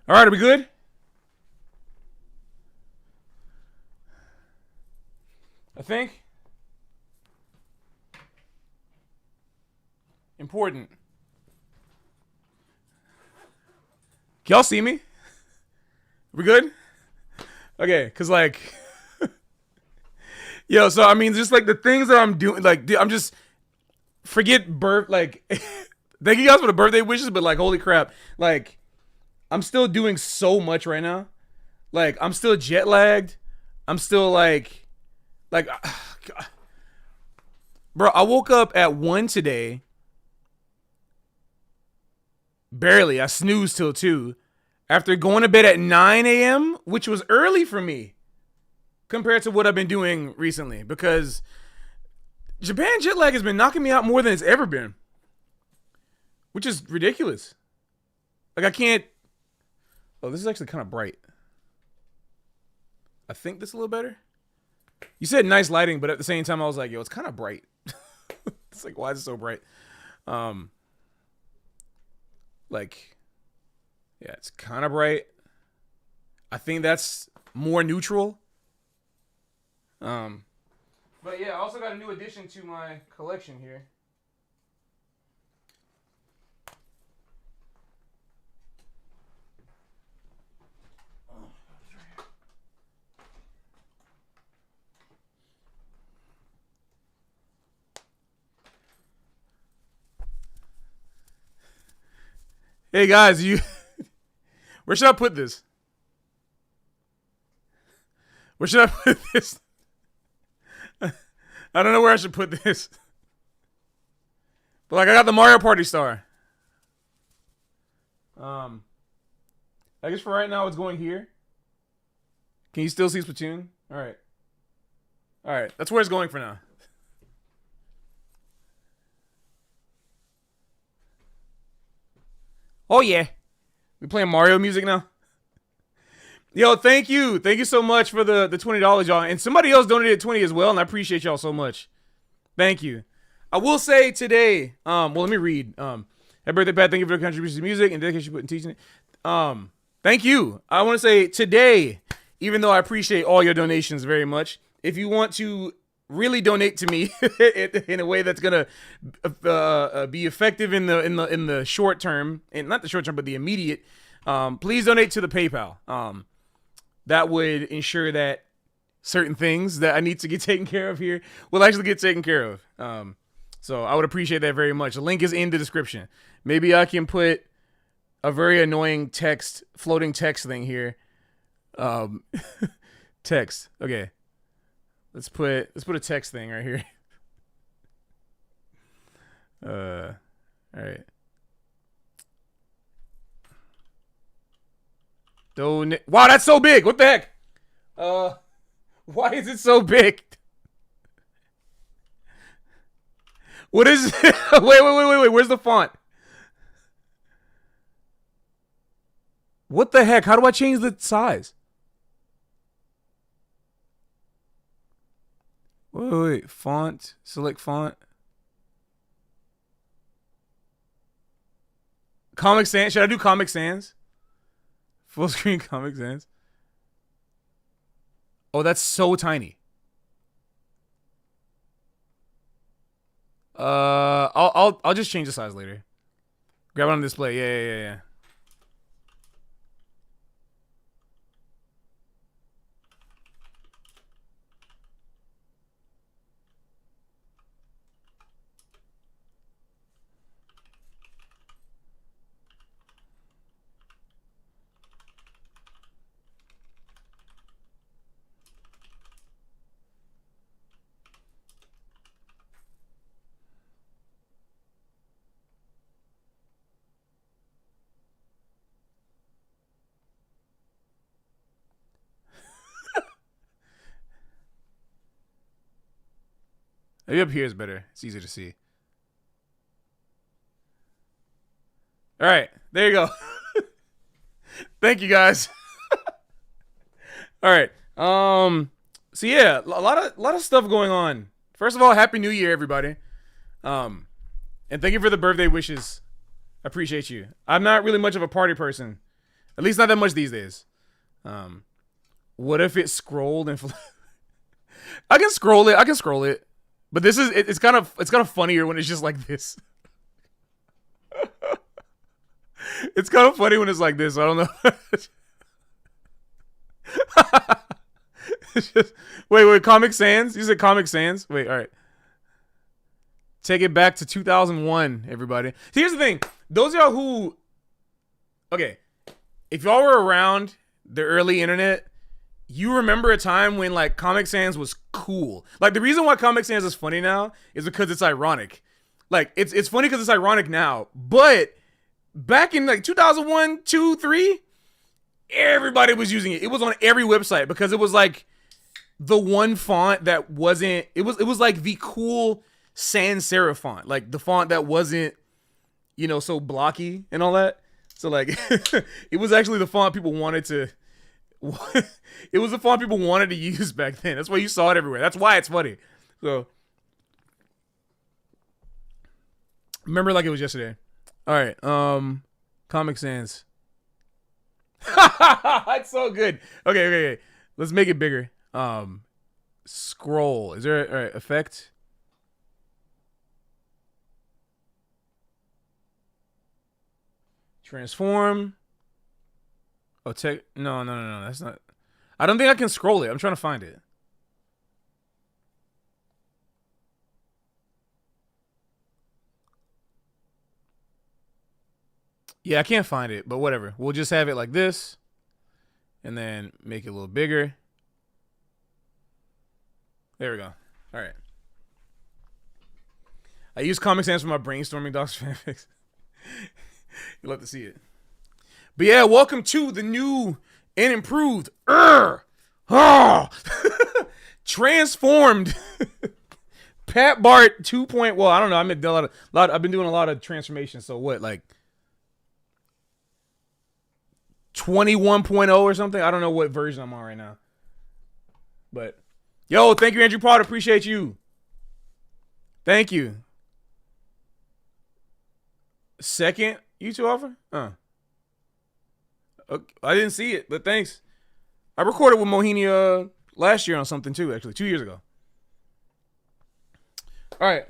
All right, are we good? I think. Important. Can y'all see me? We good? Okay, because like, yo, so I mean, just like the things that I'm doing, like, I'm just, forget like, thank you guys for the birthday wishes, but like, holy crap. Like, I'm still doing so much right now. Like, I'm still jet lagged. I'm still like, bro, I woke up at 1 today. Barely. I snoozed till 2. After going to bed at 9 a.m., which was early for me compared to what I've been doing recently, because Japan jet lag has been knocking me out more than it's ever been, which is ridiculous. Like, I can't. Oh, this is actually kind of bright. I think this is a little better. You said nice lighting, but at the same time, I was like, yo, it's kind of bright. It's like, why is it so bright? Like, yeah, it's kind of bright. I think that's more neutral. But yeah, I also got a new addition to my collection here. Hey guys, where should I put this? Where should I put this? I don't know where I should put this. But like, I got the Mario Party star. I guess for right now it's going here. Can you still see Splatoon? Alright. Alright, that's where it's going for now. Oh yeah. We playing Mario music now? Yo, thank you. Thank you so much for the $20, y'all. And somebody else donated 20 as well, and I appreciate y'all so much. Thank you. I will say today, well, let me read. Happy birthday, Pat. Thank you for the contribution to music and dedication you put in teaching it. Thank you. I want to say today, even though I appreciate all your donations very much, if you want to really donate to me in a way that's gonna be effective in the short term, and not the short term, but the immediate, please donate to the PayPal. That would ensure that certain things that I need to get taken care of here will actually get taken care of. So I would appreciate that very much. The link is in the description. Maybe I can put a very annoying floating text thing here. Text. Okay. Let's put a text thing right here. All right. Wow, that's so big. What the heck? Why is it so big? What is it? Wait. Where's the font? What the heck? How do I change the size? Wait. Font. Select font. Comic Sans. Should I do Comic Sans? Full screen Comic Sans. Oh, that's so tiny. I'll just change the size later. Grab it on display. Yeah. Maybe up here is better. It's easier to see. All right, there you go. Thank you guys. All right. So yeah, a lot of stuff going on. First of all, Happy New Year, everybody. And thank you for the birthday wishes. I appreciate you. I'm not really much of a party person. At least not that much these days. What if it scrolled and I can scroll it. But this is it's kind of funnier when it's just like this. It's kind of funny when it's like this. I don't know. It's just, wait, Comic Sans? You said Comic Sans? Wait, all right. Take it back to 2001, everybody. See, here's the thing. Those of y'all who, okay, if y'all were around the early internet, you remember a time when like Comic Sans was cool. Like the reason why Comic Sans is funny now is because it's ironic. Like it's funny because it's ironic now, but back in like 2001, 2, 3, everybody was using it. It was on every website because it was like the one font that wasn't. It was like the cool sans serif font, like the font that wasn't, so blocky and all that. So like, it was actually the font people wanted to. It was the font people wanted to use back then. That's why you saw it everywhere. That's why it's funny. So remember like it was yesterday. All right, Comic Sans. That's so good. Okay. Let's make it bigger. Scroll. Is there all right, effect? Transform. Oh, no. That's not. I don't think I can scroll it. I'm trying to find it. Yeah, I can't find it, but whatever. We'll just have it like this. And then make it a little bigger. There we go. All right. I use Comic Sans for my brainstorming docs fanfics. You'll have to see it. But yeah, welcome to the new and improved, transformed Pat Bart 2. Well, I don't know. I've been doing a lot of transformations. So what, like 21.0 or something? I don't know what version I'm on right now. But yo, thank you, Andrew Potter. Appreciate you. Thank you. Second YouTube offer? Okay, I didn't see it, but thanks. I recorded with Mohini last year on something too, actually, 2 years ago. All right,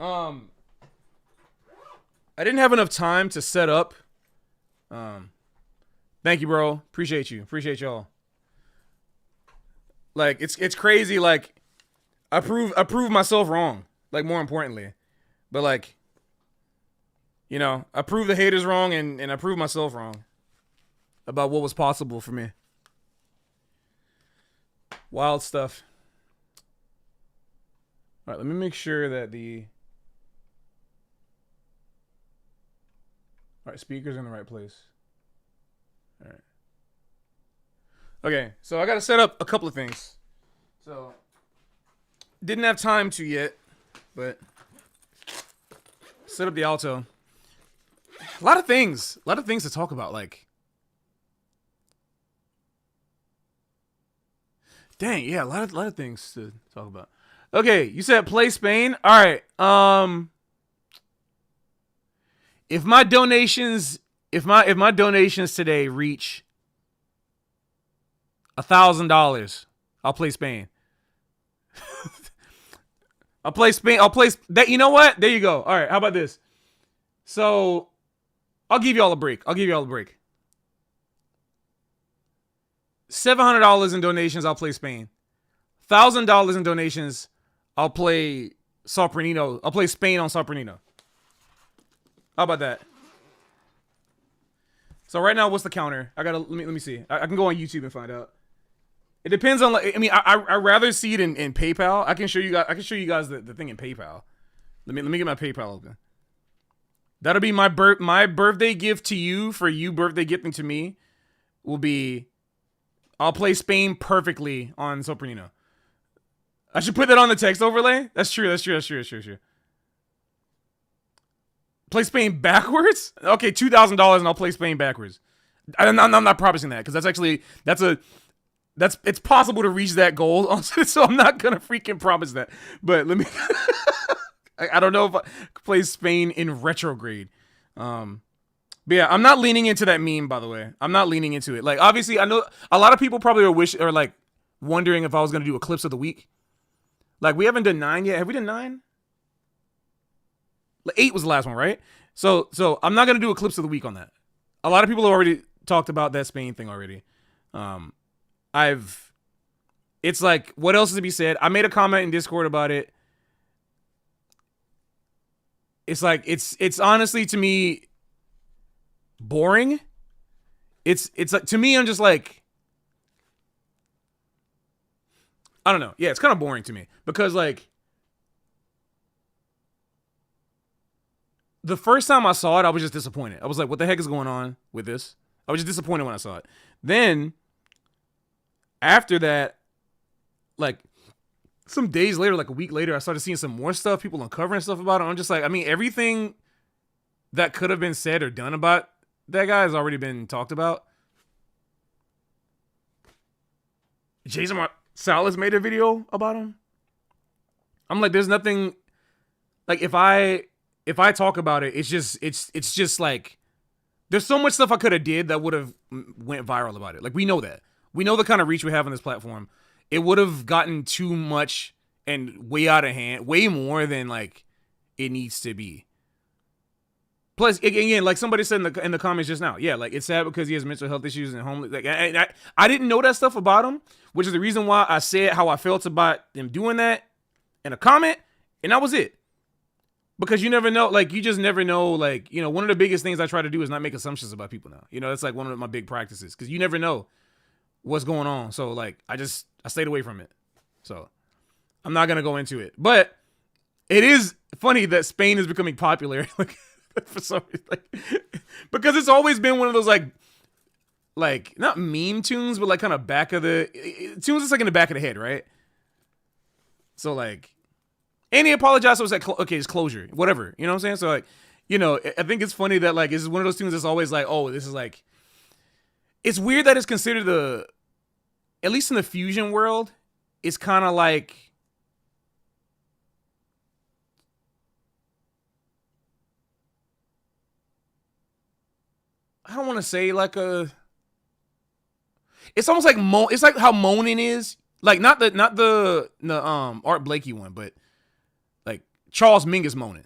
I didn't have enough time to set up. Thank you, bro. Appreciate you. Appreciate y'all. Like it's crazy. Like I prove myself wrong. Like more importantly, but like, I proved the haters wrong and I proved myself wrong about what was possible for me. Wild stuff. All right, let me make sure that all right, speakers in the right place. All right. Okay, so I got to set up a couple of things. So, didn't have time to yet, but set up the alto. A lot of things to talk about. Like, dang, yeah, a lot of things to talk about. Okay, you said play Spain. All right. If my donations today reach $1,000, I'll play Spain. I'll play Spain. I'll play that. You know what? There you go. All right. How about this? So, I'll give y'all a break. $700 in donations, I'll play Spain. $1,000 in donations, I'll play Sopranino. I'll play Spain on Sopranino. How about that? So right now, what's the counter? Let me see. I can go on YouTube and find out. It depends on. I rather see it in PayPal. I can show you guys the thing in PayPal. Let me get my PayPal open. That'll be my birthday gift to you for you birthday gifting to me. Will be, I'll play Spain perfectly on Sopranino. I should put that on the text overlay. That's true. Play Spain backwards? Okay, $2,000 and I'll play Spain backwards. I'm not promising that because it's possible to reach that goal. So I'm not gonna freaking promise that. But let me. I don't know if I play Spain in retrograde. But But yeah, I'm not leaning into that meme, by the way. I'm not leaning into it. Like, obviously, I know a lot of people probably are like wondering if I was gonna do a clips of the week. Like, we haven't done 9 yet. Have we done 9? Like, 8 was the last one, right? So I'm not gonna do a clips of the week on that. A lot of people have already talked about that Spain thing already. It's like, what else is to be said? I made a comment in Discord about it. It's like, it's honestly, to me, boring. It's like, to me, I'm just like, I don't know. Yeah, it's kind of boring to me because, like, the first time I saw it, I was just disappointed. I was like, what the heck is going on with this? I was just disappointed when I saw it. Then, after that, like, some days later, like a week later, I started seeing some more stuff, people uncovering stuff about it. I'm just like, I mean, everything that could have been said or done about that guy has already been talked about. Jason Salas made a video about him. I'm like, there's nothing, like, if I talk about it, it's just like, there's so much stuff I could have did that would have went viral about it. Like, we know that. We know the kind of reach we have on this platform. It would have gotten too much and way out of hand, way more than, like, it needs to be. Plus, again, like somebody said in the comments just now, yeah, like, it's sad because he has mental health issues and homeless. Like, I didn't know that stuff about him, which is the reason why I said how I felt about him doing that in a comment, and that was it. Because you never know, like, you just never know, like, you know, one of the biggest things I try to do is not make assumptions about people now. You know, that's like one of my big practices, because you never know what's going on. So, like, I stayed away from it. So, I'm not going to go into it. But it is funny that Spain is becoming popular. Like, for some reason, like, because it's always been one of those, like, not meme tunes, but, like, kind of back of the, tunes that's, like, in the back of the head, right? So, like, and he apologized, so it's like, okay, it's closure, whatever. You know what I'm saying? So, like, you know, I think it's funny that, like, this is one of those tunes that's always like, oh, this is like, it's weird that it's considered at least in the fusion world, it's kind of like, I don't want to say like it's almost like, it's like how moaning is, like, not the Art Blakey one, but like Charles Mingus moaning.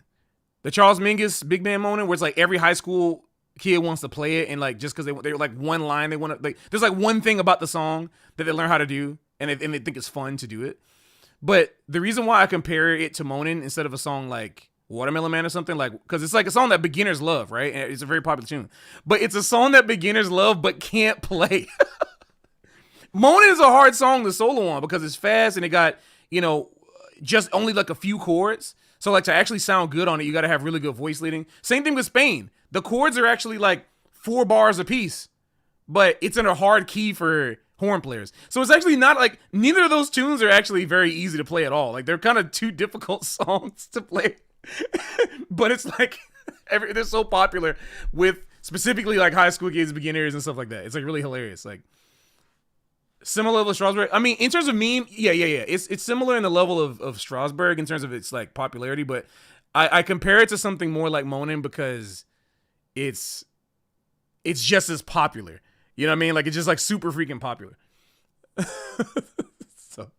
The Charles Mingus big band moaning, where it's like every high school kid wants to play it, and like just because they're like one line they want to, like, there's like one thing about the song that they learn how to do, and they think it's fun to do it. But the reason why I compare it to moaning instead of a song like Watermelon Man or something, like, because it's like a song that beginners love, right? And it's a very popular tune, but it's a song that beginners love but can't play. Moaning is a hard song to solo on because it's fast and it got, you know, just only like a few chords. So, like, to actually sound good on it, you got to have really good voice leading. Same thing with Spain. The chords are actually like 4 bars a piece, but it's in a hard key for horn players. So it's actually not like, neither of those tunes are actually very easy to play at all. Like, they're kind of 2 difficult songs to play. But it's like, they're so popular with specifically like high school kids, beginners, and stuff like that. It's like really hilarious. Like, similar level of Strasbourg. I mean, in terms of meme, yeah. It's similar in the level of Strasbourg in terms of its like popularity, but I compare it to something more like Moanin' because it's just as popular. You know what I mean? Like, it's just like super freaking popular. So,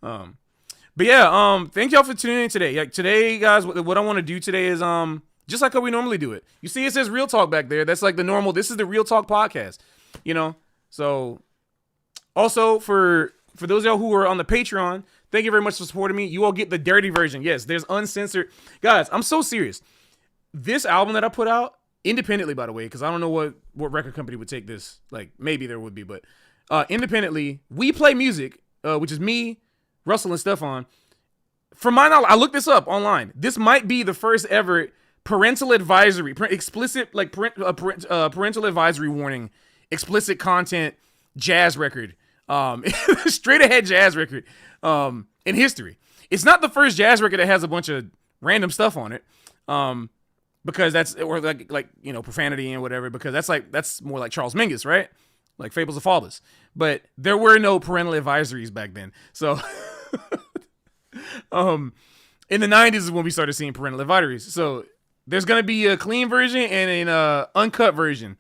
but yeah, thank y'all for tuning in today. Like, today, guys, what I want to do today is just like how we normally do it. You see, it says Real Talk back there. That's like the normal. This is the Real Talk podcast. You know, so. Also, for those of y'all who are on the Patreon, thank you very much for supporting me. You all get the dirty version. Yes, there's uncensored. Guys, I'm so serious. This album that I put out, independently, by the way, because I don't know what record company would take this. Like, maybe there would be, but independently, We Play Music, which is me, Russell, and Stefan. From my knowledge, I looked this up online. This might be the first ever parental advisory, explicit, like, parental advisory warning, explicit content jazz record. Straight ahead jazz record in history. It's not the first jazz record that has a bunch of random stuff on it, because that's, or like you know, profanity and whatever, because that's more like Charles Mingus, right? Like Fables of Fables. But there were no parental advisories back then. So in the 90s is when we started seeing parental advisories. So there's gonna be a clean version and an uncut version.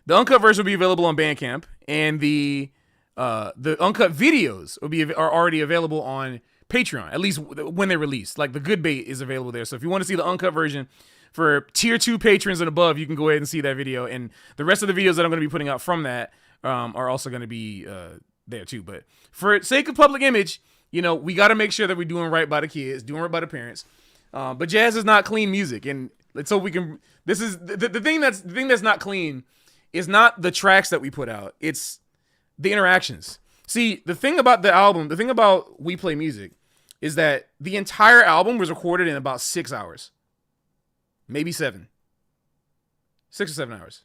The uncut version will be available on Bandcamp, and the uncut videos are already available on Patreon. At least when they're released. Like the Good Bait is available there. So if you want to see the uncut version for tier 2 patrons and above, you can go ahead and see that video. And the rest of the videos that I'm going to be putting out from that are also going to be there too. But for sake of public image, you know, we got to make sure that we're doing right by the kids, doing right by the parents. But jazz is not clean music, and so we can. This is the thing that's not clean is not the tracks that we put out. It's the interactions. See, the thing about the album, the thing about We Play Music, is that the entire album was recorded in about 6 hours, maybe 7, 6 or 7 hours.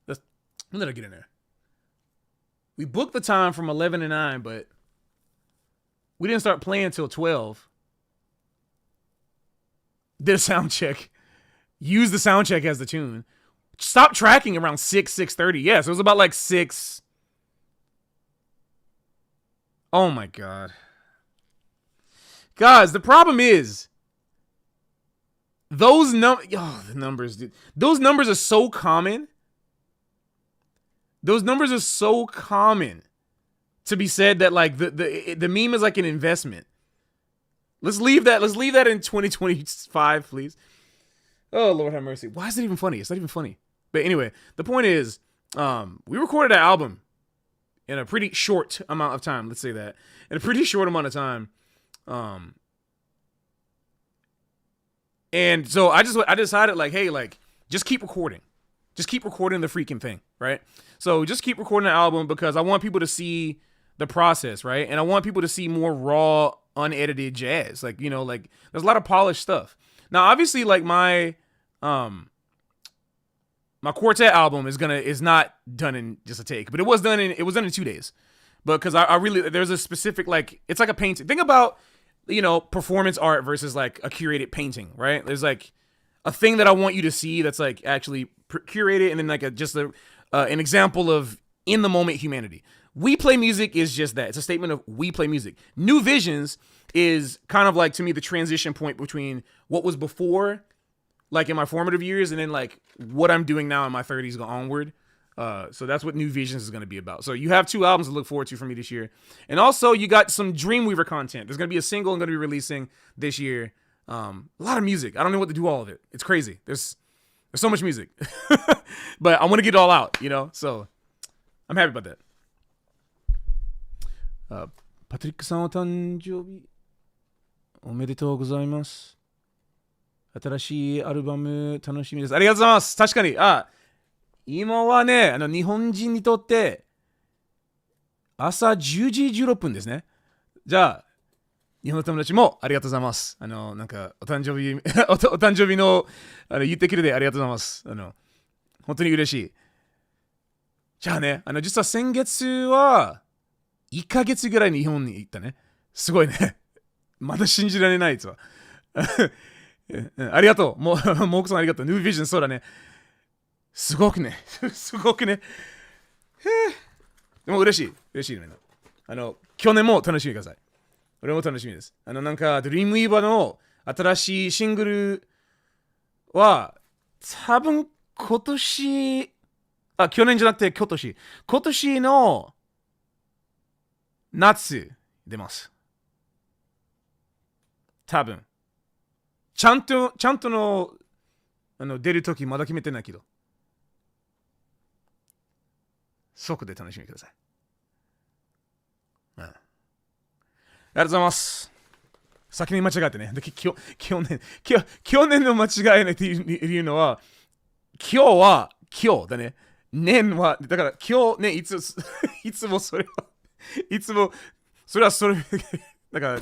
Let her get in there. We booked the time from 11 to 9, but we didn't start playing until 12. Did a sound check. Use the sound check as the tune. Stop tracking around 6:30. Yes, it was about like 6. Oh my God. Guys, the problem is the numbers, dude. Those numbers are so common. Those numbers are so common to be said that like the meme is like an investment. Let's leave that in 2025, please. Oh, Lord have mercy. Why is it even funny? It's not even funny. But anyway, the point is, we recorded that album in a pretty short amount of time. Let's say that. In a pretty short amount of time. And so I decided like, hey, like, just keep recording. Just keep recording the freaking thing, right? So just keep recording the album because I want people to see the process, right? And I want people to see more raw, unedited jazz. Like, you know, like there's a lot of polished stuff. Now, obviously, like my quartet album is not done in just a take, but it was done in 2 days. Because I really, there's a specific, like, it's like a painting. Think about, you know, performance art versus like a curated painting, right? There's like a thing that I want you to see that's like actually curated, and then like an example of in the moment humanity. We Play Music is just that. It's a statement of we play music. New Visions is kind of like, to me, the transition point between what was before, like in my formative years, and then like what I'm doing now in my 30s go onward. So that's what New Visions is going to be about. So you have 2 albums to look forward to from me this year. And also you got some Dreamweaver content. There's going to be a single I'm going to be releasing this year. A lot of music. I don't know what to do all of it. It's crazy. There's so much music, but I want to get it all out, you know? So I'm happy about that. パトリックさんお誕生日おめでとうございます。新しいアルバム楽しみです。ありがとうございます。確かに、今はね、日本人にとって朝10時16分ですね。じゃあ、日本の友達もありがとうございます。なんか、お誕生日、お誕生日の、言ってくれてありがとうございます。本当に嬉しい。じゃあね、実は先月は、1ヶ月ぐらいに日本に行ったね。すごいね。まだ信じられないですわ。ありがとう。モークさんありがとう。ニュービジョン、そうだね。すごくね。すごくね。でも嬉しい。嬉しいね。去年も楽しみください。俺も楽しみです。なんか、ドリームウィーバーの新しいシングルは、多分今年、去年じゃなくて今年の夏出ます。多分。ちゃんとの、出るときまだ決めてないけど。即で楽しみください。ありがとうございます。先に間違えてね。去年の間違いねっていうのは、今日は今日だね。年は、だから今日ね、いつもそれは、それ、だから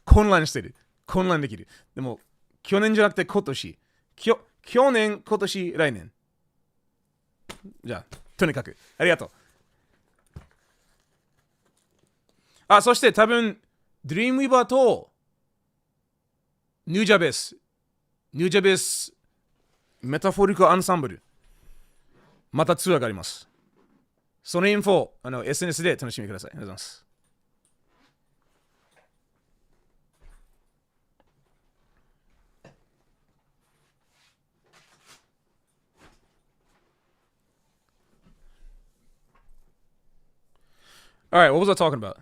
混乱してる。混乱できる。でも、去年じゃなくて今年。去年、今年、来年。じゃあ、とにかく、ありがとう。そして多分、ドリームウィーバーと、ニュージャベス、メタフォリックアンサンブル、またツアーがあります。そのインフォ、SNS で楽しみください。ありがとうございます。All right, what was I talking about?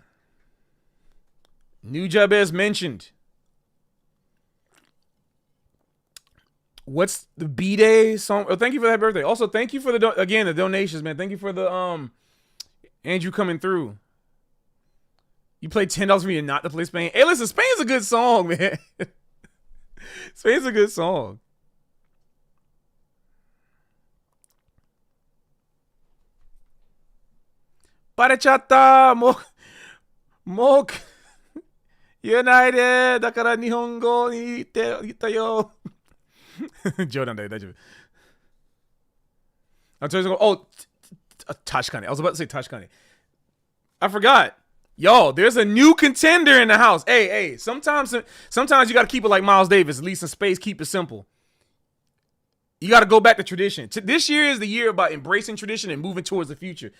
New Jabez mentioned. What's the B-Day song? Oh, thank you for that birthday. Also, thank you for the donations, man. Thank you for the Andrew coming through. You played $10 for me and not to play Spain. Hey, listen, Spain's a good song, man. Spain's a good song. Parechata mok United だから日本語に言ったよ。冗談だよ、大丈夫。I'm trying to go. Oh, Tashkani. I was about to say Tashkani. I forgot. Yo, there's a new contender in the house. Hey. Sometimes you got to keep it like Miles Davis. At least in space, keep it simple. You got to go back to tradition. This year is the year about embracing tradition and moving towards the future.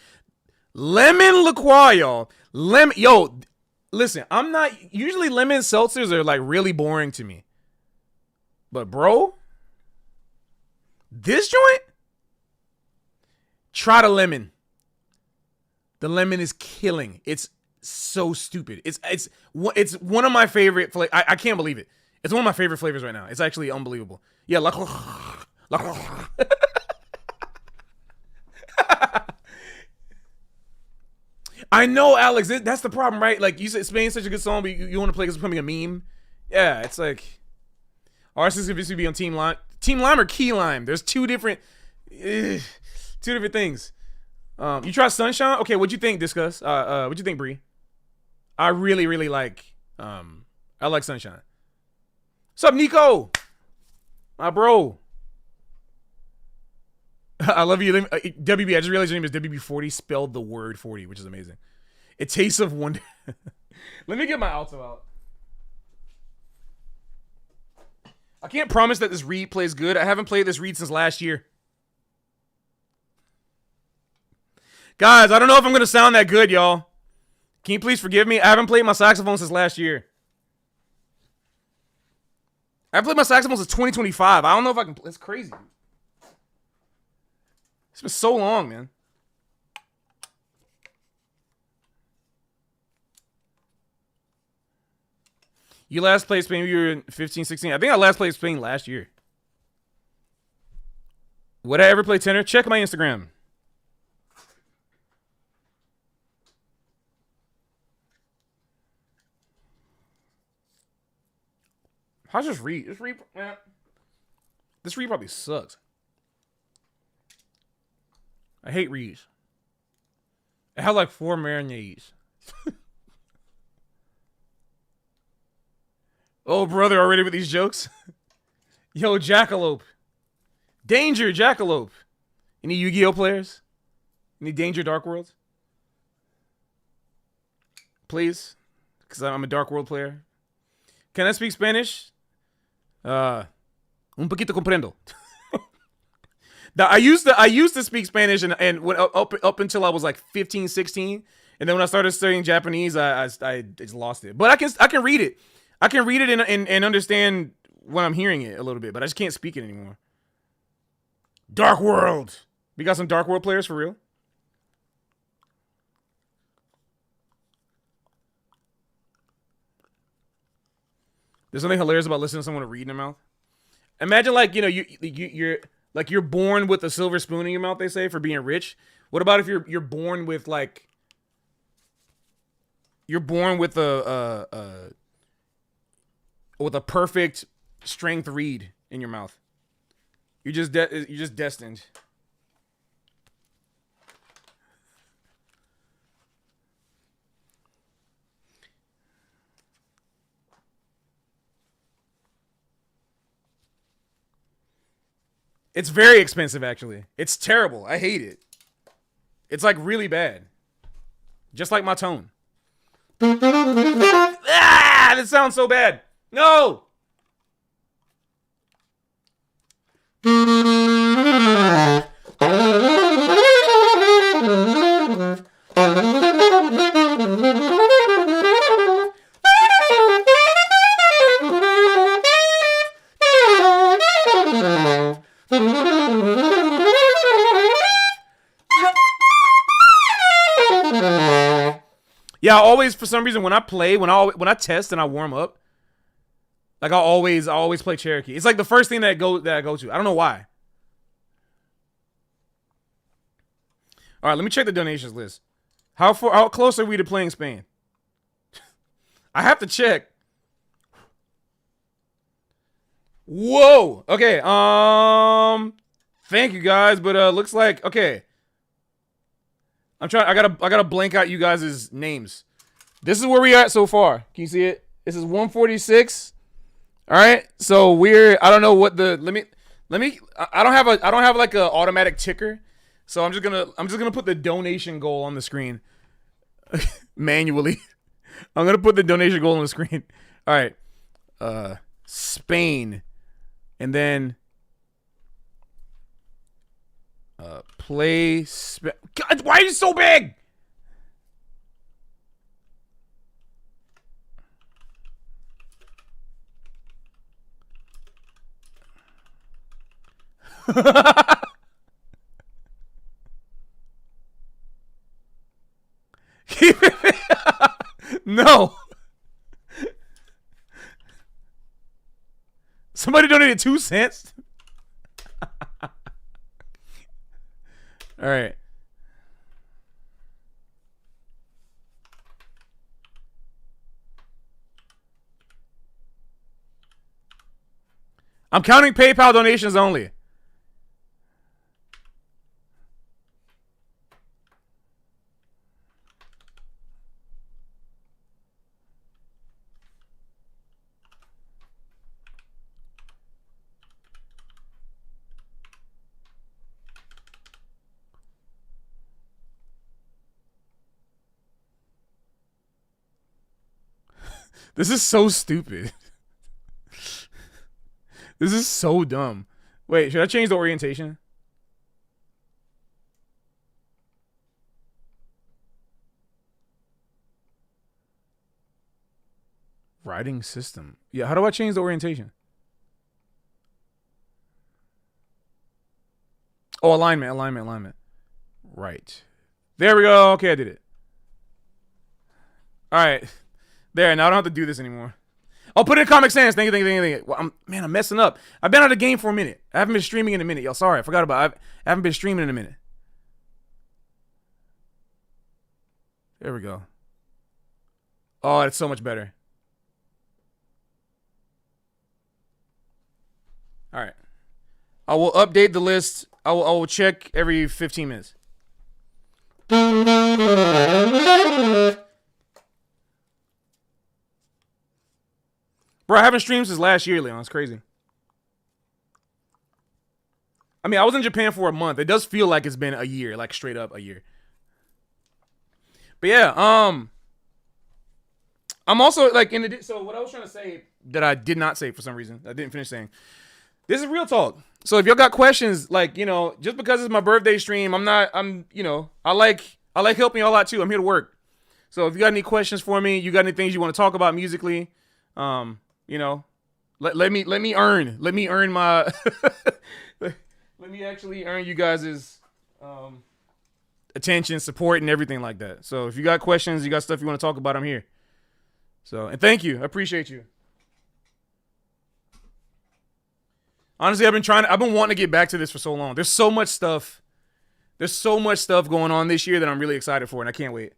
Lemon liqueur, y'all. Yo, listen, I'm not. Usually lemon seltzers are like really boring to me. But, bro, this joint? Try the lemon. The lemon is killing. It's so stupid. It's one of my favorite flavors. I can't believe it. It's one of my favorite flavors right now. It's actually unbelievable. Yeah, I know, Alex. That's the problem, right? Like, you said Spain's such a good song, but you want to play because it's becoming a meme. Yeah, it's like ours is going to be on Team Lime. Team Lime or Key Lime? There's two different things. You try Sunshine? Okay, what'd you think, Discuss? What'd you think, Bree? I really, really like I like Sunshine. What's up, Nico? My bro. I love you. WB, I just realized your name is WB40, spelled the word 40, which is amazing. It tastes of wonder. Let me get my alto out. I can't promise that this reed plays good. I haven't played this reed since last year. Guys, I don't know if I'm going to sound that good, y'all. Can you please forgive me? I haven't played my saxophone since last year. I haven't played my saxophone since 2025. I don't know if I can. It's crazy. It's been so long, man. You last played Spain when you were in 15, 16. I think I last played Spain last year. Would I ever play tenor? Check my Instagram. How's this read? This read probably sucks. I hate reeds. It had like 4 marinades. Oh, brother, already with these jokes? Yo, Jackalope. Danger, Jackalope. Any Yu-Gi-Oh players? Any Danger Dark Worlds? Please? Because I'm a Dark World player. Can I speak Spanish? Un poquito comprendo. I used to speak Spanish and when, up until I was like 15, 16. And then when I started studying Japanese, I just lost it. But I can read it. I can read it and understand when I'm hearing it a little bit, but I just can't speak it anymore. Dark World. We got some Dark World players for real? There's something hilarious about listening to someone read in their mouth. Imagine like, you're like you're born with a silver spoon in your mouth, they say, for being rich. What about if you're born with like you're born with a perfect strength reed in your mouth? You're just destined. It's very expensive, actually. It's terrible. I hate it. It's like really bad. Just like my tone. Ah, this sounds so bad. No. Yeah, I always for some reason when I play, when I test and I warm up, like I always play Cherokee. It's like the first thing that I go to. I don't know why. All right, let me check the donations list. How close are we to playing Spain? I have to check. Whoa. Okay. Thank you guys, but looks like okay. I'm trying. I gotta blank out you guys' names. This is where we at so far. Can you see it? This is 146. All right. So we're. I don't know what the. Let me. I don't have like a automatic ticker. So I'm just gonna put the donation goal on the screen manually. I'm gonna put the donation goal on the screen. All right. Spain, and then play. God, why are you so big? No. Somebody donated 2 cents. All right. I'm counting PayPal donations only. This is so stupid. This is so dumb. Wait, should I change the orientation? Writing system. Yeah, how do I change the orientation? Oh, alignment. Right. There we go. Okay, I did it. All right. There, now I don't have to do this anymore. Oh, put it in Comic Sans. Thank you. Well, I'm messing up. I've been out of the game for a minute. I haven't been streaming in a minute, y'all. Sorry, I forgot about it. I haven't been streaming in a minute. There we go. Oh, it's so much better. All right. I will update the list. I will check every 15 minutes. Bro, I haven't streamed since last year, Leon. It's crazy. I mean, I was in Japan for a month. It does feel like it's been a year, like straight up a year. But yeah, I'm also like so what I was trying to say that I did not say for some reason. I didn't finish saying. This is real talk. So if y'all got questions, like, just because it's my birthday stream, I like helping y'all out too. I'm here to work. So if you got any questions for me, you got any things you want to talk about musically, let me earn my let me actually earn you guys' attention, support, and everything like that. So if you got questions, you got stuff you want to talk about, I'm here. So, and thank you. I appreciate you. Honestly, I've been wanting to get back to this for so long. There's so much stuff going on this year that I'm really excited for, and I can't wait.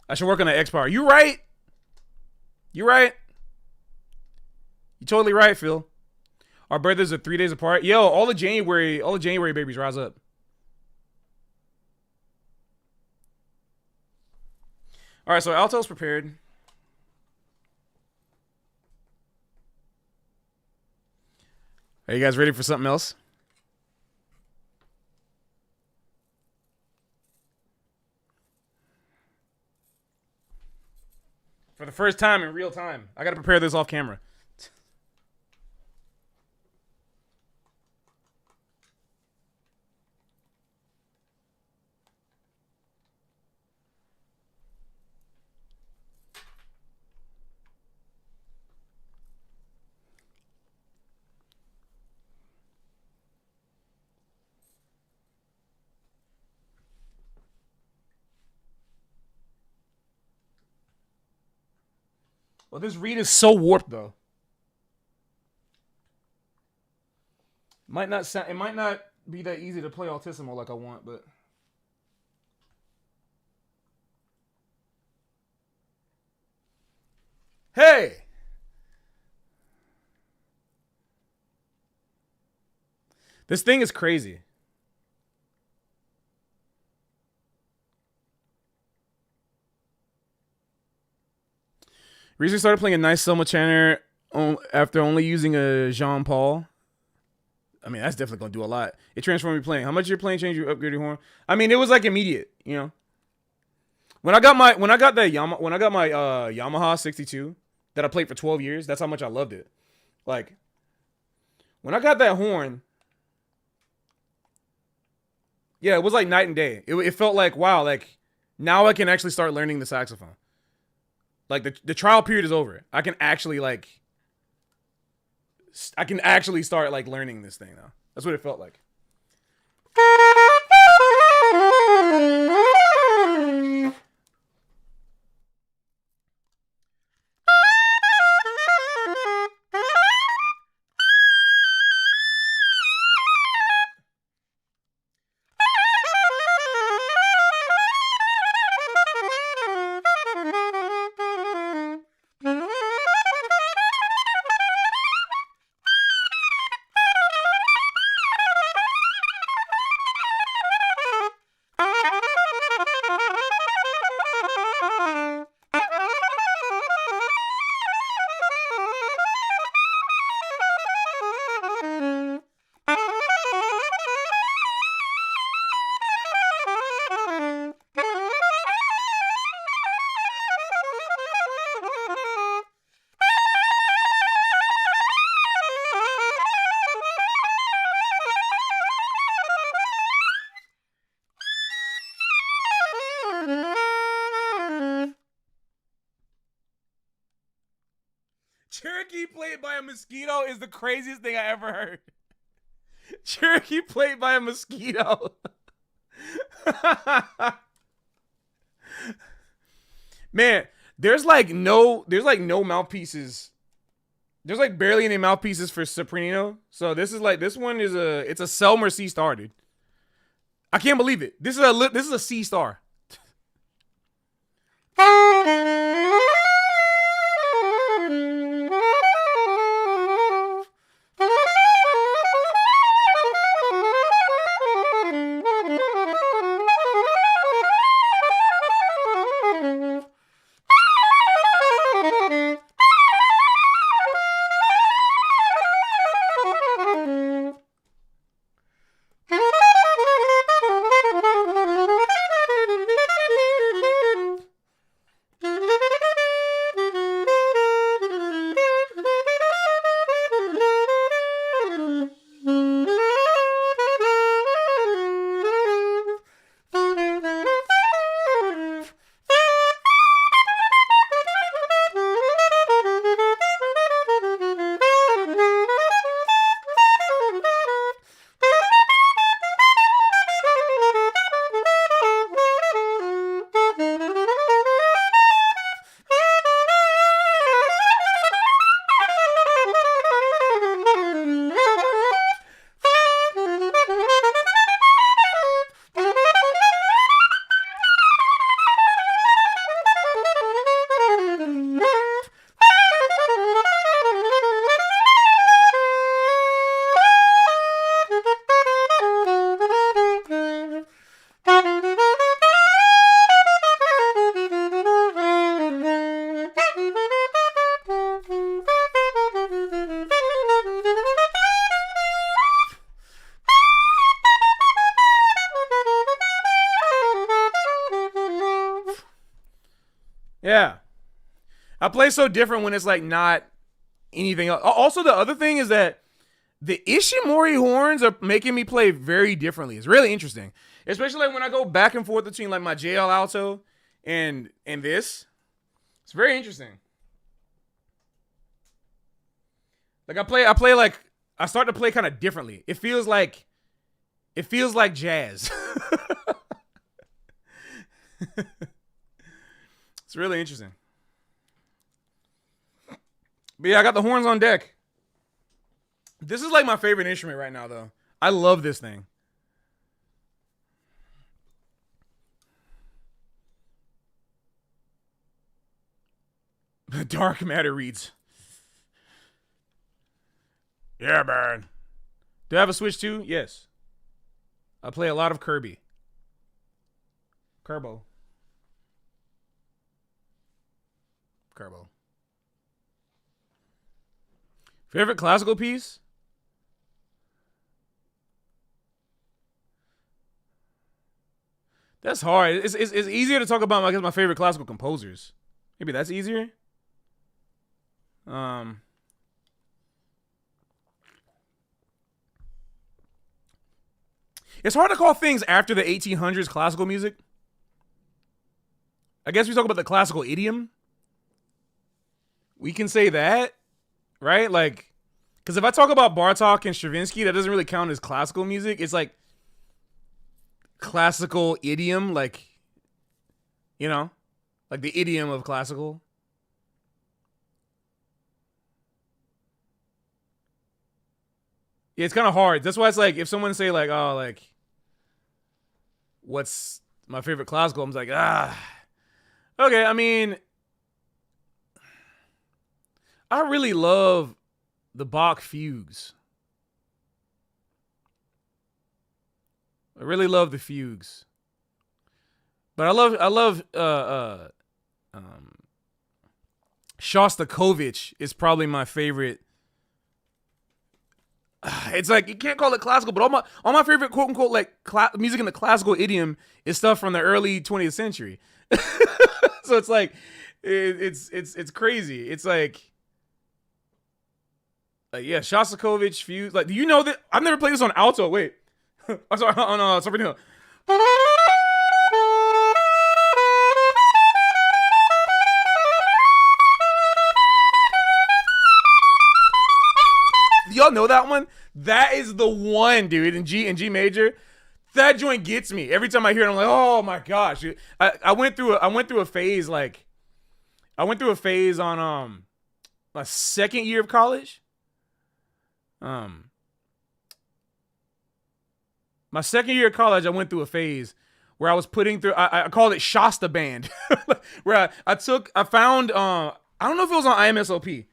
I should work on that X Power. You right. You're totally right, Phil. Our birthdays are 3 days apart. Yo, all the January babies rise up. All right, so Alto's prepared. Are you guys ready for something else? For the first time in real time. I got to prepare this off camera. Well, this reed is so warped though. Might not sound. It might not be that easy to play altissimo like I want, but. Hey! This thing is crazy. Recently started playing a nice Selma Chanter after only using a Jean Paul. I mean, that's definitely gonna do a lot. It transformed me playing. How much your playing change you upgrade your horn? I mean, it was like immediate, you know. When I got my Yamaha 62 that I played for 12 years, that's how much I loved it. Like when I got that horn, yeah, it was like night and day. It felt like, wow, like now I can actually start learning the saxophone. Like the trial period is over. I can actually start like learning this thing now. That's what it felt like. Cherokee played by a mosquito is the craziest thing I ever heard. Cherokee played by a mosquito. Man, there's like no mouthpieces. There's like barely any mouthpieces for soprano. So this one is it's a Selmer C star, dude. I can't believe it. This is a C star. Yeah. I play so different when it's like not anything else. Also, the other thing is that the Ishimori horns are making me play very differently. It's really interesting. Especially like when I go back and forth between like my JL alto and this. It's very interesting. Like I start to play kind of differently. It feels like jazz. It's really interesting. But yeah, I got the horns on deck. This is like my favorite instrument right now, though. I love this thing. Dark matter reads. Yeah, man. Do I have a Switch too? Yes. I play a lot of Kirby. Kerbo. Favorite classical piece? That's hard. It's easier to talk about my favorite classical composers. Maybe that's easier. It's hard to call things after the 1800s classical music. I guess we talk about the classical idiom. We can say that, right? Like, because if I talk about Bartok and Stravinsky, that doesn't really count as classical music. It's like classical idiom, like, you know, like the idiom of classical. Yeah, it's kind of hard. That's why it's like, if someone say like, oh, like, what's my favorite classical? I'm like, okay. I mean, I really love the Bach fugues. I really love the fugues. But I love Shostakovich is probably my favorite. It's like, you can't call it classical, but all my favorite quote unquote like music in the classical idiom is stuff from the early 20th century. So it's like it's crazy. It's like yeah, Shostakovich fugue. Like, do you know that I've never played this on alto? Wait, I'm sorry. Oh no, something else. Y'all know that one? That is the one, dude. In G major, that joint gets me every time I hear it. I'm like, oh my gosh. I went through a phase like, I went through a phase on my second year of college. My second year of college, I went through a phase where I was putting through. I called it Shasta Band, where I found. I don't know if it was on IMSLP.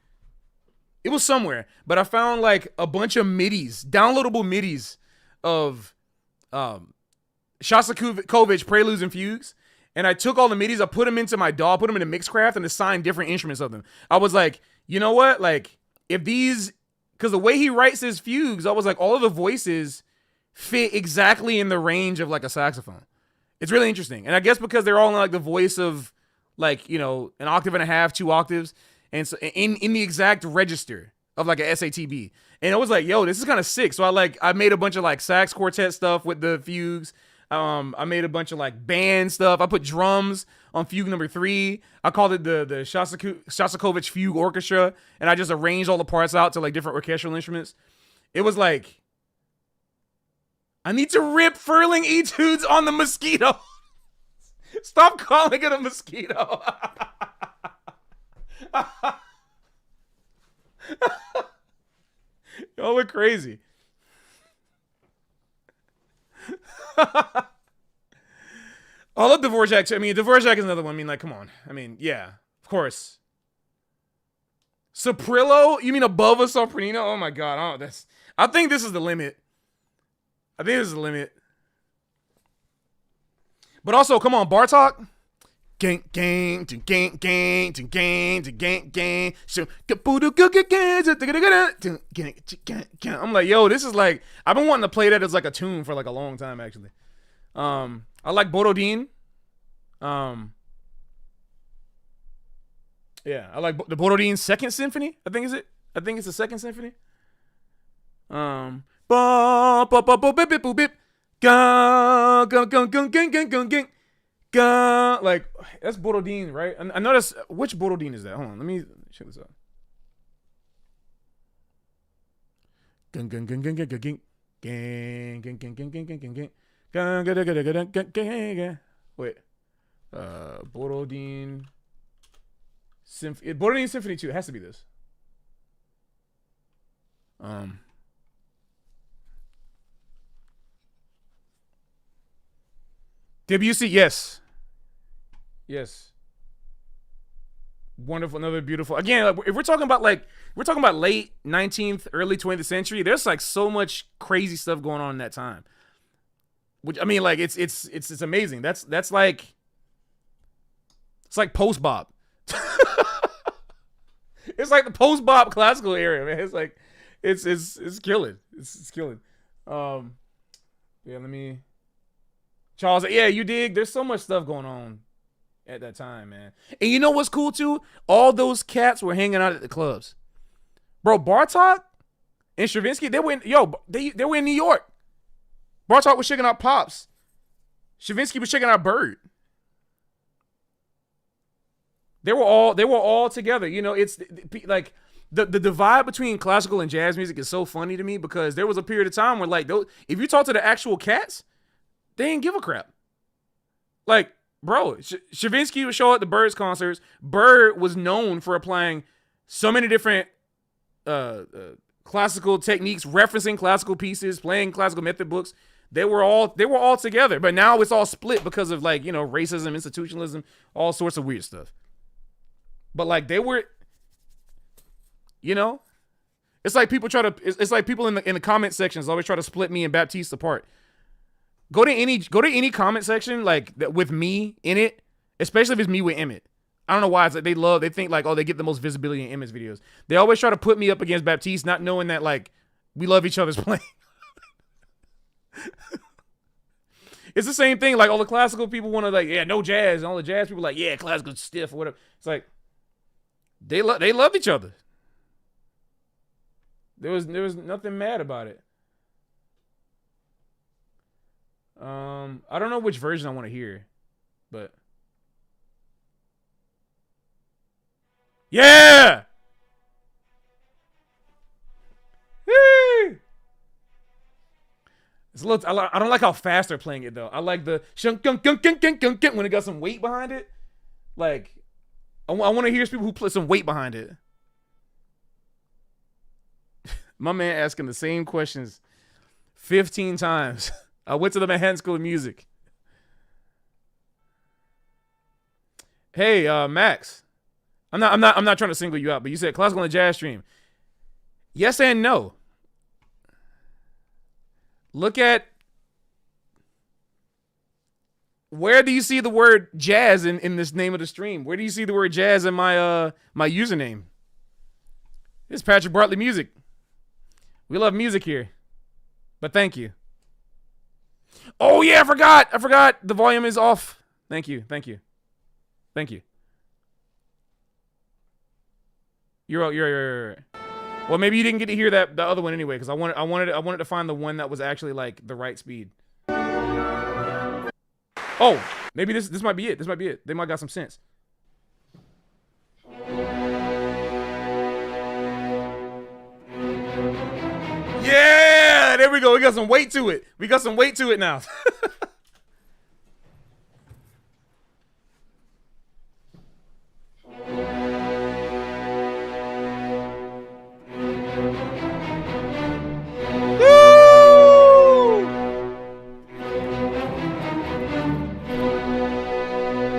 It was somewhere, but I found like a bunch of MIDIs, downloadable MIDIs of Shostakovich Preludes and Fugues. And I took all the MIDIs, I put them into my DAW, put them into Mixcraft, and assigned different instruments of them. I was like, you know what? Like, if these, because the way he writes his fugues, I was like, all of the voices fit exactly in the range of like a saxophone. It's really interesting. And I guess because they're all in like the voice of like, you know, an octave and a half, 2 octaves. And so in the exact register of like a SATB. And I was like, yo, this is kind of sick. So I made a bunch of like sax quartet stuff with the fugues. I made a bunch of like band stuff. I put drums on fugue number 3. I called it the Shostakovich Fugue Orchestra. And I just arranged all the parts out to like different orchestral instruments. It was like, I need to rip furling etudes on the mosquito. Stop calling it a mosquito. Y'all look crazy. I love Dvorak. I mean, Dvorak is another one. I mean, like, come on. I mean, yeah, of course. Soprillo? You mean above a sopranino? Oh my god. Oh, I think this is the limit. I think this is the limit. But also, come on, Bartok. Gang, gang, gang, gang, gang, gang, gang. I'm like, yo, this is like, I've been wanting to play that as like a tune for like a long time, actually. I like Borodin. Yeah, I like the Borodin Second Symphony. I think it's the Second Symphony. Like, that's Borodin, right? I noticed, which Borodin is that? Hold on, let me check this out. Wait, Borodin Symphony 2. It has to be this. Um, Debussy, yes, yes, wonderful, another beautiful. Again, if we're talking about late 19th, early 20th century, there's like so much crazy stuff going on in that time. Which I mean, like it's amazing. That's like it's like post bop. It's like the post bop classical era, man. It's like it's killing. It's killing. Yeah, let me. Charles, yeah, you dig? There's so much stuff going on at that time, man. And you know what's cool too? All those cats were hanging out at the clubs, bro. Bartok and Stravinsky, they were in New York. Bartok was checking out Pops. Stravinsky was checking out Bird. They were all together. You know, it's like the divide between classical and jazz music is so funny to me because there was a period of time where like if you talk to the actual cats, they didn't give a crap. Like, bro, Stravinsky would show up at the Bird's concerts. Bird was known for applying so many different classical techniques, referencing classical pieces, playing classical method books. They were all together, but now it's all split because of like, you know, racism, institutionalism, all sorts of weird stuff. But like they were, you know, it's like people it's like people in the comment sections always try to split me and Baptiste apart. Go to any comment section like with me in it, especially if it's me with Emmett. I don't know why. It's like they think like, oh, they get the most visibility in Emmett's videos. They always try to put me up against Baptiste, not knowing that like we love each other's playing. It's the same thing. Like all the classical people want to like, yeah, no jazz, and all the jazz people like, yeah, classical stiff or whatever. It's like they loved each other. There was nothing mad about it. I don't know which version I want to hear, but yeah. It's a little. I don't like how fast they're playing it though. I like the when it got some weight behind it. Like, I want to hear people who put some weight behind it. My man asking the same questions 15 times. I went to the Manhattan School of Music. Hey, Max. I'm not trying to single you out, but you said classical and jazz stream. Yes and no. Look at where do you see the word jazz in this name of the stream? Where do you see the word jazz in my my username? It's Patrick Bartley Music. We love music here. But thank you. Oh yeah, I forgot. The volume is off. Thank you. You're well, maybe you didn't get to hear the other one anyway, because I wanted to find the one that was actually like the right speed. Oh, maybe this might be it. They might got some sense. Yeah, there we go. We got some weight to it now.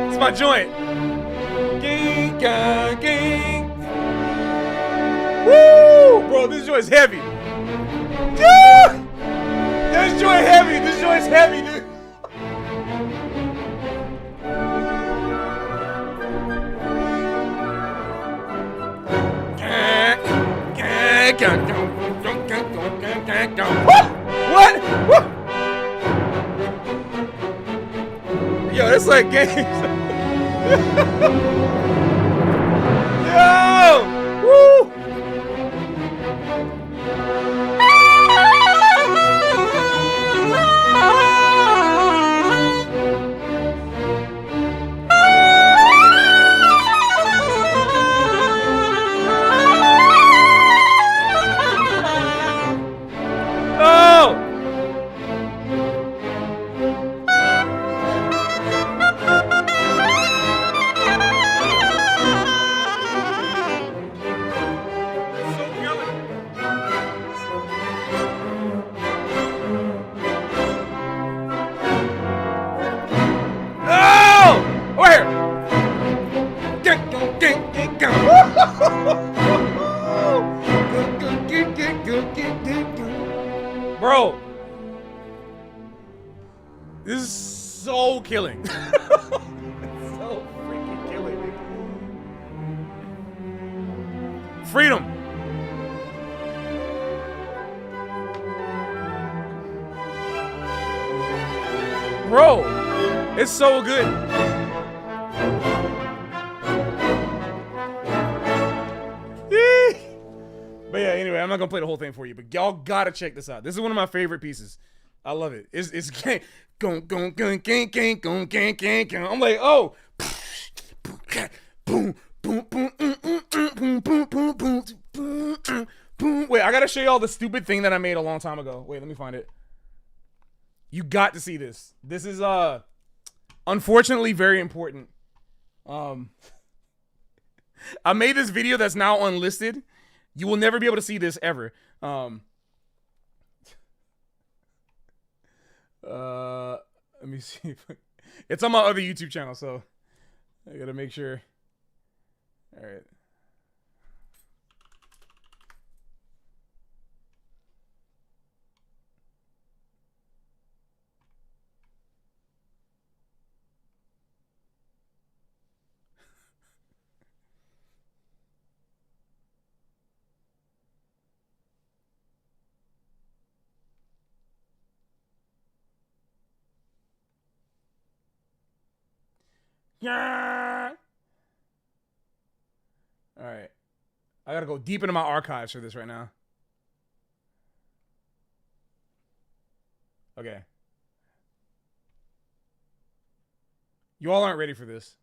It's my joint. Ging, gang, ging. Woo! Bro, this joint's heavy. Dude! This joint's heavy, dude. What? Yo, that's like games. Yo! Woo! This is so killing. It's so freaking killing. Freedom. Bro, it's so good. But yeah, anyway, I'm not gonna play the whole thing for you, but y'all gotta check this out. This is one of my favorite pieces. I love it. It's gang, gang, gang, gang, gang, gang, gang, gang, gang. I'm like, oh, boom, boom, boom, boom, boom, boom, boom, boom. Wait, I gotta show y'all the stupid thing that I made a long time ago. Wait, let me find it. You got to see this. This is unfortunately very important. I made this video that's now unlisted. You will never be able to see this ever. Let me see. It's on my other YouTube channel, so I gotta make sure. All right. Yeah. All right. I gotta go deep into my archives for this right now. Okay. You all aren't ready for this.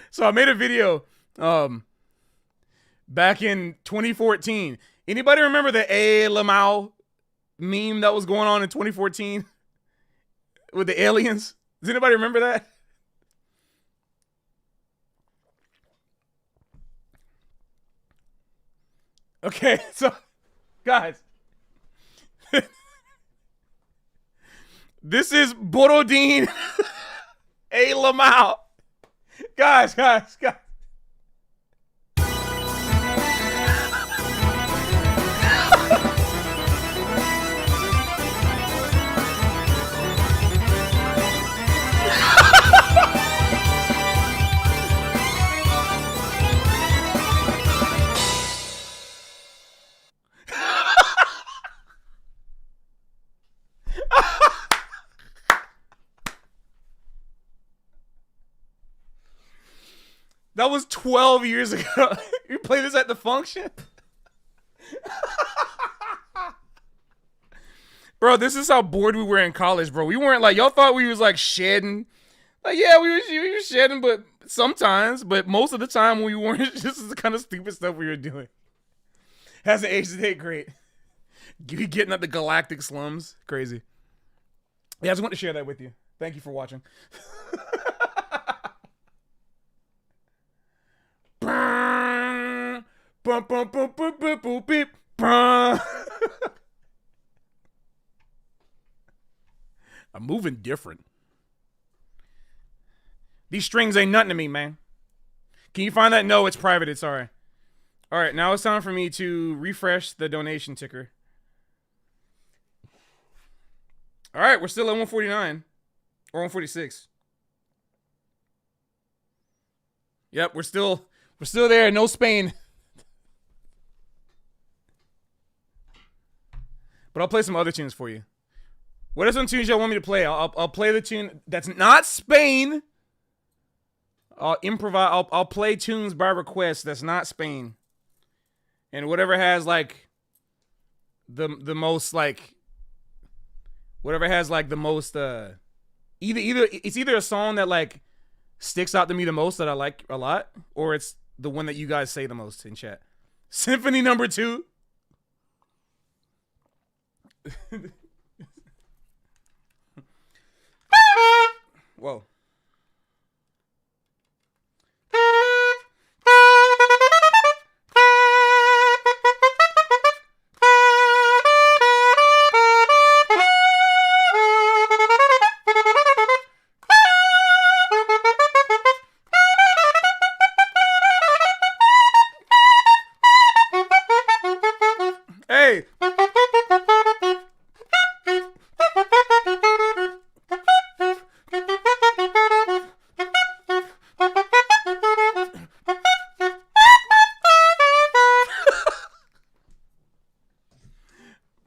So I made a video back in 2014. Anybody remember the A Lamau meme that was going on in 2014 with the aliens? Does anybody remember that? Okay, so guys, this is Borodin A Lamau. Guys. That was 12 years ago. You play this at the function? Bro, this is how bored we were in college, bro. We weren't like, y'all thought we was like shedding. Like, yeah, we were shedding, but sometimes, but most of the time we weren't. This is the kind of stupid stuff we were doing. Hasn't aged today, great. You getting at the galactic slums, crazy. Yeah, I just want to share that with you. Thank you for watching. I'm moving different. These strings ain't nothing to me, man. Can you find that? No, it's private. It's sorry. All right, now it's time for me to refresh the donation ticker. All right, we're still at 149 or 146. Yep, we're still there. No Spain. But I'll play some other tunes for you. What are some tunes y'all want me to play? I'll play the tune that's not Spain. I'll improvise. I'll play tunes by request that's not Spain. And whatever has like the most like whatever has like the most either it's either a song that like sticks out to me the most that I like a lot, or it's the one that you guys say the most in chat. Symphony number 2. Whoa.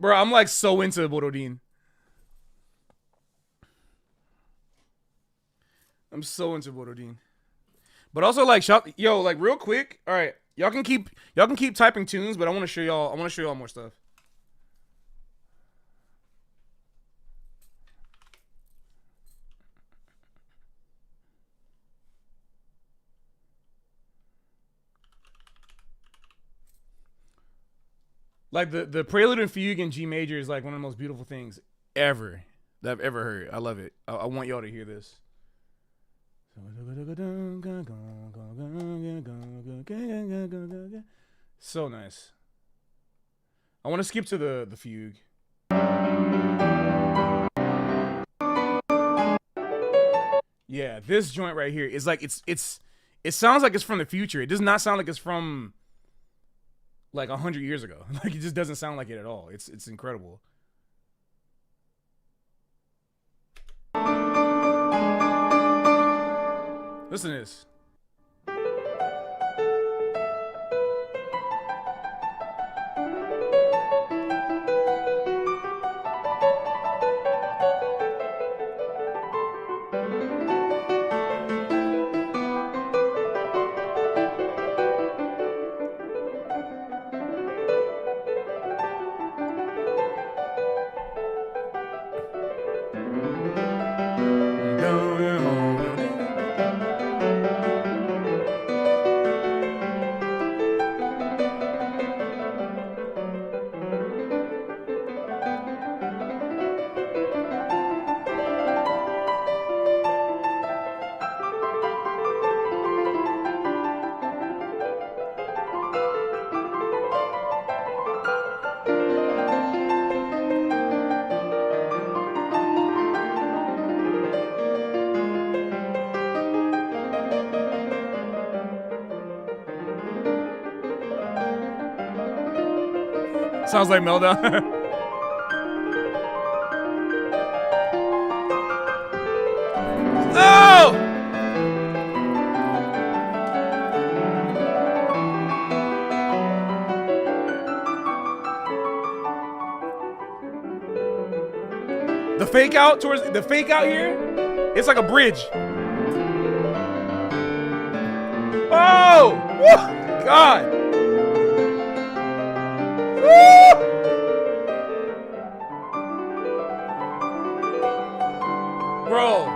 Bro, I'm like so into Borodin. I'm so into Borodin. But also like yo, like real quick. All right, y'all can keep typing tunes, but I want to show y'all more stuff. Like the prelude and fugue in G major is like one of the most beautiful things ever that I've ever heard. I love it. I want y'all to hear this. So nice. I want to skip to the fugue. Yeah, this joint right here is like it sounds like it's from the future. It does not sound like it's from like 100 years ago. Like it just doesn't sound like it at all. It's incredible. Listen to this. Sounds like Melda. Oh! The fake out here, it's like a bridge. Oh! Woo! God! Woo! Bro.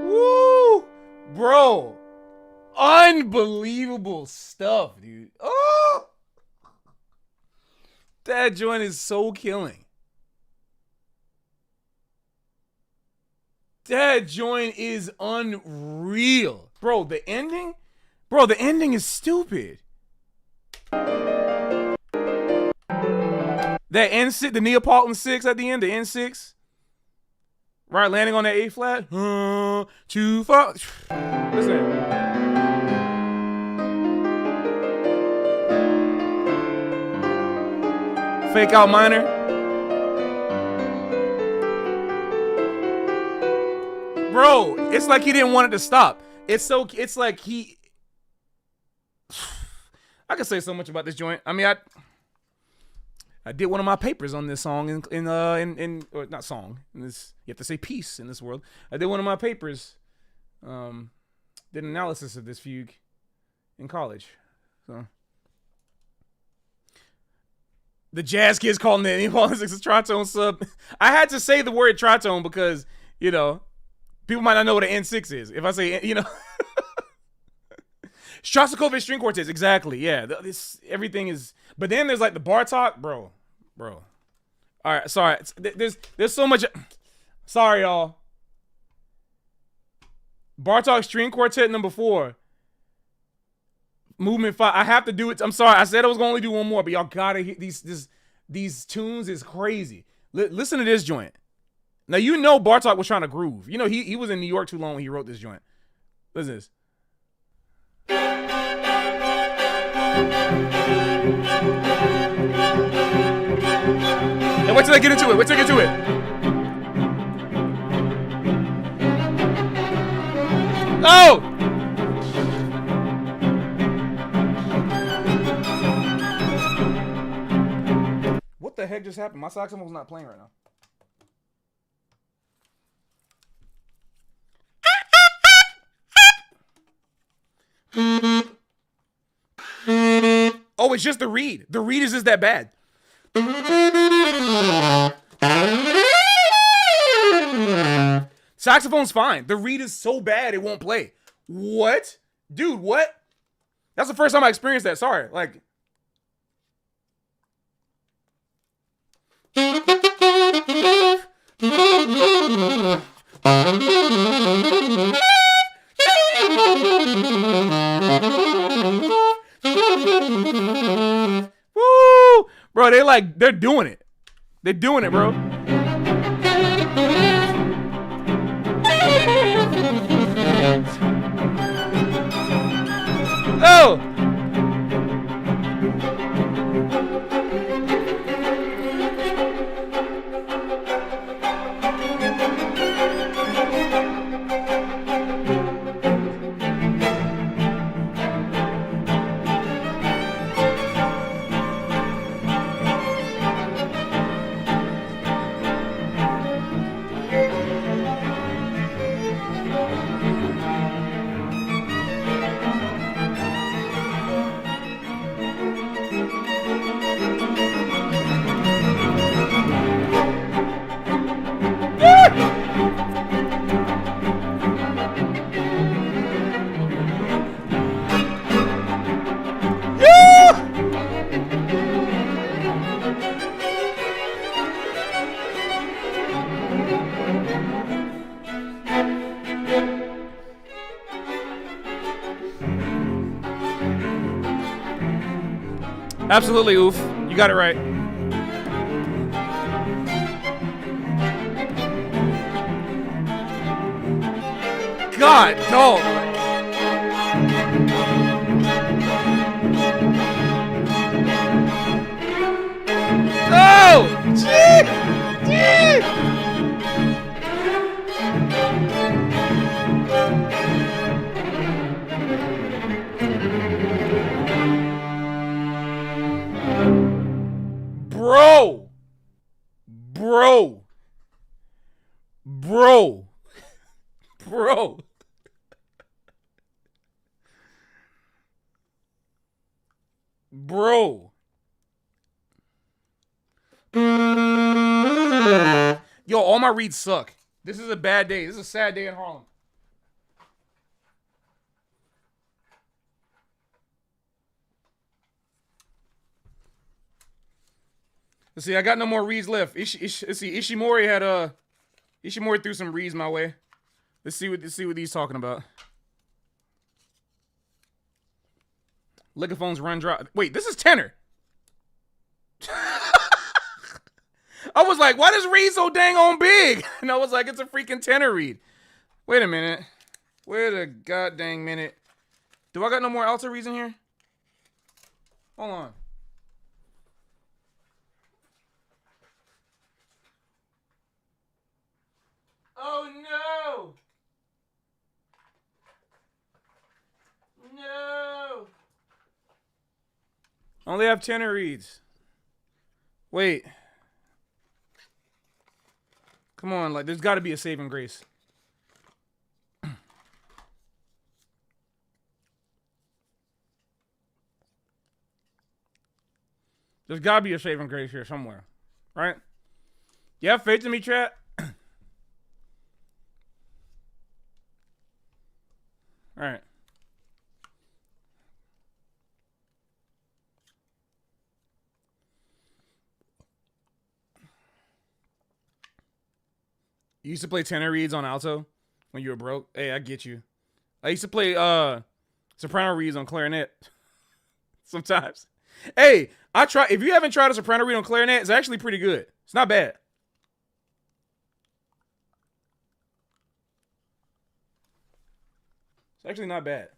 Woo! Bro. Unbelievable stuff, dude. Oh! That joint is so killing. That joint is unreal. Bro, the ending is stupid. That N6, the Neapolitan 6 at the end, the N6. Right, landing on that A flat. 2 5. Listen. Fake out minor. Bro, it's like he didn't want it to stop. It's like he. I could say so much about this joint. I mean, I did one of my papers on this song or not song. In this, you have to say piece in this world. I did one of my papers. Did an analysis of this fugue in college. So the jazz kids calling it Neapolitan 6 a tritone sub. I had to say the word tritone because, you know, people might not know what an N6 is. If I say, you know, Shostakovich string quartets, exactly. Yeah, everything is. But then there's like the Bartok, bro. All right, sorry. There's so much. Sorry, y'all. Bartok string quartet number 4. Movement 5. I have to do it. I'm sorry. I said I was gonna only do one more, but y'all gotta hear these tunes is crazy. Listen to this joint. Now you know Bartok was trying to groove. You know he was in New York too long when he wrote this joint. Listen to this. Hey, wait till I get into it. Wait till I get to it. Oh! What the heck just happened? My saxophone's not playing right now. Oh, it's just the reed. The reed is just that bad. Saxophone's fine. The reed is so bad it won't play. What? Dude, what? That's the first time I experienced that. Sorry. Like. Woo! Bro, they're doing it. They're doing it, bro. Oh! Absolutely, oof. You got it right. God, dog. Oh! Gee! Gee! Bro. Bro. Bro. Bro. Bro. Yo, all my reads suck. This is a bad day. This is a sad day in Harlem. Let's see, I got no more reads left. Let's see, Ishimori had Ishimori threw some reads my way. Let's see what he's talking about. Lickaphones run dry. Wait, this is tenor. I was like, why does read so dang on big? And I was like, it's a freaking tenor read. Wait a minute. Wait a god dang minute. Do I got no more alto reads in here? Hold on. Oh no! No! Only have tenor reads. Wait. Come on, like there's gotta be a saving grace. There's gotta be a saving grace here somewhere. Right? You have faith in me, chat? Alright. You used to play tenor reads on alto when you were broke? Hey, I get you. I used to play soprano reads on clarinet sometimes. Hey, if you haven't tried a soprano read on clarinet, it's actually pretty good. It's not bad. It's actually not bad.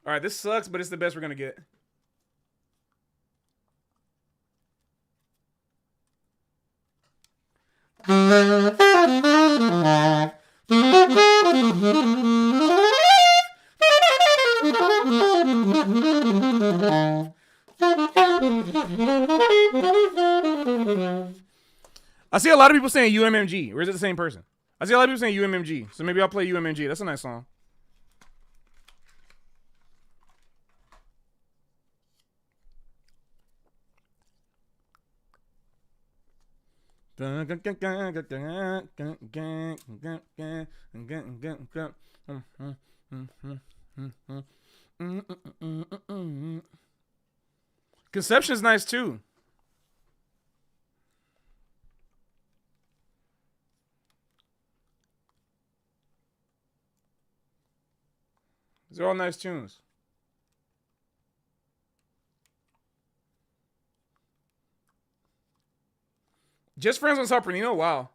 All right, this sucks, but it's the best we're gonna get. I see a lot of people saying UMMG, or is it the same person? I see a lot of people saying UMMG, so maybe I'll play UMMG. That's a nice song. Conception's nice too. These are all nice tunes. Just Friends on Sopranino? Wow.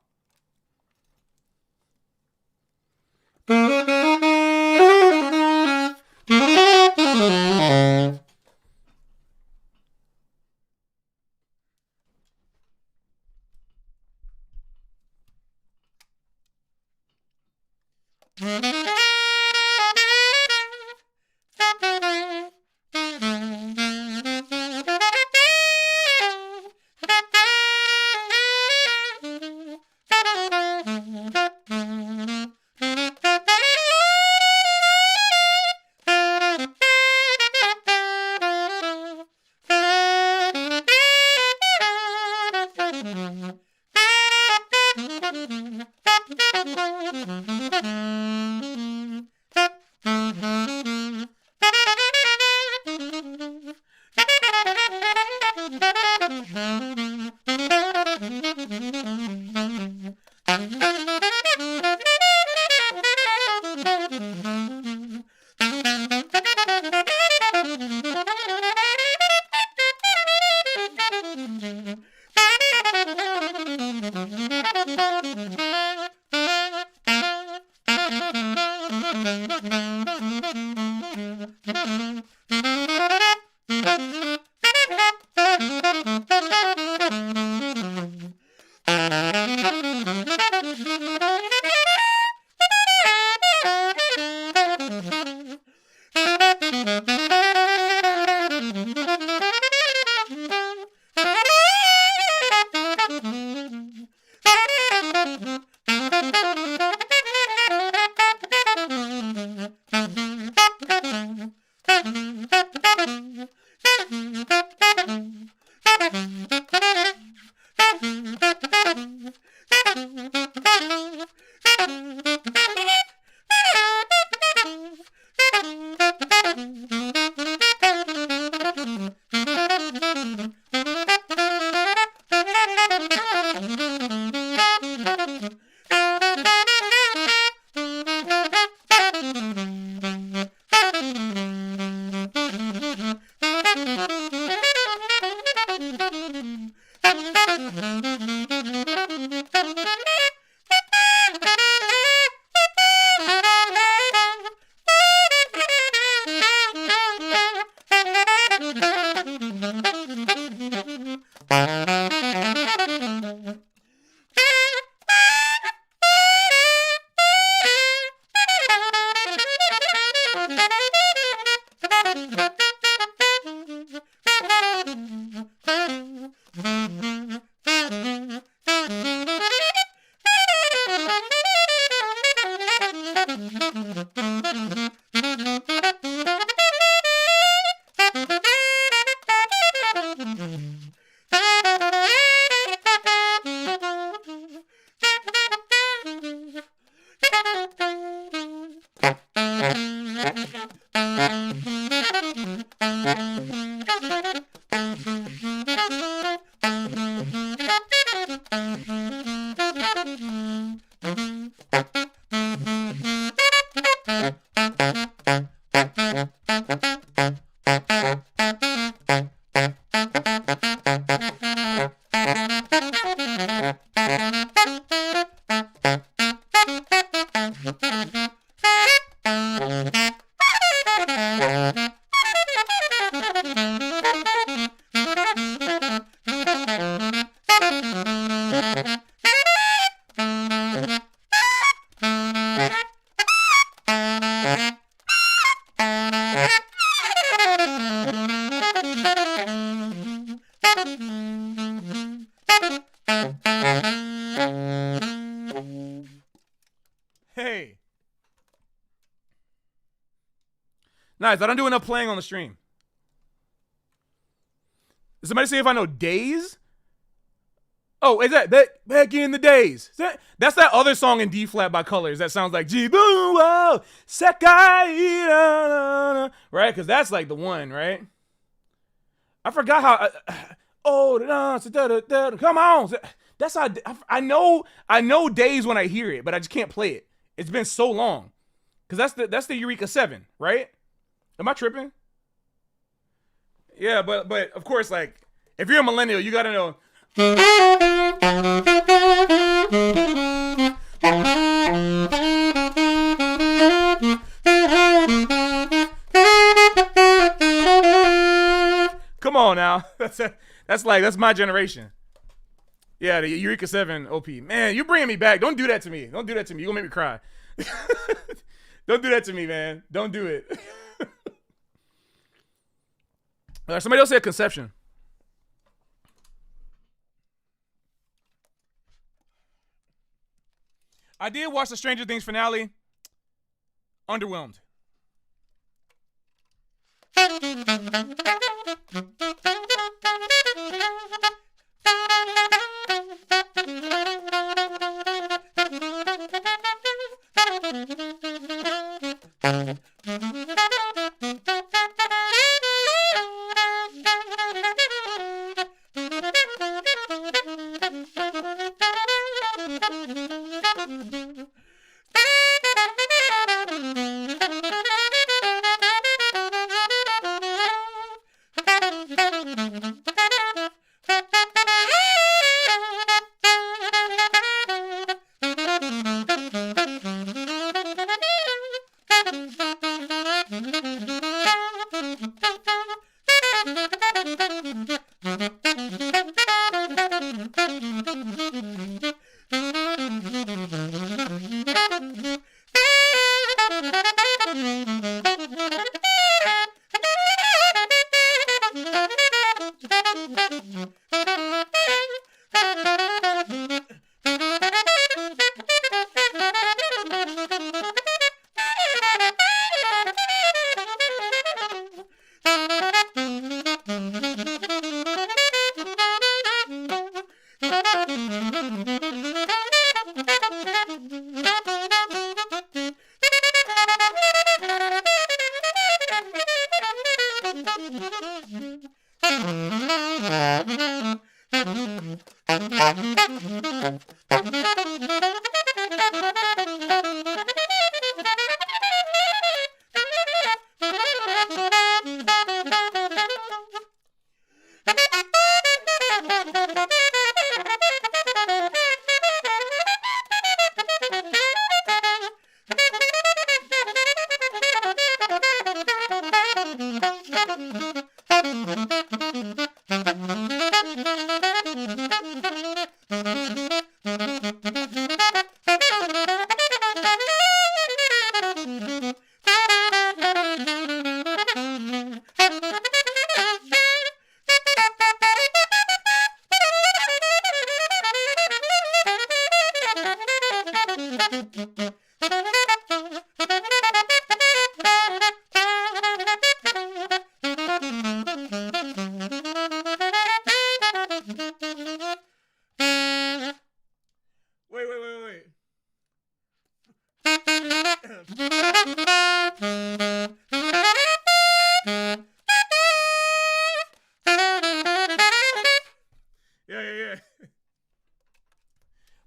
Hey. Nice. I don't do enough playing on the stream. Did somebody say if I know days? Oh, is that back in the days? That's that other song in D flat by Colors that sounds like G boom wow Sekai, right? Because that's like the one, right? I forgot how. Come on. That's how I know days when I hear it, but I just can't play it. It's been so long. Because that's the Eureka 7, right? Am I tripping? Yeah, but of course, like, if you're a millennial, you gotta know. Come on now. That's my generation. Yeah, the Eureka 7 OP. Man, you're bringing me back. Don't do that to me. Don't do that to me. You're gonna make me cry. Don't do that to me, man. Don't do it. Somebody else said Conception. I did watch the Stranger Things finale. Underwhelmed.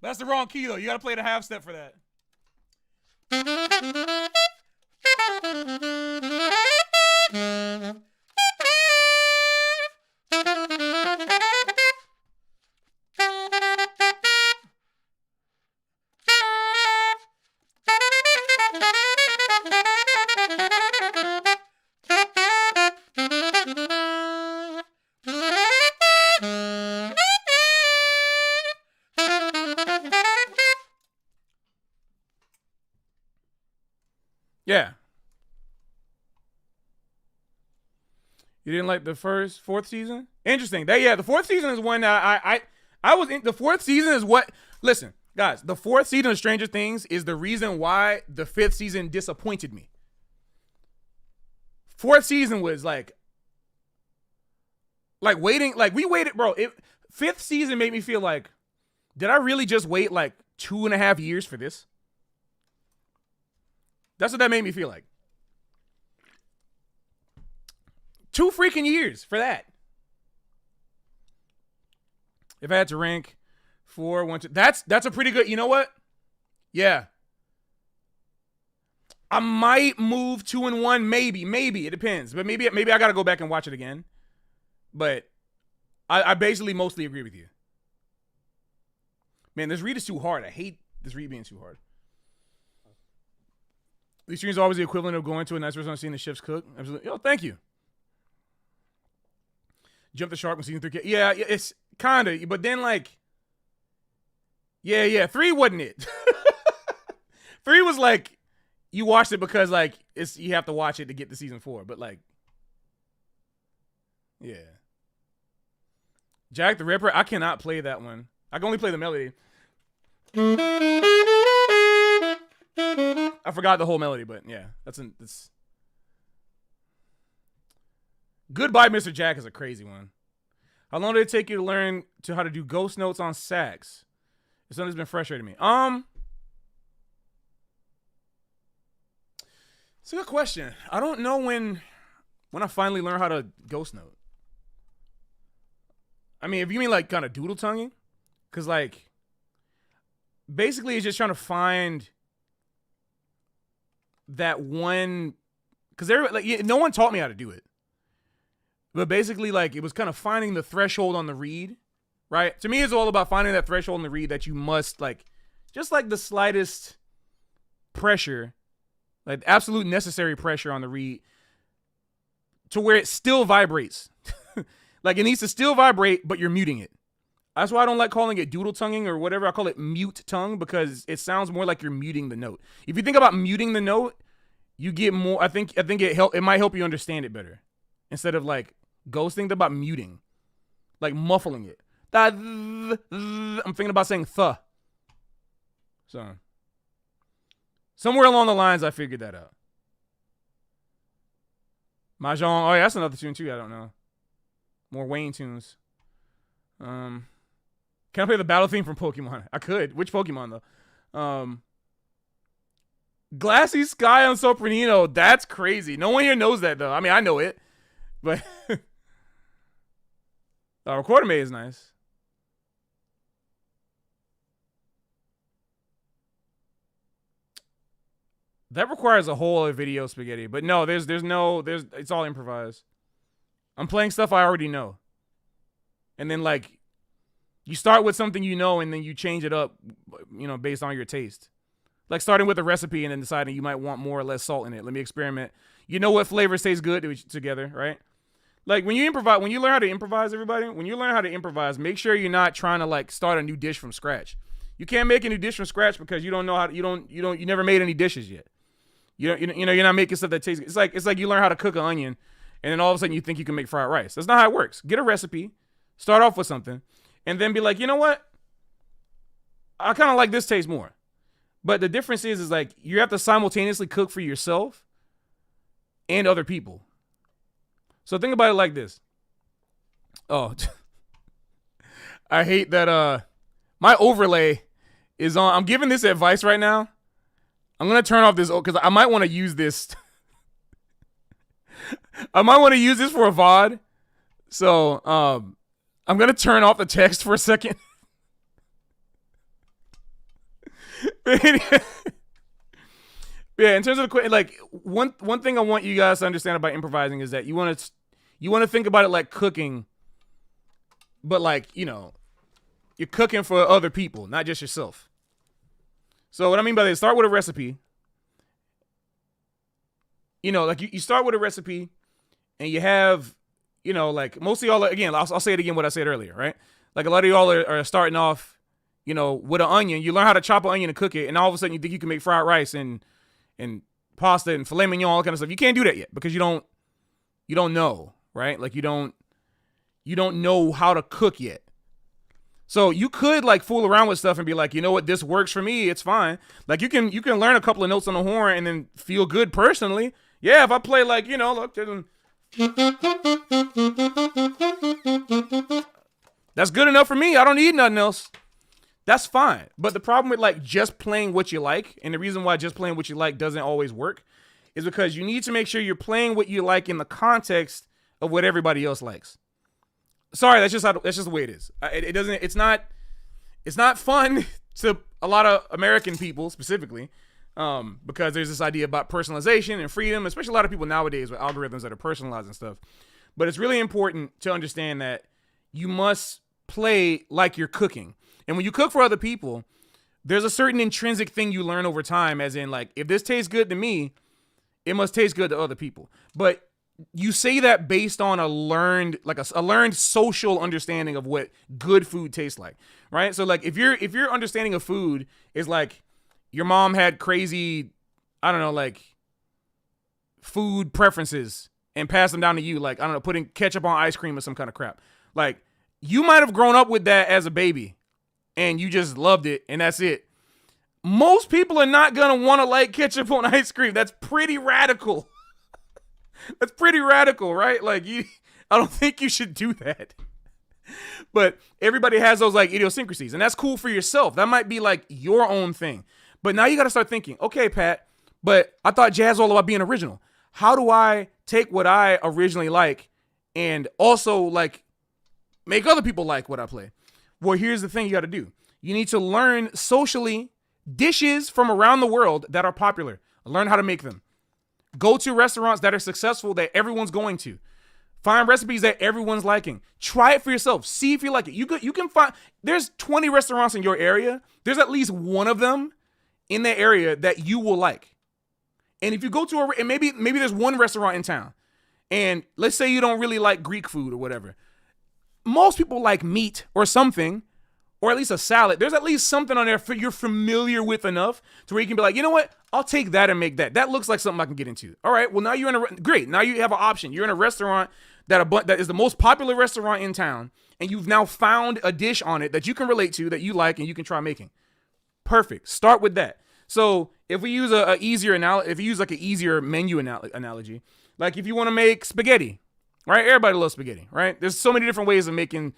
That's the wrong key, though. You got to play the half step for that. Yeah. You didn't like the fourth season? Interesting. The fourth season is when I was in. The fourth season is what. Listen, guys, the fourth season of Stranger Things is the reason why the fifth season disappointed me. Fourth season was like waiting. Like we waited, bro. Fifth season made me feel like, did I really just wait like 2.5 years for this? That's what that made me feel like. 2 freaking years for that. If I had to rank 4, 1, 2, that's a pretty good. You know what? Yeah. I might move 2 and 1, maybe it depends. But maybe I gotta go back and watch it again. But I basically mostly agree with you. Man, this read is too hard. I hate this read being too hard. These streams are always the equivalent of going to a nice restaurant and seeing the chefs cook. Absolutely. Yo, thank you. Jump the shark when season 3. Yeah, it's kind of. But then, like, yeah, 3 wasn't it. 3 was like, you watched it because, like, you have to watch it to get to season 4. But, like, yeah. Jack the Ripper, I cannot play that one. I can only play the melody. I forgot the whole melody, but yeah, that's Goodbye, Mr. Jack is a crazy one. How long did it take you to learn how to do ghost notes on sax? It's something that's been frustrating me. It's a good question. I don't know when I finally learned how to ghost note. I mean, if you mean like kind of doodle tonguing, because like basically it's just trying to find that one, because no one taught me how to do it. But basically, like, it was kind of finding the threshold on the reed, right? To me, it's all about finding that threshold on the reed that you must, like, just like the slightest pressure, like absolute necessary pressure on the reed to where it still vibrates. Like, it needs to still vibrate, but you're muting it. That's why I don't like calling it doodle tonguing or whatever. I call it mute tongue because it sounds more like you're muting the note. If you think about muting the note, you get more. I think it might help you understand it better instead of like ghosting. Think about muting, like muffling it. I'm thinking about saying th. So somewhere along the lines, I figured that out. Mahjong. Oh yeah, that's another tune too. I don't know. More Wayne tunes. Can I play the battle theme from Pokemon? I could. Which Pokemon though? Glassy Sky on Sopranino. That's crazy. No one here knows that though. I mean, I know it, but Recordame is nice. That requires a whole other video, Spaghetti. But no, it's all improvised. I'm playing stuff I already know. And then like you start with something you know and then you change it up, based on your taste. Like starting with a recipe and then deciding you might want more or less salt in it. Let me experiment. You know what flavors taste good together, right? Like when you learn how to improvise, everybody, when you learn how to improvise, make sure you're not trying to like start a new dish from scratch. You can't make a new dish from scratch because you don't know how to, you never made any dishes yet. You're not making stuff that tastes good. It's like you learn how to cook an onion and then all of a sudden you think you can make fried rice. That's not how it works. Get a recipe, start off with something, and then be like, you know what? I kind of like this taste more. But the difference is like you have to simultaneously cook for yourself and other people. So think about it like this. Oh, I hate that my overlay is on. I'm giving this advice right now. I'm going to turn off this because I might want to use this. I might want to use this for a VOD. So I'm going to turn off the text for a second. Yeah, in terms of the like one thing I want you guys to understand about improvising is that you want to think about it like cooking, but like you're cooking for other people, not just yourself. So what I mean by that, start with a recipe. Like you start with a recipe, and you have like mostly all again. I'll say it again what I said earlier, right? Like a lot of y'all are starting off, with an onion. You learn how to chop an onion and cook it, and all of a sudden you think you can make fried rice and pasta and filet mignon, all that kind of stuff. You can't do that yet because you don't know, right? Like you don't know how to cook yet. So you could like fool around with stuff and be like, you know what, this works for me, it's fine. Like you can learn a couple of notes on the horn and then feel good personally. Yeah, if I play like, look, that's good enough for me. I don't need nothing else. That's fine. But the problem with like just playing what you like, and the reason why just playing what you like doesn't always work, is because you need to make sure you're playing what you like in the context of what everybody else likes. Sorry, that's just the way it is. It's not fun to a lot of American people specifically, because there's this idea about personalization and freedom, especially a lot of people nowadays with algorithms that are personalized and stuff. But it's really important to understand that you must play like you're cooking. And when you cook for other people, there's a certain intrinsic thing you learn over time, as in like, if this tastes good to me, it must taste good to other people. But you say that based on a learned social understanding of what good food tastes like, right? So like if your understanding of food is like your mom had crazy, I don't know, like food preferences and passed them down to you, like, I don't know, putting ketchup on ice cream or some kind of crap. Like you might have grown up with that as a baby and you just loved it and that's it. Most people are not going to want to like ketchup on ice cream. That's pretty radical. That's pretty radical, right? Like I don't think you should do that. But everybody has those like idiosyncrasies, and that's cool for yourself. That might be like your own thing. But now you got to start thinking, okay, Pat, but I thought jazz was all about being original. How do I take what I originally like and also like make other people like what I play? Well, here's the thing you got to do. You need to learn socially dishes from around the world that are popular. Learn how to make them. Go to restaurants that are successful that everyone's going to. Find recipes that everyone's liking. Try it for yourself. See if you like it. You can find, there's 20 restaurants in your area. There's at least one of them in that area that you will like. And if you go to and maybe there's one restaurant in town, and let's say you don't really like Greek food or whatever. Most people like meat or something, or at least a salad. There's at least something on there you're familiar with enough to where you can be like, you know what? I'll take that and make that. That looks like something I can get into. All right, well, now you're great. Now you have an option. You're in a restaurant that is the most popular restaurant in town, and you've now found a dish on it that you can relate to, that you like, and you can try making. Perfect. Start with that. So if we use an easier menu analogy, like if you want to make spaghetti, right? Everybody loves spaghetti, right? There's so many different ways of making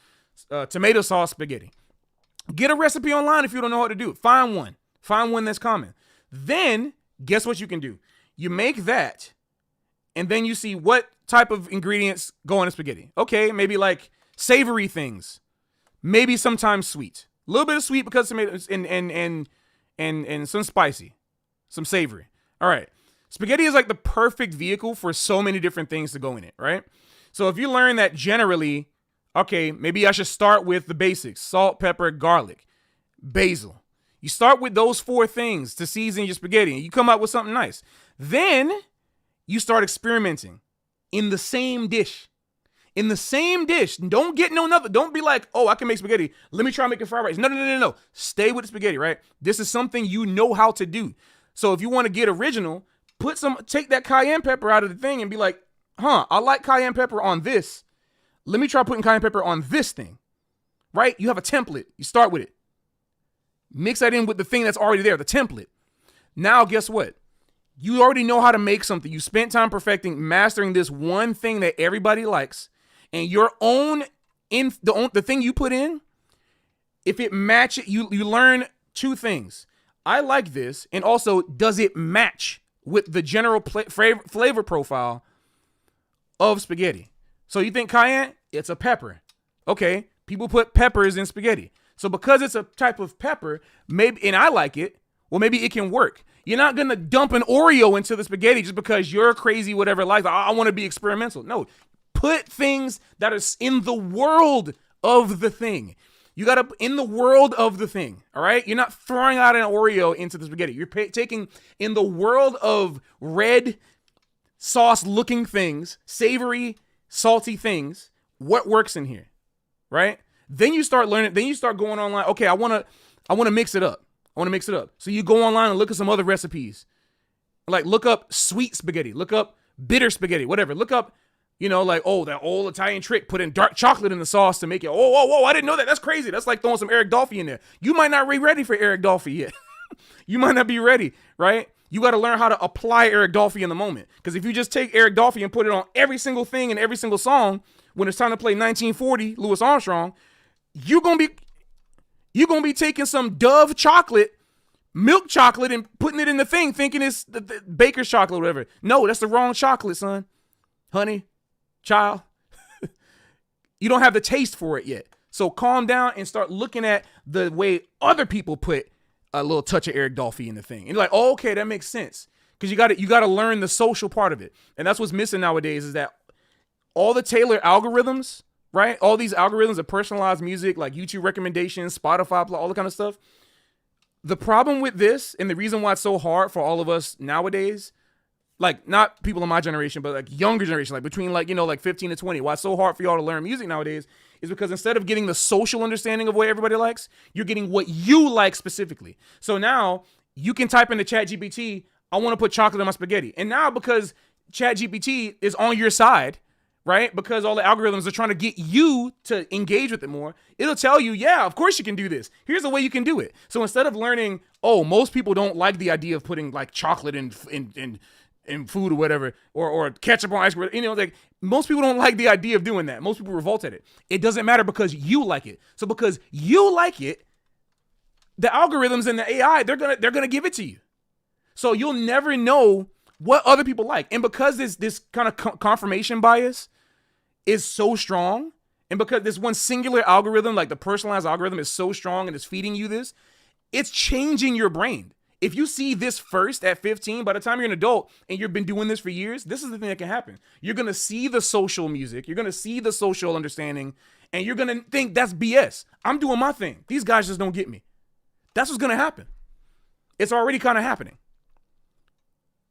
tomato sauce spaghetti. Get a recipe online if you don't know how to do it. Find one that's common. Then guess what you can do? You make that, and then you see what type of ingredients go in a spaghetti. Okay, maybe like savory things, maybe sometimes sweet. A little bit of sweet because tomatoes and some spicy, some savory. All right, spaghetti is like the perfect vehicle for so many different things to go in it, right? So if you learn that generally, okay, maybe I should start with the basics: salt, pepper, garlic, basil. You start with those 4 things to season your spaghetti, and you come up with something nice. Then you start experimenting in the same dish. In the same dish. Don't get no nothing. Don't be like, oh, I can make spaghetti. Let me try making fried rice. No. Stay with the spaghetti, right? This is something you know how to do. So if you want to get original, take that cayenne pepper out of the thing and be like, I like cayenne pepper on this. Let me try putting cayenne pepper on this thing, right? You have a template. You start with it. Mix that in with the thing that's already there, the template. Now, guess what? You already know how to make something. You spent time perfecting, mastering this one thing that everybody likes, and your own the thing you put in. If it matches, you learn 2 things. I like this, and also, does it match with the general flavor profile of spaghetti? So you think cayenne? It's a pepper. Okay, people put peppers in spaghetti. So because it's a type of pepper, maybe, and I like it, well, maybe it can work. You're not going to dump an Oreo into the spaghetti just because you're crazy, whatever, like, I want to be experimental. No, put things that are in the world of the thing. You got to, in the world of the thing, all right? You're not throwing out an Oreo into the spaghetti. You're taking, in the world of red sauce-looking things, savory, salty things, what works in here, right? Then you start learning. Then you start going online. Okay, I want to mix it up. So you go online and look at some other recipes. Like, look up sweet spaghetti, look up bitter spaghetti, whatever. Look up, like, oh, that old Italian trick, put in dark chocolate in the sauce to make it. Oh, whoa, I didn't know that. That's crazy. That's like throwing some Eric Dolphy in there. You might not be ready for Eric Dolphy yet. You might not be ready, right? You got to learn how to apply Eric Dolphy in the moment. Because if you just take Eric Dolphy and put it on every single thing and every single song, when it's time to play 1940 Louis Armstrong, you're gonna be taking some Dove chocolate, milk chocolate, and putting it in the thing, thinking it's the baker's chocolate or whatever. No, that's the wrong chocolate, son. Honey, child. You don't have the taste for it yet. So calm down and start looking at the way other people put a little touch of Eric Dolphy in the thing. And you're like, oh, okay, that makes sense. Because you gotta learn the social part of it. And that's what's missing nowadays, is that all the tailored algorithms, right? All these algorithms of personalized music, like YouTube recommendations, Spotify, all the kind of stuff. The problem with this, and the reason why it's so hard for all of us nowadays, like not people in my generation, but like younger generation, like between like 15 to 20, why it's so hard for y'all to learn music nowadays is because instead of getting the social understanding of what everybody likes, you're getting what you like specifically. So now you can type into ChatGPT, I want to put chocolate in my spaghetti. And now because ChatGPT is on your side, right? Because all the algorithms are trying to get you to engage with it more, it'll tell you, yeah, of course you can do this. Here's the way you can do it. So instead of learning, oh, most people don't like the idea of putting like chocolate in food or whatever, or ketchup on ice cream, like most people don't like the idea of doing that. Most people revolt at it. It doesn't matter because you like it. So because you like it, the algorithms and the AI, they're gonna give it to you. So you'll never know what other people like. And because this kind of confirmation bias is so strong, and because this one singular algorithm, like the personalized algorithm, is so strong and is feeding you this, it's changing your brain. If you see this first at 15, by the time you're an adult and you've been doing this for years, this is the thing that can happen. You're going to see the social music, you're going to see the social understanding, and you're going to think that's BS. I'm doing my thing. These guys just don't get me. That's what's going to happen. It's already kind of happening.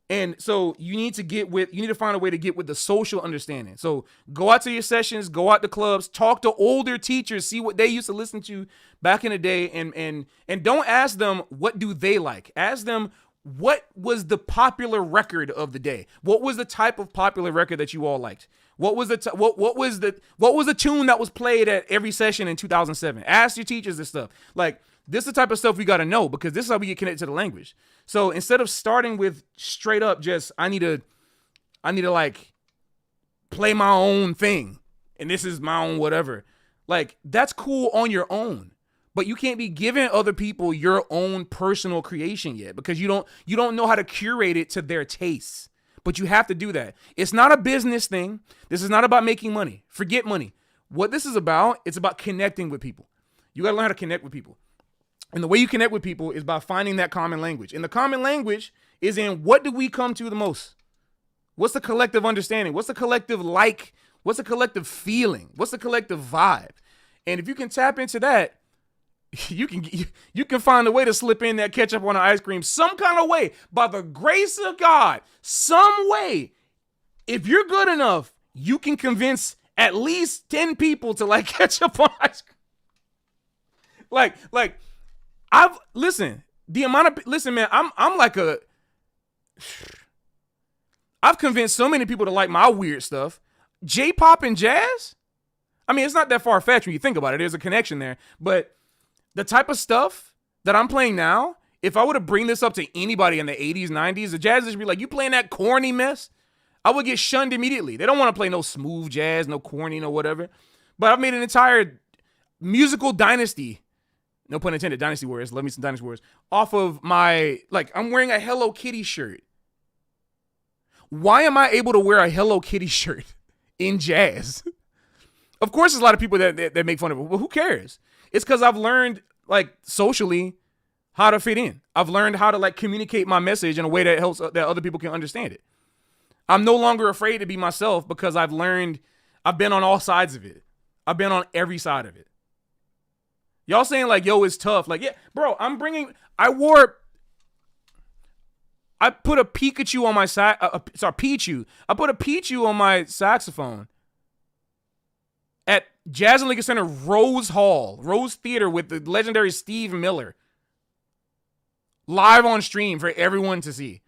And so you need to find a way to get with the social understanding. So go out to your sessions, go out to clubs, talk to older teachers, see what they used to listen to back in the day, and don't ask them what do they like. Ask them what was the popular record of the day. What was the type of popular record that you all liked? What was the what was the tune that was played at every session in 2007? Ask your teachers this stuff. Like, this is the type of stuff we got to know, because this is how we get connected to the language. So instead of starting with straight up just, I need to like play my own thing and this is my own whatever, like that's cool on your own, but you can't be giving other people your own personal creation yet, because you don't know how to curate it to their tastes. But you have to do that. It's not a business thing. This is not about making money. Forget money. What this is about, it's about connecting with people. You got to learn how to connect with people. And the way you connect with people is by finding that common language. And the common language is in, what do we come to the most? What's the collective understanding? What's the collective like? What's the collective feeling? What's the collective vibe? And if you can tap into that, you can find a way to slip in that ketchup on the ice cream some kind of way, by the grace of God, some way. If you're good enough, you can convince at least 10 people to like ketchup on ice cream. Like, man, I'm like I've convinced so many people to like my weird stuff. J-pop and jazz? I mean, it's not that far-fetched when you think about it. There's a connection there. But the type of stuff that I'm playing now, if I were to bring this up to anybody in the 80s, 90s, the jazz would be like, you playing that corny mess? I would get shunned immediately. They don't want to play no smooth jazz, no corny, no whatever. But I've made an entire musical dynasty, no pun intended, Dynasty Warriors, love me some Dynasty Warriors, off of my, like, I'm wearing a Hello Kitty shirt. Why am I able to wear a Hello Kitty shirt in jazz? Of course, there's a lot of people that make fun of it, but who cares? It's because I've learned, like, socially how to fit in. I've learned how to, like, communicate my message in a way that helps, that other people can understand it. I'm no longer afraid to be myself, because I've been on all sides of it. I've been on every side of it. Y'all saying like, yo, it's tough. Like, yeah, bro, I put a Pikachu on my Pichu. I put a Pichu on my saxophone at Jazz and Lincoln Center Rose Theater with the legendary Steve Miller, live on stream for everyone to see.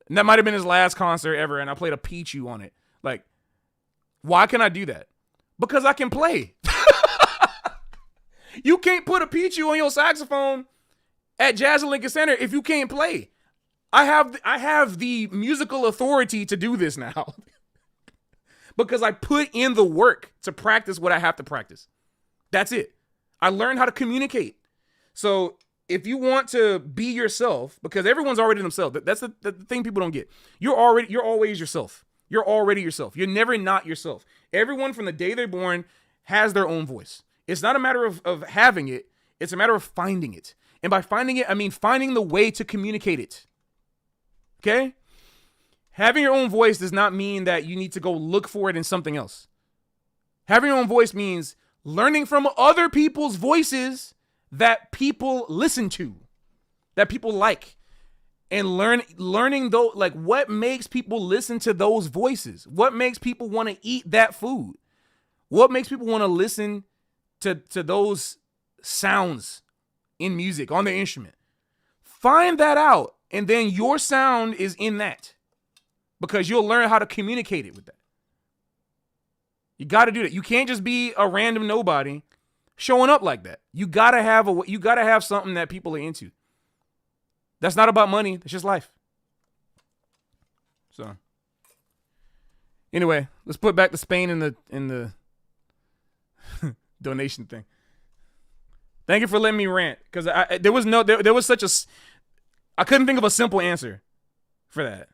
And that might have been his last concert ever, and I played a Pichu on it. Like, why can I do that? Because I can play. You can't put a Pichu on your saxophone at Jazz and Lincoln Center if you can't play. I have the musical authority to do this now. Because I put in the work to practice what I have to practice. That's it. I learned how to communicate. So if you want to be yourself, because everyone's already themselves. That's the thing people don't get. You're always yourself. You're already yourself. You're never not yourself. Everyone from the day they're born has their own voice. It's not a matter of having it. It's a matter of finding it. And by finding it, I mean finding the way to communicate it. Okay? Having your own voice does not mean that you need to go look for it in something else. Having your own voice means learning from other people's voices that people listen to, that people like, and learning though, like what makes people listen to those voices, what makes people want to eat that food, what makes people want to listen to those sounds in music on the instrument. Find that out, and then your sound is in that, because you'll learn how to communicate it with that. You got to do that. You can't just be a random nobody showing up like that. You got to have something that people are into. That's not about money. It's just life. So anyway, let's put back to Spain in the donation thing. Thank you for letting me rant, because I couldn't think of a simple answer for that.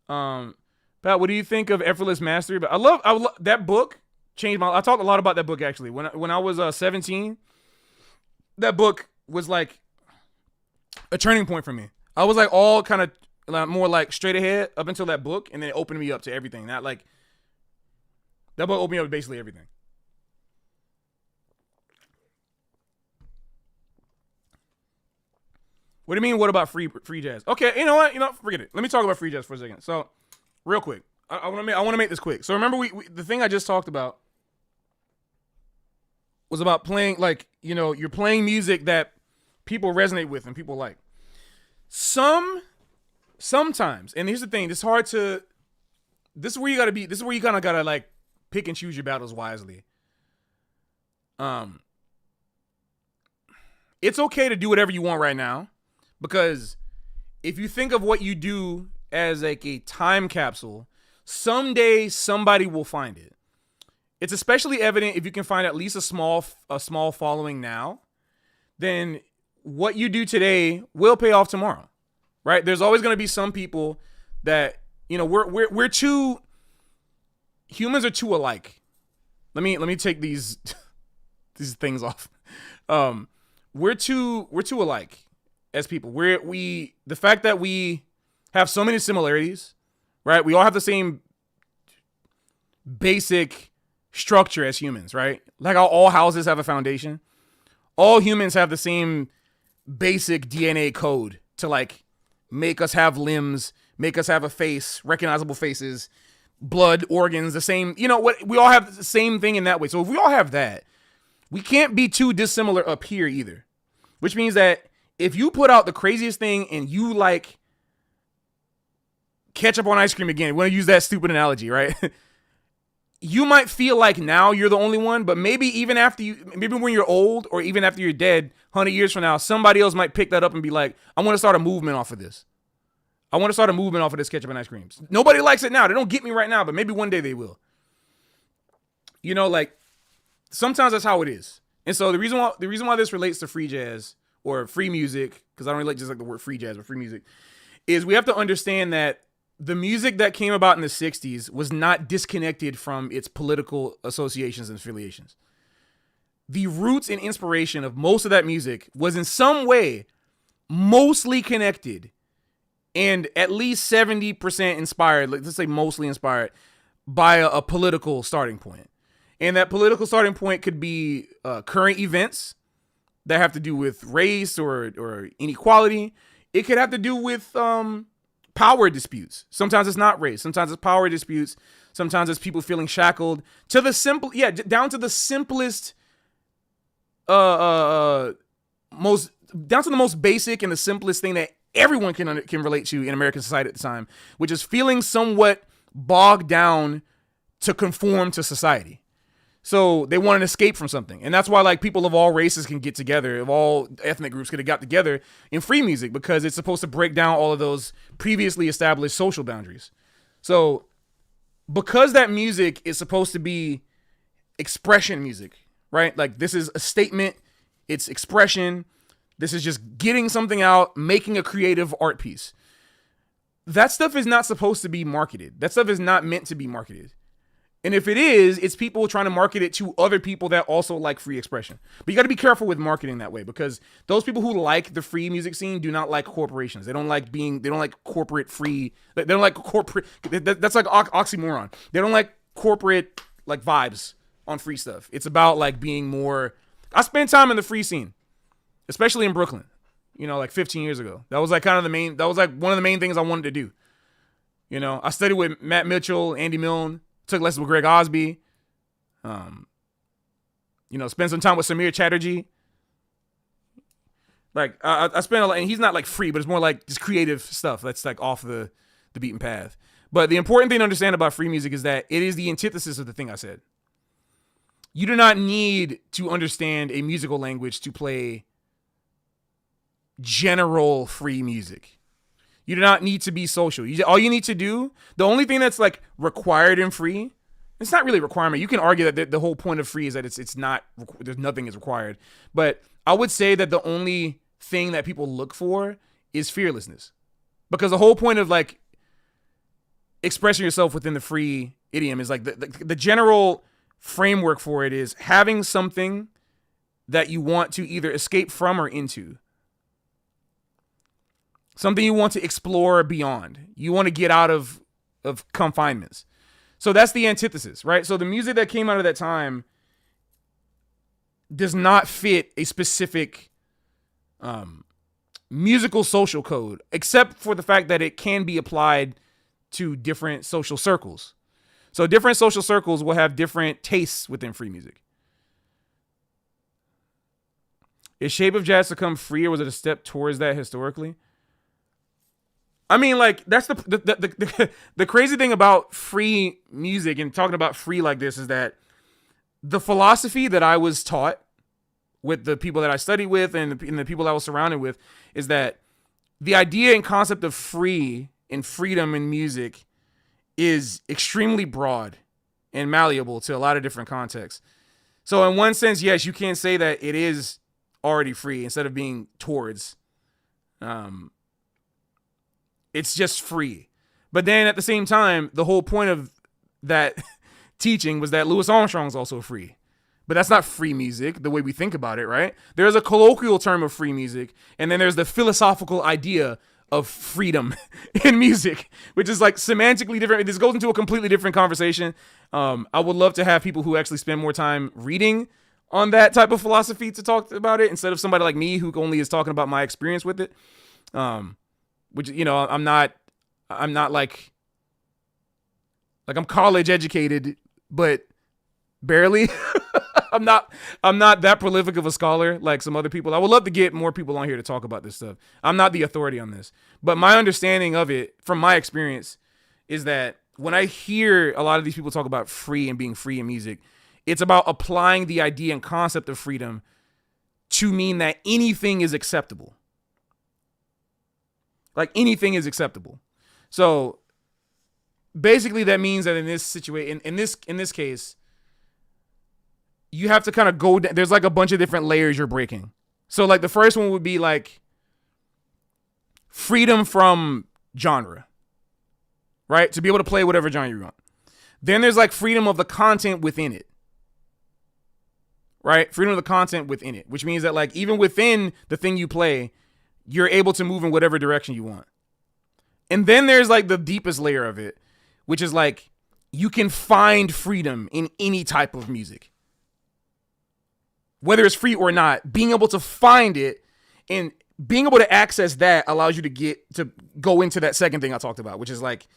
Pat, what do you think of Effortless Mastery? But I love that book. Changed my. I talked a lot about that book actually. When I was 17, that book was like a turning point for me. I was like all kind of more like straight ahead up until that book, and then it opened me up to everything. That book opened me up to basically everything. What do you mean? What about free jazz? Okay, you know what? Forget it. Let me talk about free jazz for a second. So, real quick, I want to make this quick. So remember, the thing I just talked about was about playing, like, you're playing music that people resonate with and people like. Sometimes, and here's the thing, this is where you gotta be. This is where you kind of gotta like pick and choose your battles wisely. It's okay to do whatever you want right now. Because if you think of what you do as like a time capsule, someday somebody will find it. It's especially evident if you can find at least a small following now. Then what you do today will pay off tomorrow, right? There's always going to be some people that we're too. Humans are too alike. Let me take these things off. We're too alike. As people, the fact that we have so many similarities, right? We all have the same basic structure as humans, right? Like how all houses have a foundation. All humans have the same basic DNA code to like make us have limbs, make us have a face, recognizable faces, blood, organs, the same, we all have the same thing in that way. So if we all have that, we can't be too dissimilar up here either, which means that if you put out the craziest thing and you like ketchup on ice cream again, we want to use that stupid analogy, right? You might feel like now you're the only one, but maybe maybe when you're old or even after you're dead, 100 years from now, somebody else might pick that up and be like, I want to start a movement off of this. I want to start a movement off of this ketchup and ice cream. Nobody likes it now. They don't get me right now, but maybe one day they will. Like sometimes that's how it is. And so the reason why this relates to free jazz or free music, because I don't really just like the word free jazz, but free music, is we have to understand that the music that came about in the 60s was not disconnected from its political associations and affiliations. The roots and inspiration of most of that music was in some way mostly connected and at least 70% inspired, let's say mostly inspired, by a political starting point. And that political starting point could be current events that have to do with race or inequality. It could have to do with power disputes. Sometimes it's not race. Sometimes it's power disputes. Sometimes it's people feeling shackled. Down to the simplest, down to the most basic and the simplest thing that everyone can relate to in American society at the time, which is feeling somewhat bogged down to conform to society. So they want an escape from something. And that's why like people of all races can get together, of all ethnic groups could have got together in free music, because it's supposed to break down all of those previously established social boundaries. So because that music is supposed to be expression music, right? Like this is a statement, it's expression. This is just getting something out, making a creative art piece. That stuff is not supposed to be marketed. That stuff is not meant to be marketed. And if it is, it's people trying to market it to other people that also like free expression. But you got to be careful with marketing that way, because those people who like the free music scene do not like corporations. They don't like corporate free. They don't like corporate. That's like oxymoron. They don't like corporate like vibes on free stuff. It's about like being more. I spent time in the free scene, especially in Brooklyn, like 15 years ago. That was like kind of that was like one of the main things I wanted to do. I studied with Matt Mitchell, Andy Milne. Took lessons with Greg Osby. Spent some time with Samir Chatterjee. Like, I spent a lot, and he's not like free, but it's more like just creative stuff that's like off the beaten path. But the important thing to understand about free music is that it is the antithesis of the thing I said. You do not need to understand a musical language to play general free music. You do not need to be social. All you need to do, the only thing that's like required in free, it's not really a requirement. You can argue that the whole point of free is that it's not, there's nothing is required. But I would say that the only thing that people look for is fearlessness. Because the whole point of like expressing yourself within the free idiom is like the general framework for it is having something that you want to either escape from or into. Something you want to explore beyond. You want to get out of confinements. So that's the antithesis, right? So the music that came out of that time does not fit a specific musical social code, except for the fact that it can be applied to different social circles. So different social circles will have different tastes within free music. Is Shape of Jazz to come free, or was it a step towards that historically? I mean, like, that's the crazy thing about free music and talking about free like this is that the philosophy that I was taught with the people that I studied with and the people I was surrounded with is that the idea and concept of free and freedom in music is extremely broad and malleable to a lot of different contexts. So in one sense, yes, you can say that it is already free instead of being towards. It's just free. But then at the same time, the whole point of that teaching was that Louis Armstrong's also free. But that's not free music the way we think about it, right? There's a colloquial term of free music, and then there's the philosophical idea of freedom in music, which is like semantically different. This goes into a completely different conversation. I would love to have people who actually spend more time reading on that type of philosophy to talk about it instead of somebody like me who only is talking about my experience with it. Which, I'm not like I'm college educated, but barely. I'm not that prolific of a scholar like some other people. I would love to get more people on here to talk about this stuff. I'm not the authority on this, but my understanding of it from my experience is that when I hear a lot of these people talk about free and being free in music, it's about applying the idea and concept of freedom to mean that anything is acceptable. Like anything is acceptable. So basically that means that in this situation, in this case, you have to kind of go down. There's like a bunch of different layers you're breaking. So like the first one would be like freedom from genre, right? To be able to play whatever genre you want. Then there's like freedom of the content within it, right? Freedom of the content within it, which means that like even within the thing you play, you're able to move in whatever direction you want. And then there's like the deepest layer of it, which is like you can find freedom in any type of music. Whether it's free or not, being able to find it and being able to access that allows you to go into that second thing I talked about, which is like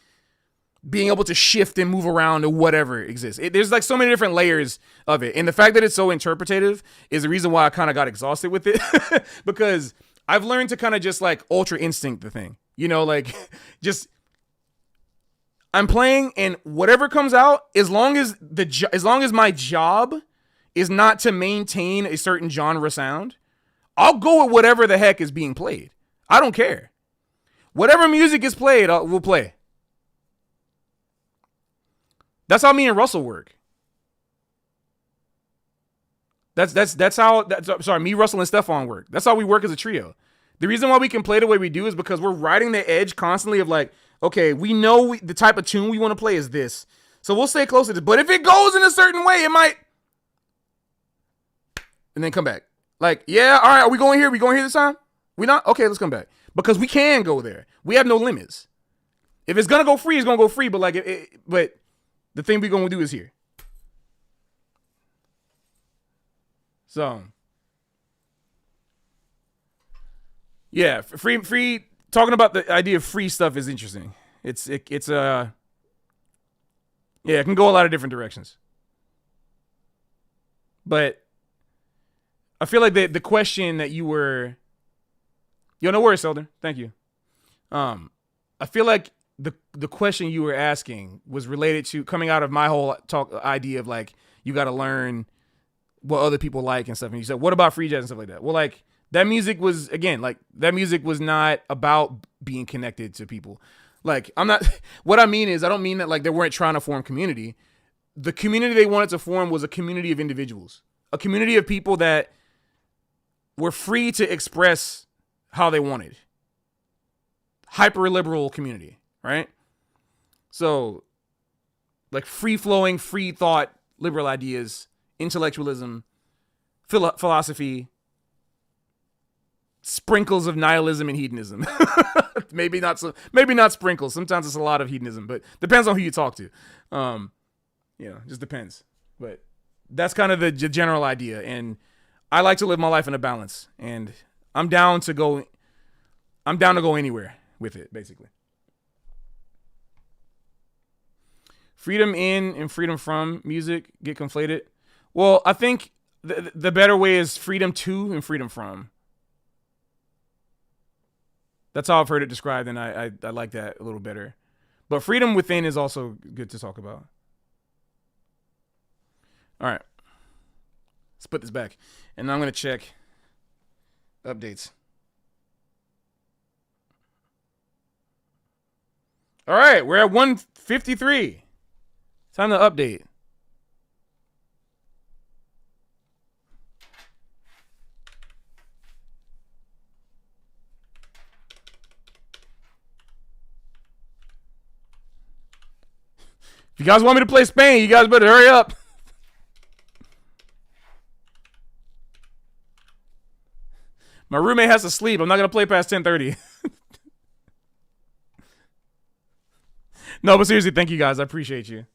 being able to shift and move around to whatever exists. There's like so many different layers of it. And the fact that it's so interpretative is the reason why I kind of got exhausted with it because I've learned to kind of just like ultra instinct the thing, you know, like just I'm playing and whatever comes out, as long as my job is not to maintain a certain genre sound, I'll go with whatever the heck is being played. I don't care. Whatever music is played, we'll play. That's how me and Russell work. That's how me, Russell, and Stefan work. That's how we work as a trio. The reason why we can play the way we do is because we're riding the edge constantly of like, okay, we know the type of tune we want to play is this. So we'll stay close to this. But if it goes in a certain way, it might. And then come back. Like, yeah, all right, are we going here? We going here this time? We not? Okay, let's come back. Because we can go there. We have no limits. If it's going to go free, it's going to go free. But like, but the thing we're going to do is here. So, yeah, free. Talking about the idea of free stuff is interesting. Yeah, it can go a lot of different directions. But I feel like the question that you were, no worries, Seltzer. Thank you. I feel like the question you were asking was related to coming out of my whole idea of like you got to learn what other people like and stuff. And you said, what about free jazz and stuff like that? Well, like that music was not about being connected to people. Like what I mean is I don't mean that like they weren't trying to form community. The community they wanted to form was a community of individuals, a community of people that were free to express how they wanted. Hyper liberal community, right? So like free flowing, free thought, liberal ideas, intellectualism, philosophy, sprinkles of nihilism and hedonism. maybe not sprinkles. Sometimes it's a lot of hedonism, but depends on who you talk to. Just depends. But that's kind of the general idea. And I like to live my life in a balance, and I'm down to go anywhere with it, basically. Freedom in and freedom from music get conflated. Well, I think the better way is freedom to and freedom from. That's how I've heard it described, and I like that a little better. But freedom within is also good to talk about. All right. Let's put this back. And now I'm going to check updates. All right, we're at 153. Time to update. If you guys want me to play Spain, you guys better hurry up. My roommate has to sleep. I'm not going to play past 10:30. No, but seriously, thank you guys. I appreciate you.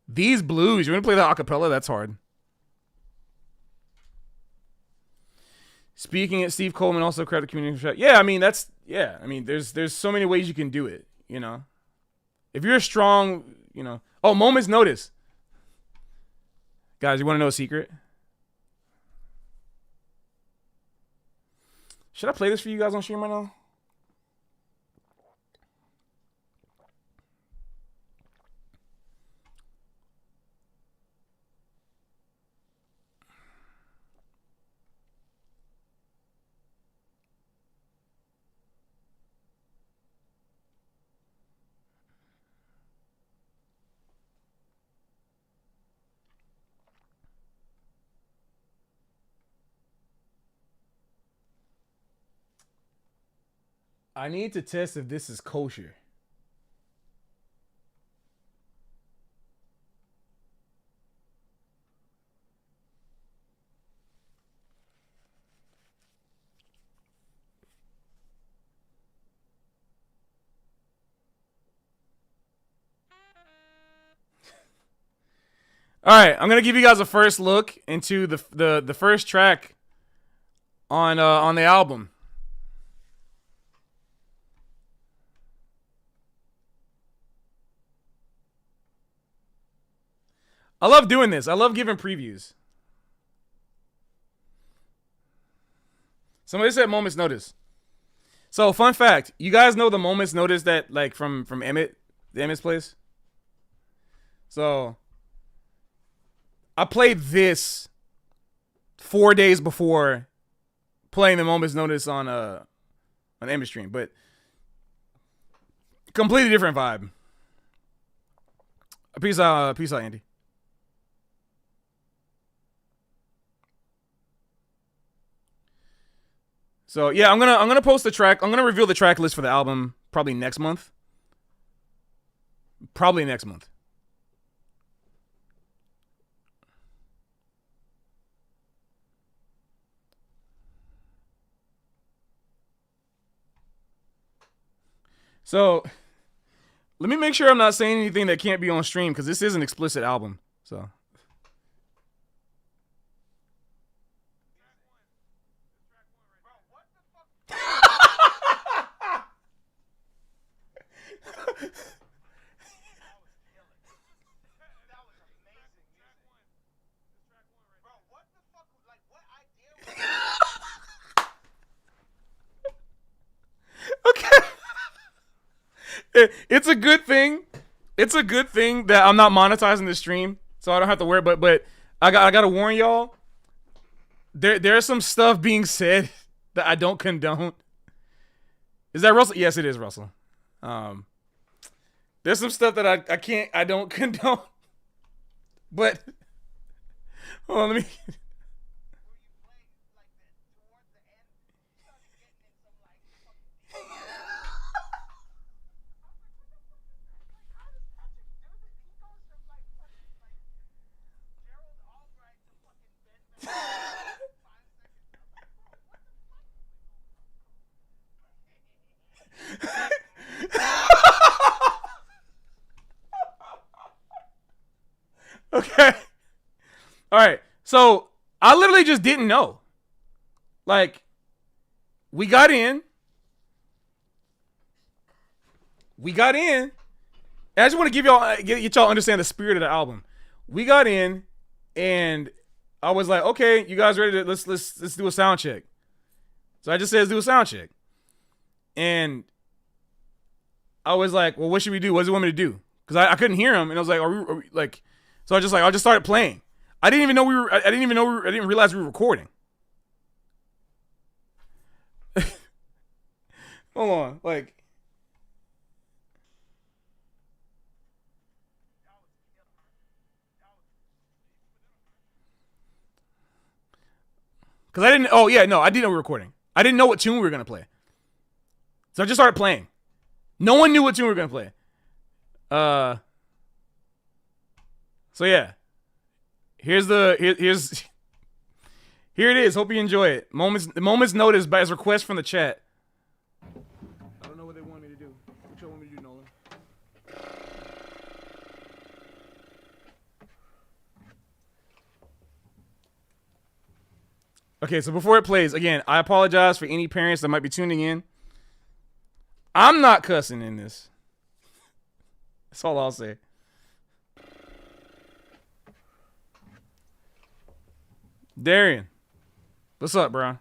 These blues. You want to play the acapella? That's hard. Speaking at Steve Coleman also created the community chat. Yeah, I mean, there's so many ways you can do it, you know. If you're strong, you know. Oh, moment's notice. Guys, you want to know a secret? Should I play this for you guys on stream right now? I need to test if this is kosher. All right, I'm gonna give you guys a first look into the first track on the album. I love doing this. I love giving previews. Somebody said moment's notice. So fun fact, you guys know the Moments Notice that like from Emmett, the Emmett's place. So I played this 4 days before playing the Moments Notice on Emmett stream, but completely different vibe. Peace out, Andy. So yeah, I'm gonna post the track. I'm gonna reveal the track list for the album probably next month. Probably next month. So let me make sure I'm not saying anything that can't be on stream because this is an explicit album. So. Okay. It's a good thing. It's a good thing that I'm not monetizing the stream, so I don't have to worry. But I gotta warn y'all. There's some stuff being said that I don't condone. Is that Russell? Yes, it is Russell. There's some stuff that I don't condone. But hold on, let me. Okay. All right. So I literally just didn't know. Like, we got in. I just want to give y'all get y'all understand the spirit of the album. We got in, and I was like, okay, you guys ready to let's do a sound check. So I just said let's do a sound check, and I was like, well, what should we do? What does he want me to do? Because I couldn't hear him, and I was like, are we like? So I just started playing. I didn't realize we were recording. Hold on, like. Because I didn't, oh yeah, no, I didn't know we were recording. I didn't know what tune we were going to play. So I just started playing. No one knew what tune we were going to play. So yeah. Here it is. Hope you enjoy it. Moments Notice by his request from the chat. I don't know what they want me to do. What you want me to do, Nolan? Okay, so before it plays, again, I apologize for any parents that might be tuning in. I'm not cussing in this. That's all I'll say. Darian, what's up, bro?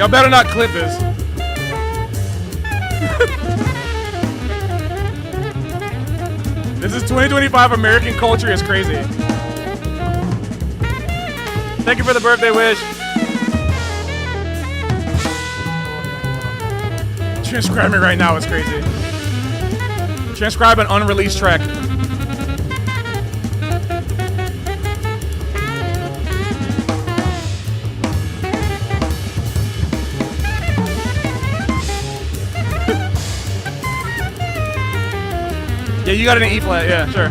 Y'all better not clip this. This is 2025 American culture is crazy. Thank you for the birthday wish. Transcribing right now is crazy. Transcribe an unreleased track. Yeah, you got it in E flat. Yeah, sure.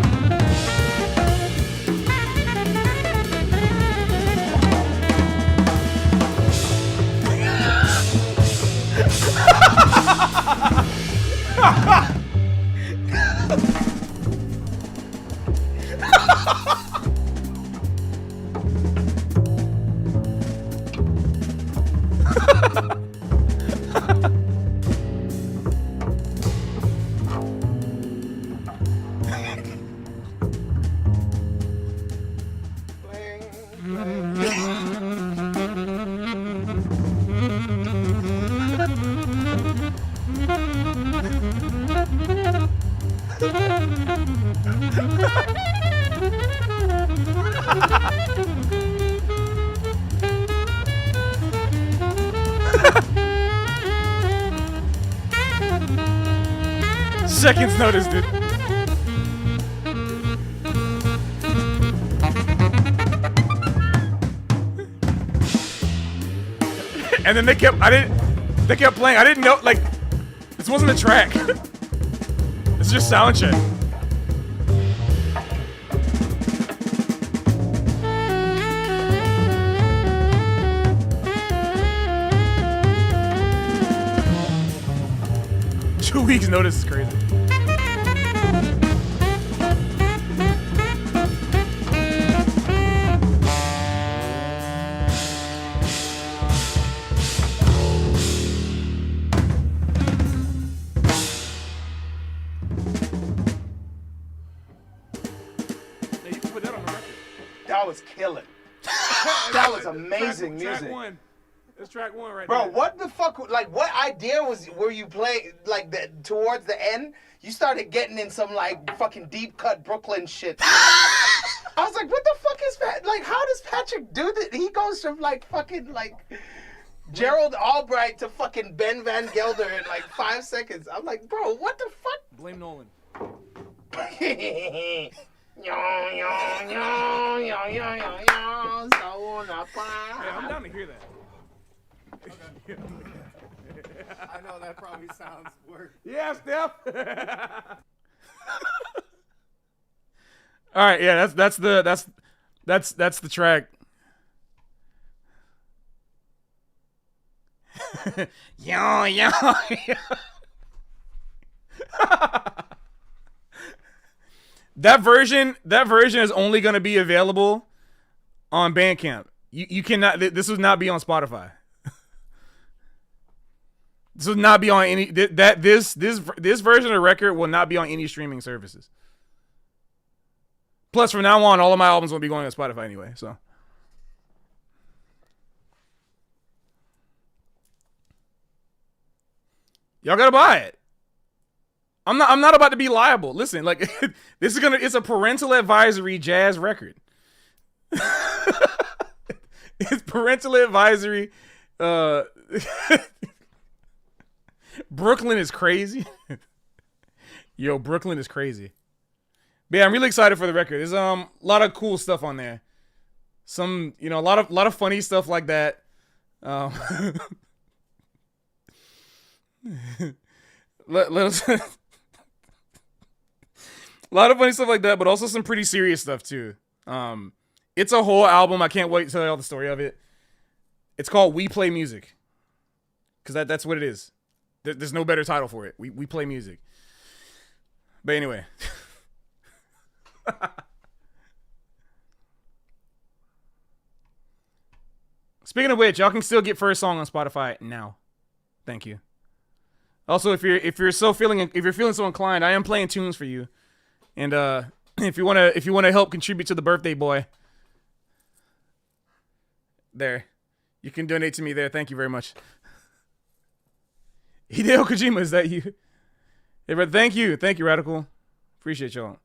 Seconds notice, dude. And then they kept playing. I didn't know, like, this wasn't a track. This is just sound check. Two weeks notice is crazy. That was killing. That was amazing music. Track one. That's track one right Bro, there. what the fuck? Like, what idea were you playing? Like, towards the end, you started getting in some like fucking deep cut Brooklyn shit. I was like, what the fuck is that? Like, how does Patrick do that? He goes from like fucking like Gerald Albright to fucking Ben Van Gelder in like 5 seconds. I'm like, bro, what the fuck? Blame Nolan. Yo, yo, yo, yo, yo, yo, yo, so on a Yeah, I'm down to hear that. Okay. I know that probably sounds worse. Yeah, Steph. All right, yeah, that's the track. Yo, yo, yo. That version is only going to be available on Bandcamp. You cannot. This will not be on Spotify. This will not be on any. This version of the record will not be on any streaming services. Plus, from now on, all of my albums will be going on Spotify anyway. So, y'all gotta buy it. I'm not about to be liable. Listen, like it's a parental advisory jazz record. It's parental advisory. Brooklyn is crazy. Yo, Brooklyn is crazy. But yeah, I'm really excited for the record. There's a lot of cool stuff on there. Some, a lot of funny stuff like that. Let us a lot of funny stuff like that, but also some pretty serious stuff too. It's a whole album. I can't wait to tell y'all the story of it. It's called We Play Music. Because that's what it is. There's no better title for it. We play music. But anyway. Speaking of which, y'all can still get First Song on Spotify now. Thank you. Also, if you're feeling so inclined, I am playing tunes for you. And if you wanna help contribute to the birthday boy, there, you can donate to me there. Thank you very much. Hideo Kojima, is that you? Hey, but thank you, Radical. Appreciate y'all.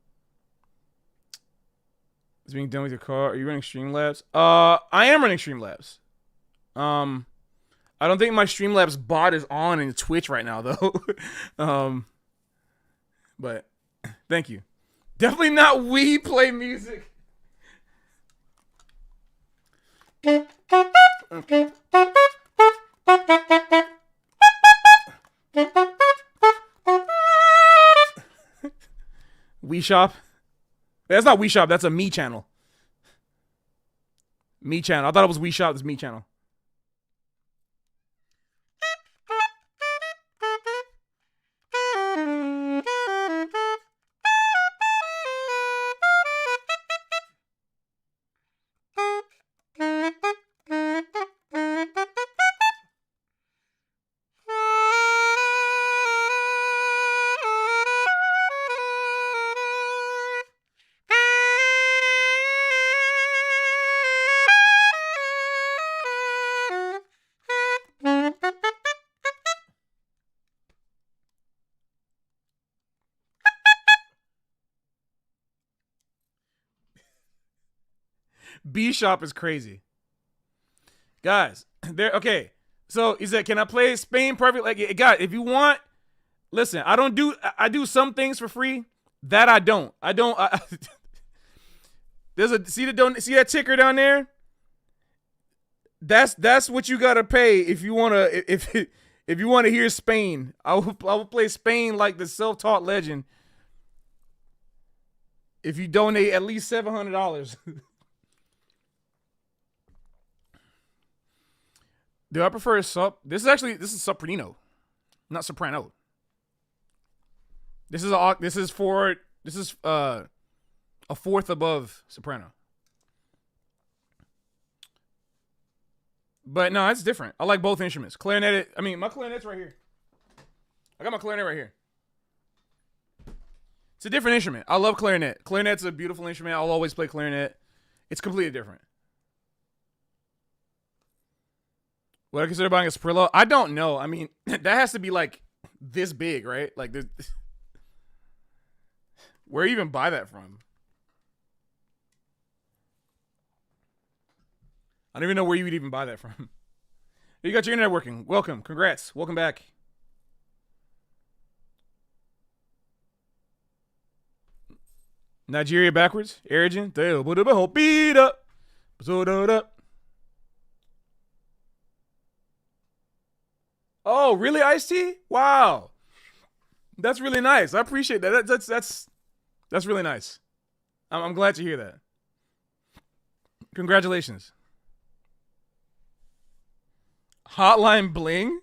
It's being done with your car. Are you running Streamlabs? I am running Streamlabs. I don't think my Streamlabs bot is on in Twitch right now though. But thank you. Definitely not we play music. We Shop? That's not We Shop, that's a Me channel. Me channel. I thought it was We Shop, it's Me channel. B Shop is crazy. Guys, there. Okay, so he said, "Can I play Spain perfect?" Like, guys, if you want, listen. I do some things for free that I don't. There's a see that ticker down there. That's what you gotta pay if you wanna if you wanna hear Spain. I will play Spain like the self-taught legend. If you donate at least $700. Do I prefer This is soprano, not soprano. This is a fourth above soprano. But no, it's different. I like both instruments. My clarinet's right here. I got my clarinet right here. It's a different instrument. I love clarinet. Clarinet's a beautiful instrument. I'll always play clarinet. It's completely different. Would I consider buying a Sprillo? I don't know. I mean, that has to be like this big, right? Like, where you even buy that from? I don't even know where you would even buy that from. You got your internet working. Welcome. Congrats. Welcome back. Nigeria backwards. Origin. Beat up. Oh, really, Ice-T? Wow. That's really nice. I appreciate that. That's really nice. I'm glad to hear that. Congratulations. Hotline Bling?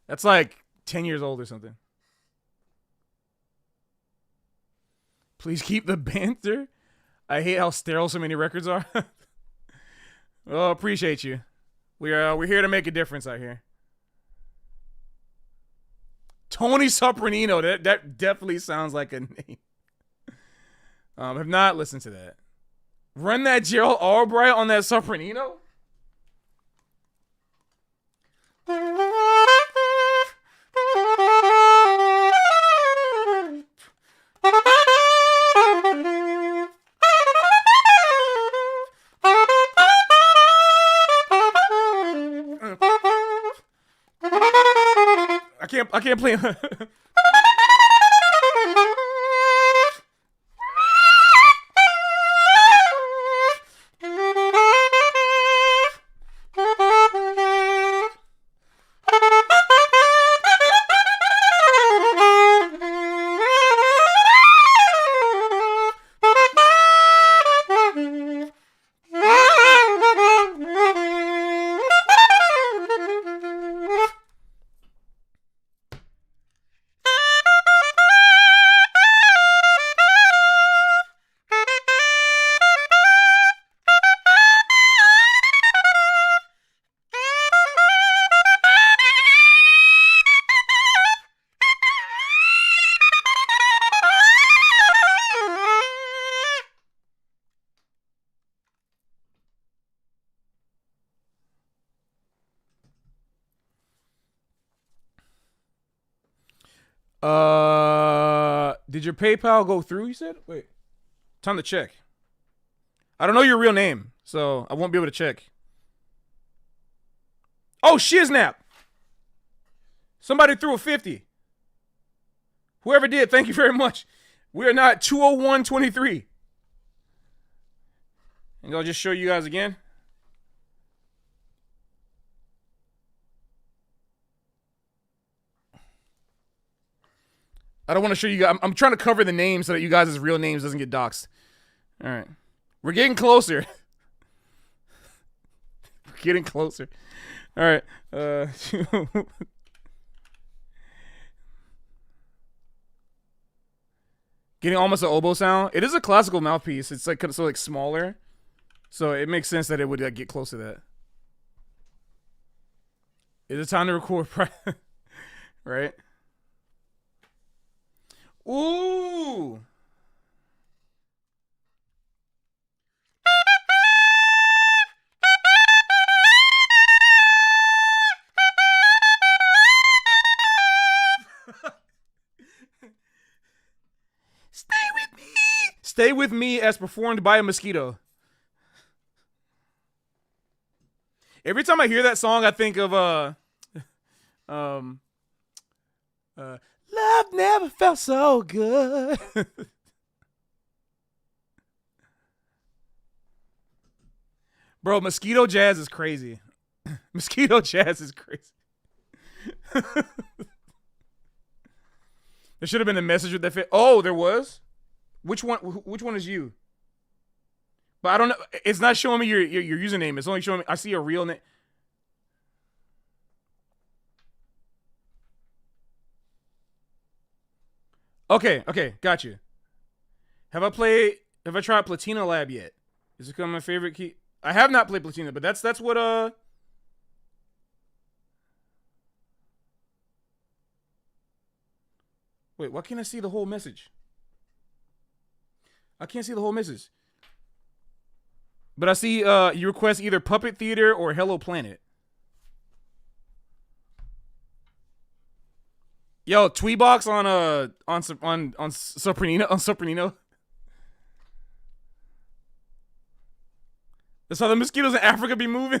That's like 10 years old or something. Please keep the banter. I hate how sterile so many records are. Well, appreciate you. We're here to make a difference out here. Tony Sopranino. That definitely sounds like a name. Have not listened to that. Run that Gerald Albright on that Sopranino? I can't play. Did your PayPal go through? You said. Wait, time to check. I don't know your real name, so I won't be able to check. Oh, shiznap! Somebody threw a 50. Whoever did, thank you very much. We are not 201-23. And I'll just show you guys again. I don't want to show you guys. I'm trying to cover the names so that you guys' real names doesn't get doxxed. All right. We're getting closer. We're getting closer. All right. Getting almost an oboe sound. It is a classical mouthpiece. It's like so like smaller. So it makes sense that it would get close to that. Is it time to record? Right? Ooh. Stay with me. Stay with me as performed by a mosquito. Every time I hear that song, I think of love never felt so good. Bro, mosquito jazz is crazy. Mosquito jazz is crazy. There should have been a message with that fit. Oh, there was? Which one is you? But I don't know. It's not showing me your username. It's only showing me. I see a real name. Okay, got you. Have I tried Platina Lab yet? Is it my favorite key? I have not played Platina, but that's what Wait, why can't I see the whole message? I can't see the whole message. But I see you request either Puppet Theater or Hello Planet. Yo, Tweebox on Sopranino. That's how the mosquitoes in Africa be moving.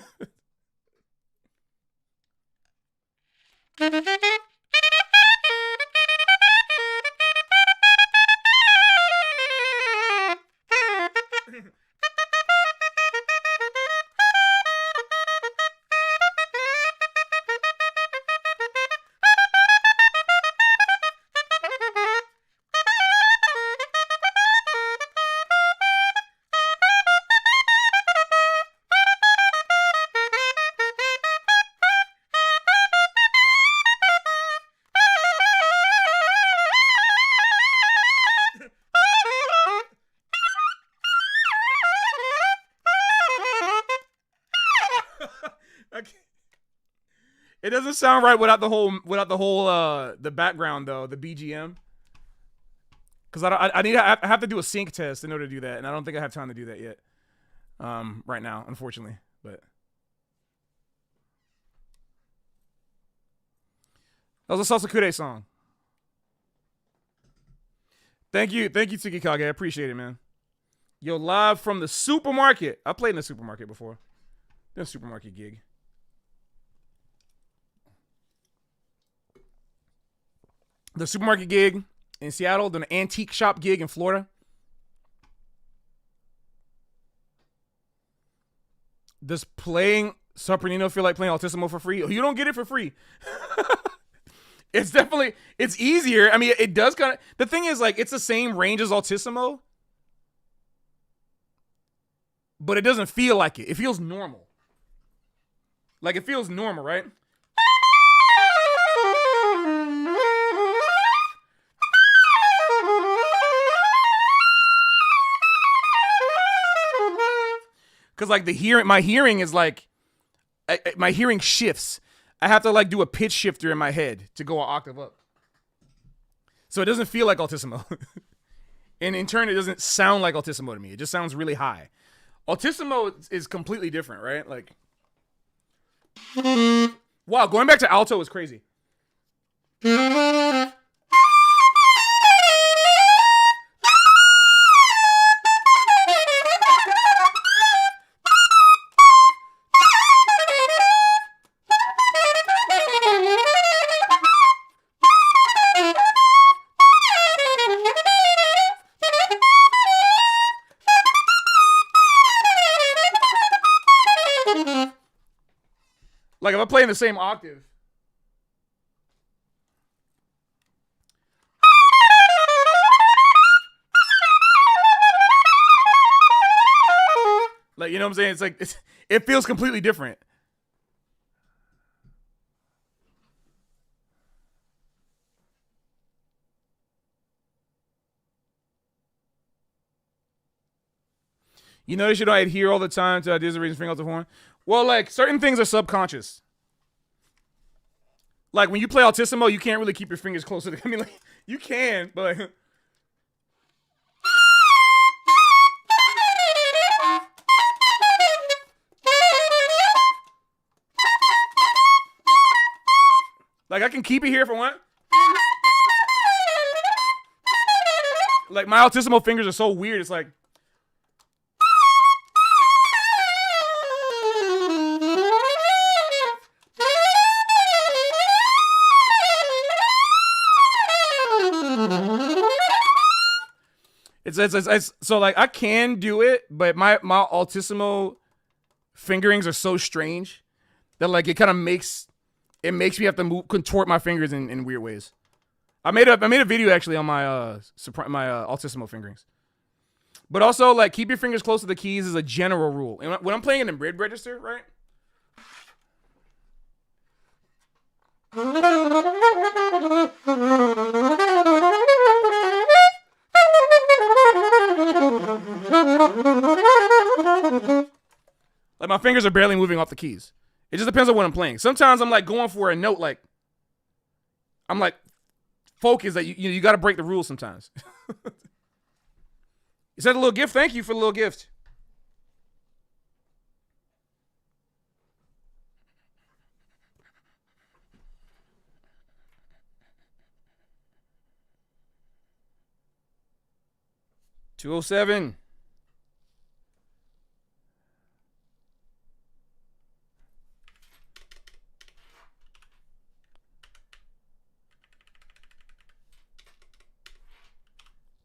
It doesn't sound right without the whole the background though, the BGM. Cause I have to do a sync test in order to do that, and I don't think I have time to do that yet. Right now, unfortunately, but that was a Sasakure song. Thank you, Tsukikage. I appreciate it, man. Yo, live from the supermarket. I played in the supermarket before. Done a supermarket gig. The supermarket gig in Seattle, then an antique shop gig in Florida. Does playing Sopranino feel like playing Altissimo for free? You don't get it for free. It's easier. I mean, it does kind of, the thing is, like, it's the same range as Altissimo, but it doesn't feel like it. It feels normal. Like, it feels normal, right? Because, like, my hearing is, like, my hearing shifts. I have to, like, do a pitch shifter in my head to go an octave up. So it doesn't feel like Altissimo. And in turn, it doesn't sound like Altissimo to me. It just sounds really high. Altissimo is completely different, right? Like, wow, going back to alto is crazy. Like if I play in the same octave. Like, you know what I'm saying? It's like, it feels completely different. You notice you don't adhere all the time to ideas of raising finger off the horn? Well, like, certain things are subconscious. Like, when you play Altissimo, you can't really keep your fingers close to the... I mean, like, you can, but... Like, I can keep it here if I want. Like, my Altissimo fingers are so weird, it's like... It's so like I can do it, but my Altissimo fingerings are so strange that like it kind of makes me have to contort my fingers in weird ways. I made a video actually on my Altissimo fingerings. But also like keep your fingers close to the keys is a general rule. And when I'm playing in the mid register, right? Like my fingers are barely moving off the keys. It just depends on what I'm playing. Sometimes I'm like going for a note, like I'm like focused that you got to break the rules sometimes. Is that a little gift? Thank you for the little gift. $207.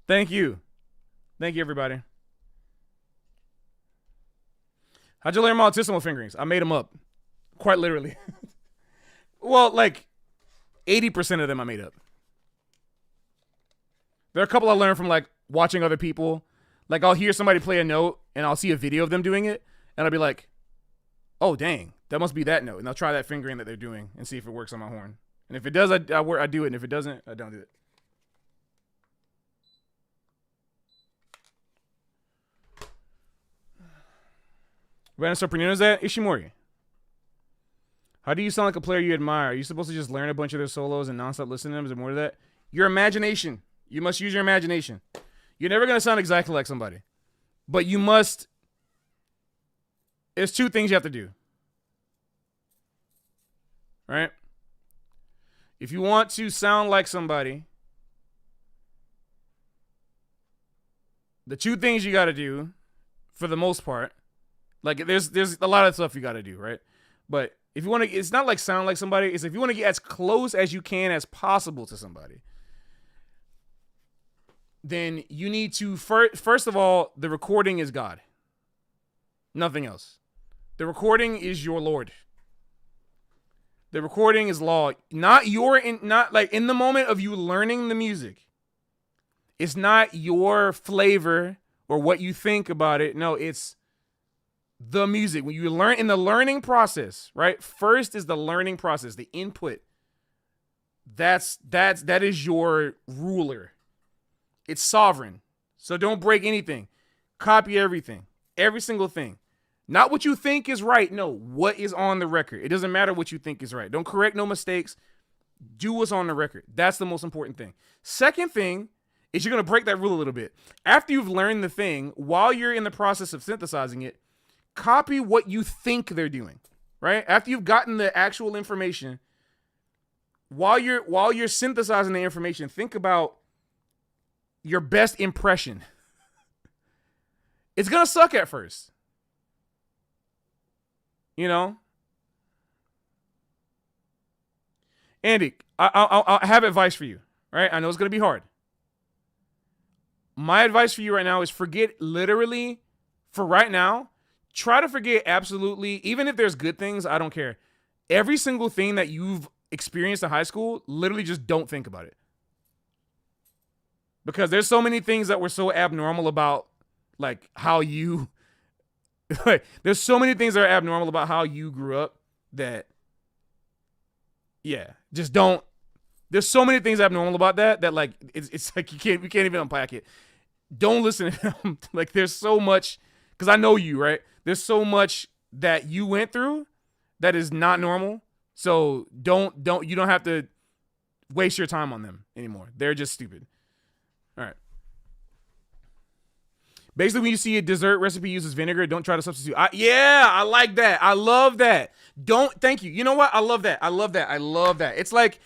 Thank you. Thank you, everybody. How'd you learn my Altissimo fingerings? I made them up. Quite literally. Well, like 80% of them I made up. There are a couple I learned from like watching other people. Like I'll hear somebody play a note and I'll see a video of them doing it. And I'll be like, oh, dang, that must be that note. And I'll try that fingering that they're doing and see if it works on my horn. And if it does, I do it. And if it doesn't, I don't do it. Random Soprano's at Ishimori. How do you sound like a player you admire? Are you supposed to just learn a bunch of their solos and nonstop listen to them? Is there more to that? Your imagination. You must use your imagination. You're never going to sound exactly like somebody. But you must... There's two things you have to do. Right? If you want to sound like somebody, the two things you got to do, for the most part, like there's a lot of stuff you got to do, right? But if you want to, it's not like sound like somebody. It's if you want to get as close as you can as possible to somebody, then you need to first of all, the recording is God. Nothing else. The recording is your Lord. The recording is law. Not like in the moment of you learning the music. It's not your flavor or what you think about it. No, it's the music. When you learn in the learning process, right? First is the learning process, the input. That is your ruler. It's sovereign. So don't break anything. Copy everything. Every single thing. Not what you think is right. No, what is on the record. It doesn't matter what you think is right. Don't correct no mistakes. Do what's on the record. That's the most important thing. Second thing is you're going to break that rule a little bit. After you've learned the thing, while you're in the process of synthesizing it, copy what you think they're doing, right? After you've gotten the actual information, while you're synthesizing the information, think about your best impression. It's gonna suck at first, you know. Andy, I have advice for you, right? I know it's gonna be hard. My advice for you right now is forget literally, for right now, try to forget absolutely, even if there's good things, I don't care. every single thing that you've experienced in high school, literally just don't think about it. Because there's so many things that were so abnormal about like how you like, there's so many things that are abnormal about how you grew up that yeah, just don't. There's so many things abnormal about that like it's like we can't even unpack it. Don't listen to them. Like there's so much, because I know you, right? There's so much that you went through that is not normal. So you don't have to waste your time on them anymore. They're just stupid. All right. Basically, when you see a dessert recipe uses vinegar, don't try to substitute. I like that. I love that. Thank you. You know what? I love that. It's like,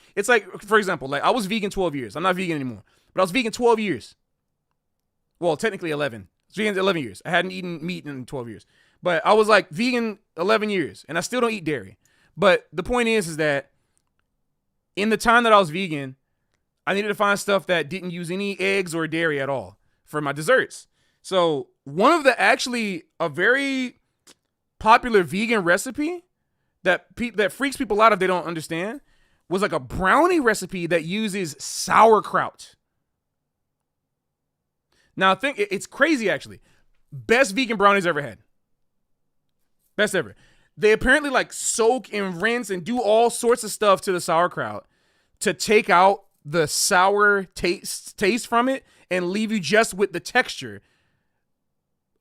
for example, like I was vegan 12 years. I'm not vegan anymore, but I was vegan 12 years. Well, technically 11. I was vegan 11 years. I hadn't eaten meat in 12 years, but I was like vegan 11 years and I still don't eat dairy. But the point is that in the time that I was vegan, I needed to find stuff that didn't use any eggs or dairy at all for my desserts. So one of a very popular vegan recipe that freaks people out if they don't understand was like a brownie recipe that uses sauerkraut. Now I think it's crazy actually. Best vegan brownies ever had. Best ever. They apparently like soak and rinse and do all sorts of stuff to the sauerkraut to take out the sour taste from it and leave you just with the texture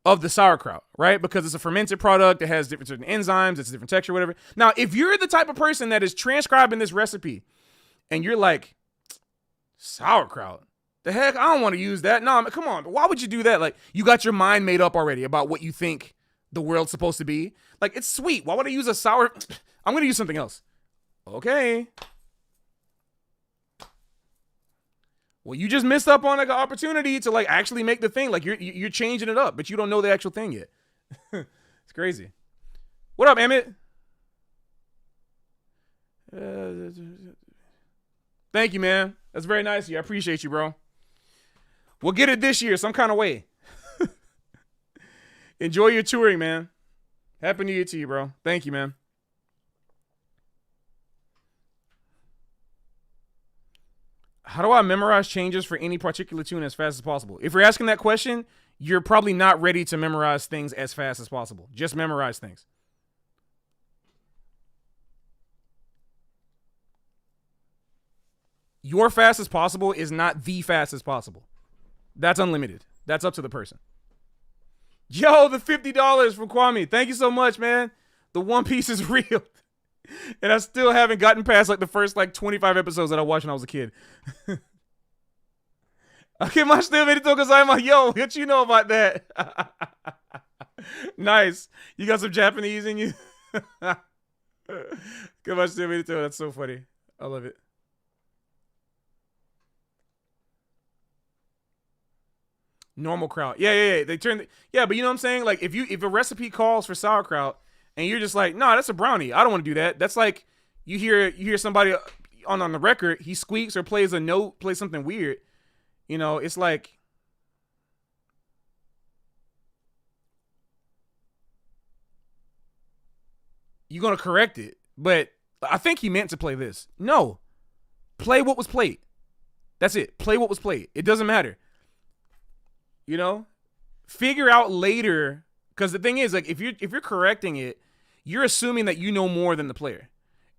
of the sauerkraut, right? Because it's a fermented product. It has different certain enzymes. It's a different texture, whatever. Now, if you're the type of person that is transcribing this recipe and you're like, sauerkraut, the heck, I don't want to use that. No, come on. Why would you do that? Like, you got your mind made up already about what you think the world's supposed to be. Like, it's sweet. Why would I use a sour? I'm going to use something else. Okay. Well, you just missed up on like an opportunity to like actually make the thing. Like you're changing it up, but you don't know the actual thing yet. It's crazy. What up, Emmett? Thank you, man. That's very nice of you. I appreciate you, bro. We'll get it this year some kind of way. Enjoy your touring, man. Happy New Year to you, bro. Thank you, man. How do I memorize changes for any particular tune as fast as possible? If you're asking that question, you're probably not ready to memorize things as fast as possible. Just memorize things. Your fast as possible is not the fastest possible. That's unlimited. That's up to the person. Yo, the $50 from Kwame. Thank you so much, man. The One Piece is real. And I still haven't gotten past like the first like 25 episodes that I watched when I was a kid. Okay, my still made it to because I'm like, yo, what you know about that? Nice. You got some Japanese in you? Come on, still made it to. That's so funny. I love it. Normal kraut. Yeah. They turn but you know what I'm saying? Like if a recipe calls for sauerkraut and you're just like, nah, that's a brownie. I don't want to do that. That's like you hear somebody on the record, he squeaks or plays a note, plays something weird. You know, it's like you're gonna correct it. But I think he meant to play this. No. Play what was played. That's it. Play what was played. It doesn't matter. You know? Figure out later, because the thing is, like, if you're correcting it, you're assuming that you know more than the player.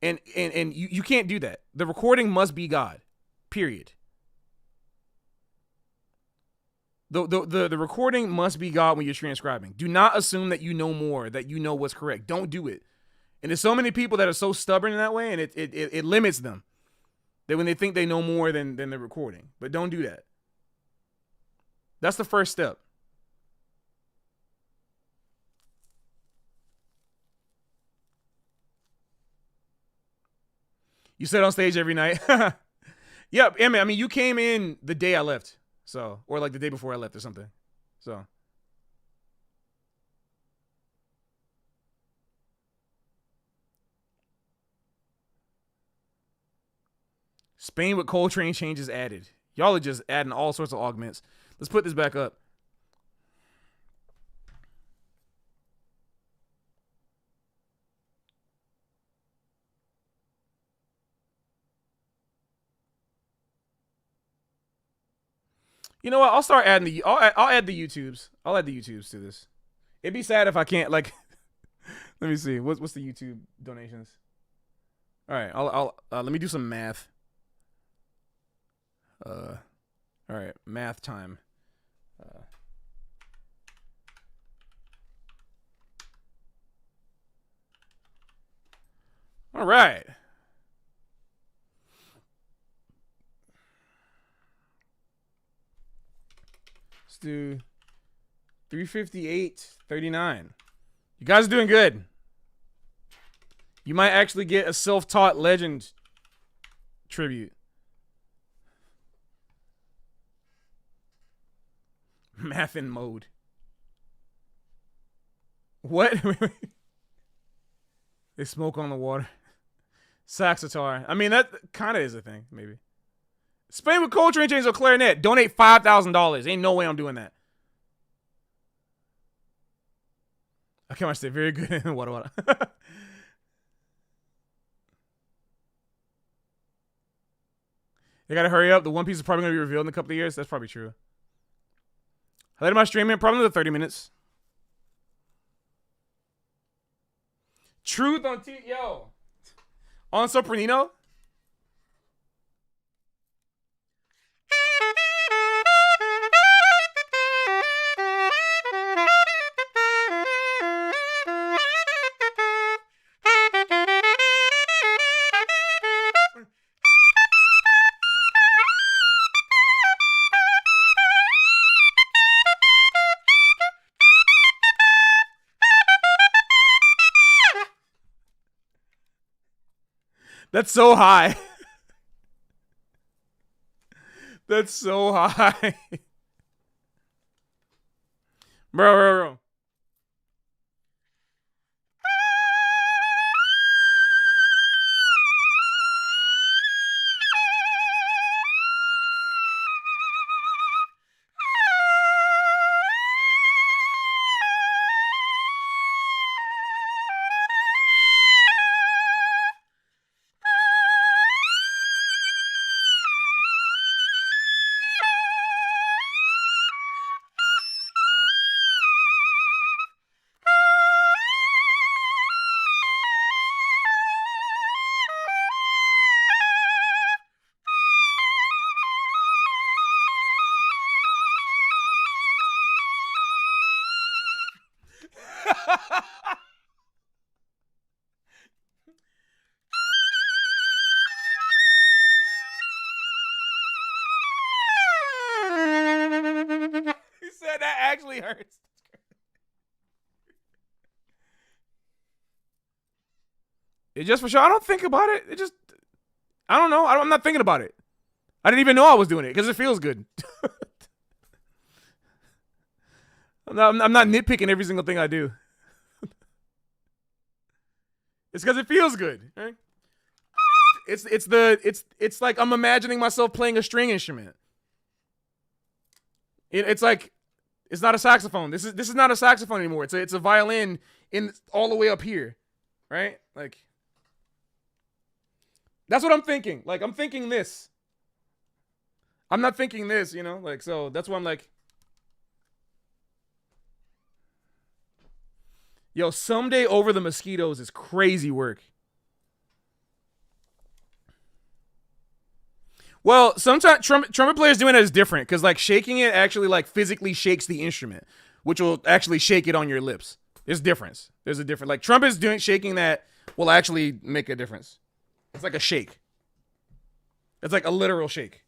And you can't do that. The recording must be God. Period. The recording must be God when you're transcribing. Do not assume that you know more, that you know what's correct. Don't do it. And there's so many people that are so stubborn in that way, and it limits them. That when they think they know more than the recording. But don't do that. That's the first step. You said on stage every night. Yep, I mean, you came in the day I left. So, or like the day before I left or something. So. Spain with Coltrane changes added. Y'all are just adding all sorts of augments. Let's put this back up. You know what? I'll start adding the. I'll add the YouTubes. I'll add the YouTubes to this. It'd be sad if I can't like. Let me see. What's the YouTube donations? All right. I'll let me do some math. All right. Math time. All right. Let's do 358.39. You guys are doing good. You might actually get a self-taught legend tribute. Math in mode. What? They smoke on the water. Saxophone. I mean, that kind of is a thing, maybe. Spain with Coltrane chains or clarinet. Donate $5,000. Ain't no way I'm doing that. I can't say very good. What? They gotta hurry up. The One Piece is probably gonna be revealed in a couple of years. That's probably true. How late am I streaming? Probably another 30 minutes. Truth on yo. On Sopranino? That's so high. That's so high. Bro. He said that actually hurts. It just for sure. I don't think about it. It just, I don't know. I'm not thinking about it. I didn't even know I was doing it because it feels good. I'm not nitpicking every single thing I do. It's because it feels good. Right? It's like I'm imagining myself playing a string instrument. It's like it's not a saxophone. This is not a saxophone anymore. It's a violin in all the way up here, right? Like that's what I'm thinking. Like I'm thinking this. I'm not thinking this, you know. Like so that's why I'm like, yo, Someday Over the Mosquitoes is crazy work. Well, sometimes trumpet players doing it is different because like shaking it actually like physically shakes the instrument, which will actually shake it on your lips. There's a difference. There's a difference. Like trumpets shaking that will actually make a difference. It's like a shake. It's like a literal shake.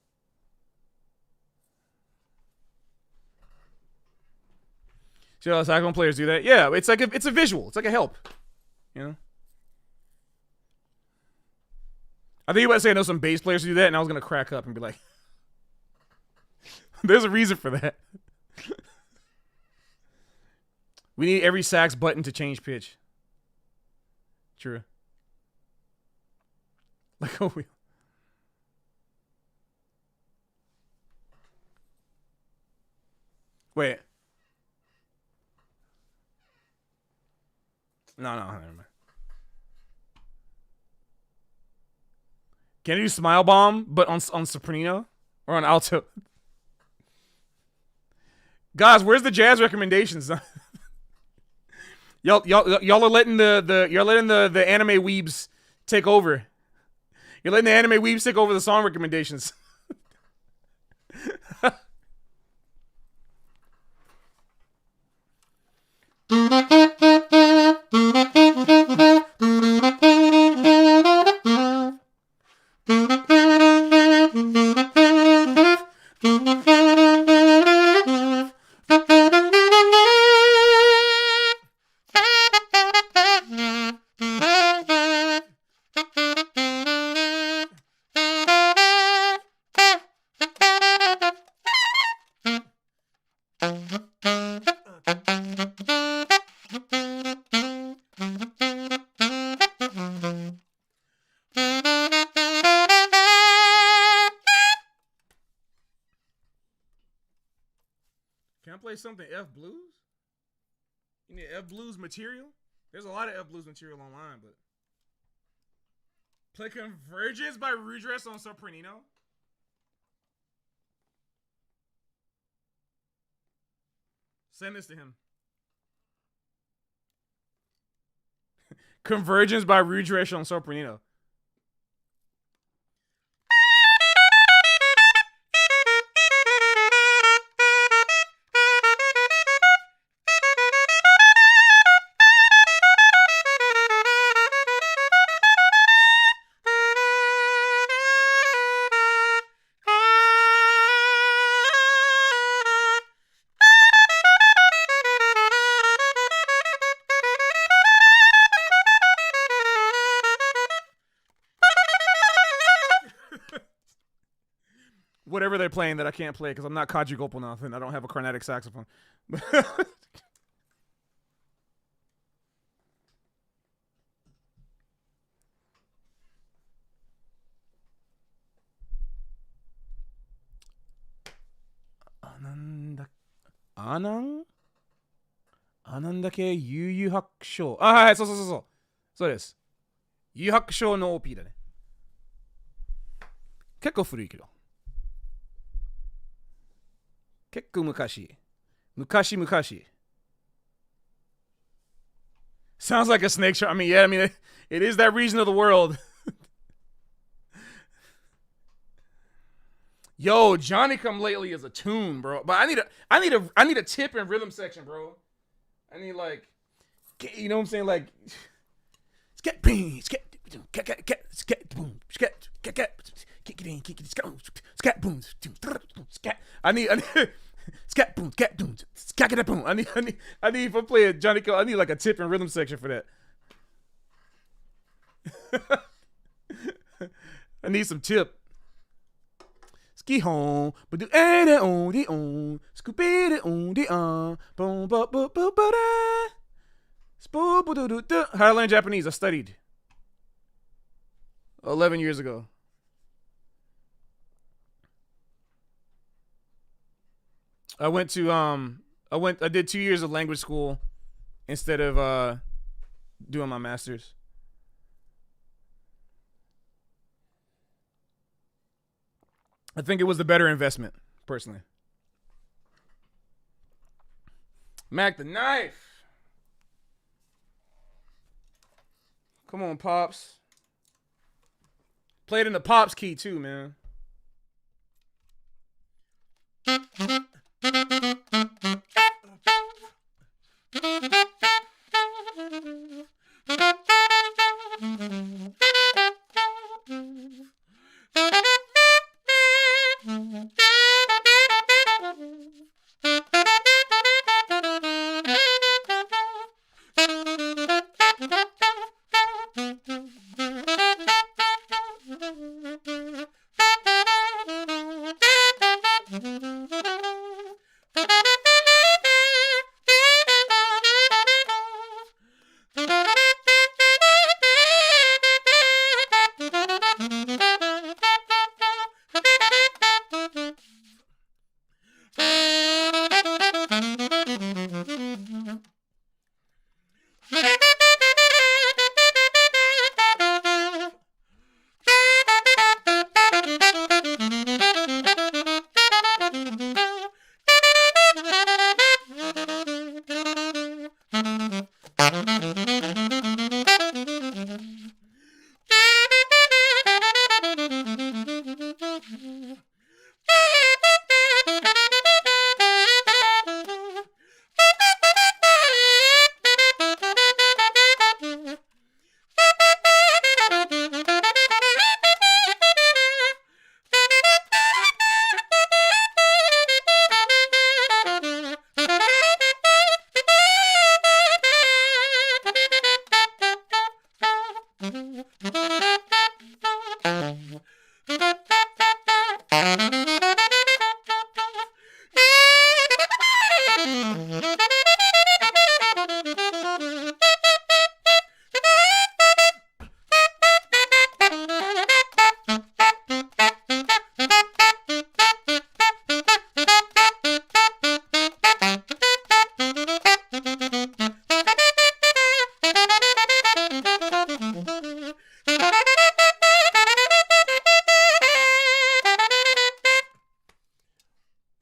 See how saxophone players do that? Yeah, it's like it's a visual. It's like a help. You know? I think you might say I know some bass players who do that, and I was gonna crack up and be like, there's a reason for that. We need every sax button to change pitch. True. Like a wheel. Wait. No, never mind. Can you do Smile Bomb, but on soprano or on alto? Guys, where's the jazz recommendations? y'all are letting the anime weebs take over. You're letting the anime weebs take over the song recommendations. Can I play something F Blues? You need F Blues material? There's a lot of F Blues material online, but play Convergence by Rudress on Sopranino? Send this to him. Convergence by Rudress on Sopranino. Whatever they're playing that I can't play because I'm not Kaji Gopalnath and I don't have a Carnatic saxophone. Anang? Anandake Yu Yu Hakusho. あ、はい、そうそうそうそう。そうです。Yu Yu Hakushoの OP だね。結構古いけど。結構昔。昔。Sounds like a snake charm. I mean, yeah, it is that region of the world. Yo, Johnny Come Lately is a tune, bro. But I need a tip and rhythm section, bro. I need like, you know what I'm saying? Like, scat boom, scat boom, scat boom, scat. I need scat boom, scat boom. I need if I play a Johnny Come, I need like a tip and rhythm section for that. I need some tip. Ski home, but do it on the on, scoop it on the on, boom, boom, boom, boom, boom, how to learn Japanese? I studied 11 years ago. I did 2 years of language school instead of doing my master's. I think it was the better investment, personally. Mac the knife. Come on, Pops. Played in the Pops key, too, man.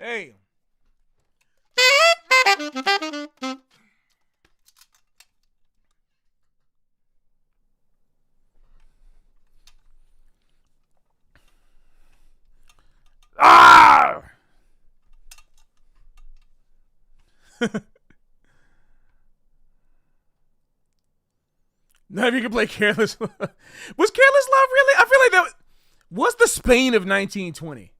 Hey. Ah! Now if you can play Careless Love. Was Careless Love really? I feel like that was the Spain of 1920.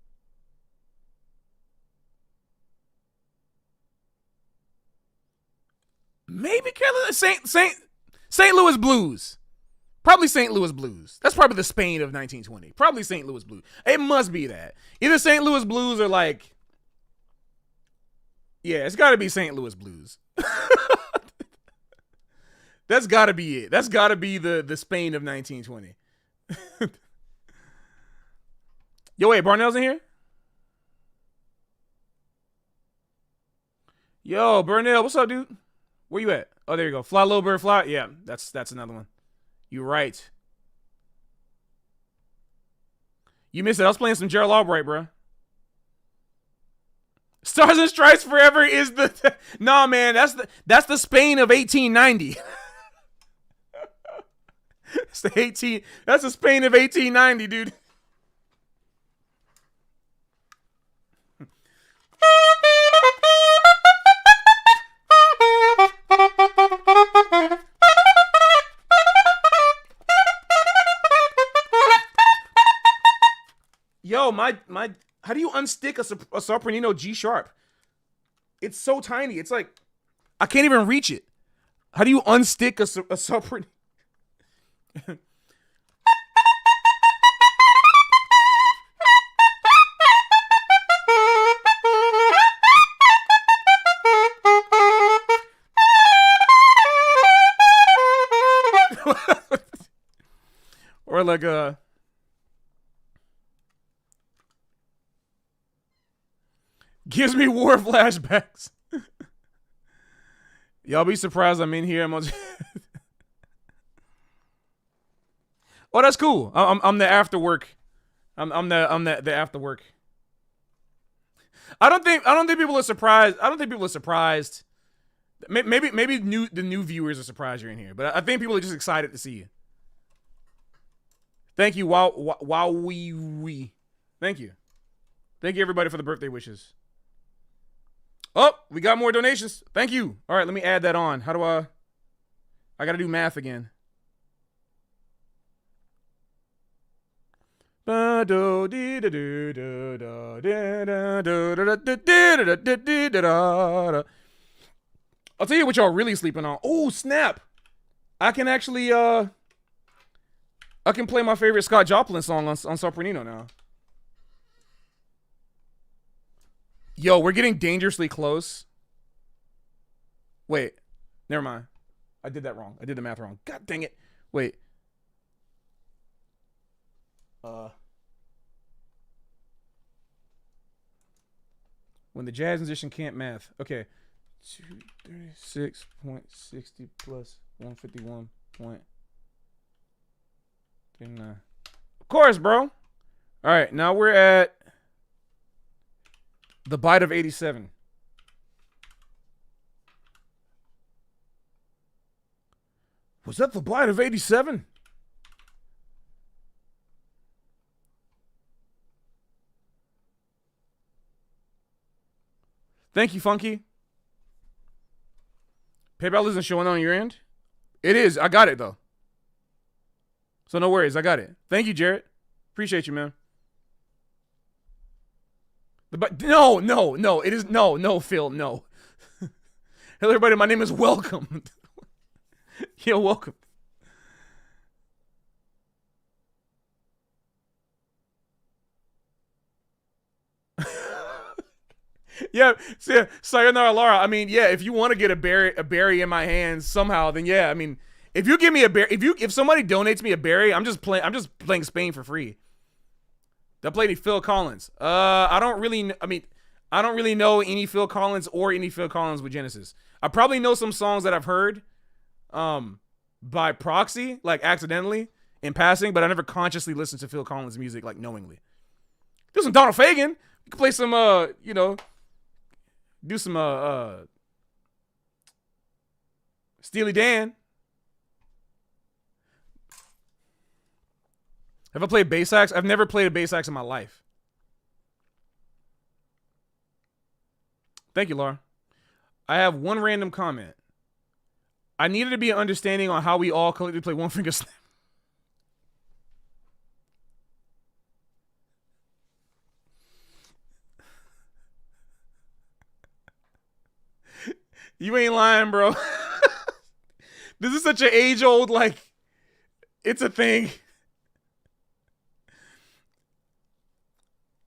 Maybe Careless St. Louis Blues. Probably St. Louis Blues. That's probably the Spain of 1920. Probably St. Louis Blues. It must be that. Either St. Louis Blues or like, yeah, it's got to be St. Louis Blues. That's got to be it. That's got to be the Spain of 1920. Yo, wait, Barnell's in here? Yo, Burnell, what's up, dude? Where you at? Oh, there you go. Fly, little bird, fly. Yeah, that's another one. You're right. You missed it. I was playing some Gerald Albright, bro. Stars and Stripes Forever is the nah, man. That's the Spain of 1890. That's the Spain of 1890, dude. Yo, my how do you unstick a sopranino G sharp? It's so tiny. It's like I can't even reach it. How do you unstick a sopranino? Or like gives me war flashbacks. Y'all be surprised I'm in here. Oh, that's cool. I'm the after work. I'm the after work. I don't think people are surprised. I don't think people are surprised. Maybe the new viewers are surprised you're in here, but I think people are just excited to see you. Thank you, wow we. Thank you everybody for the birthday wishes. Oh, we got more donations. Thank you. All right, let me add that on. How do I got to do math again. I'll tell you what y'all really sleeping on. Oh, snap. I can actually I can play my favorite Scott Joplin song on Sopranino now. Yo, we're getting dangerously close. Wait, never mind. I did that wrong. I did the math wrong. God dang it. Wait. When the jazz musician can't math. Okay. 236.60 plus 151.39. Of course, bro. All right, now we're at the bite of 87. Was that the Blight of 87? Thank you, Funky. PayPal isn't showing on your end? It is. I got it, though. So no worries. I got it. Thank you, Jarrett. Appreciate you, man. No. It is no, Phil, no. Hello, everybody. My name is Welcome. You're welcome. Yeah, sayonara Lara. I mean, yeah, if you want to get a berry in my hands somehow, then yeah, I mean, if you give me a berry, if somebody donates me a berry, I'm just playing Spain for free. That played any Phil Collins. I don't really know any Phil Collins or any Phil Collins with Genesis. I probably know some songs that I've heard by proxy, like accidentally in passing, but I never consciously listened to Phil Collins music like knowingly. Do some Donald Fagen. You can play some do some Steely Dan. Have I played bass sax? I've never played a bass sax in my life. Thank you, Laura. I have one random comment. I needed to be an understanding on how we all collectively play one finger snap. You ain't lying, bro. This is such an age-old, like, it's a thing.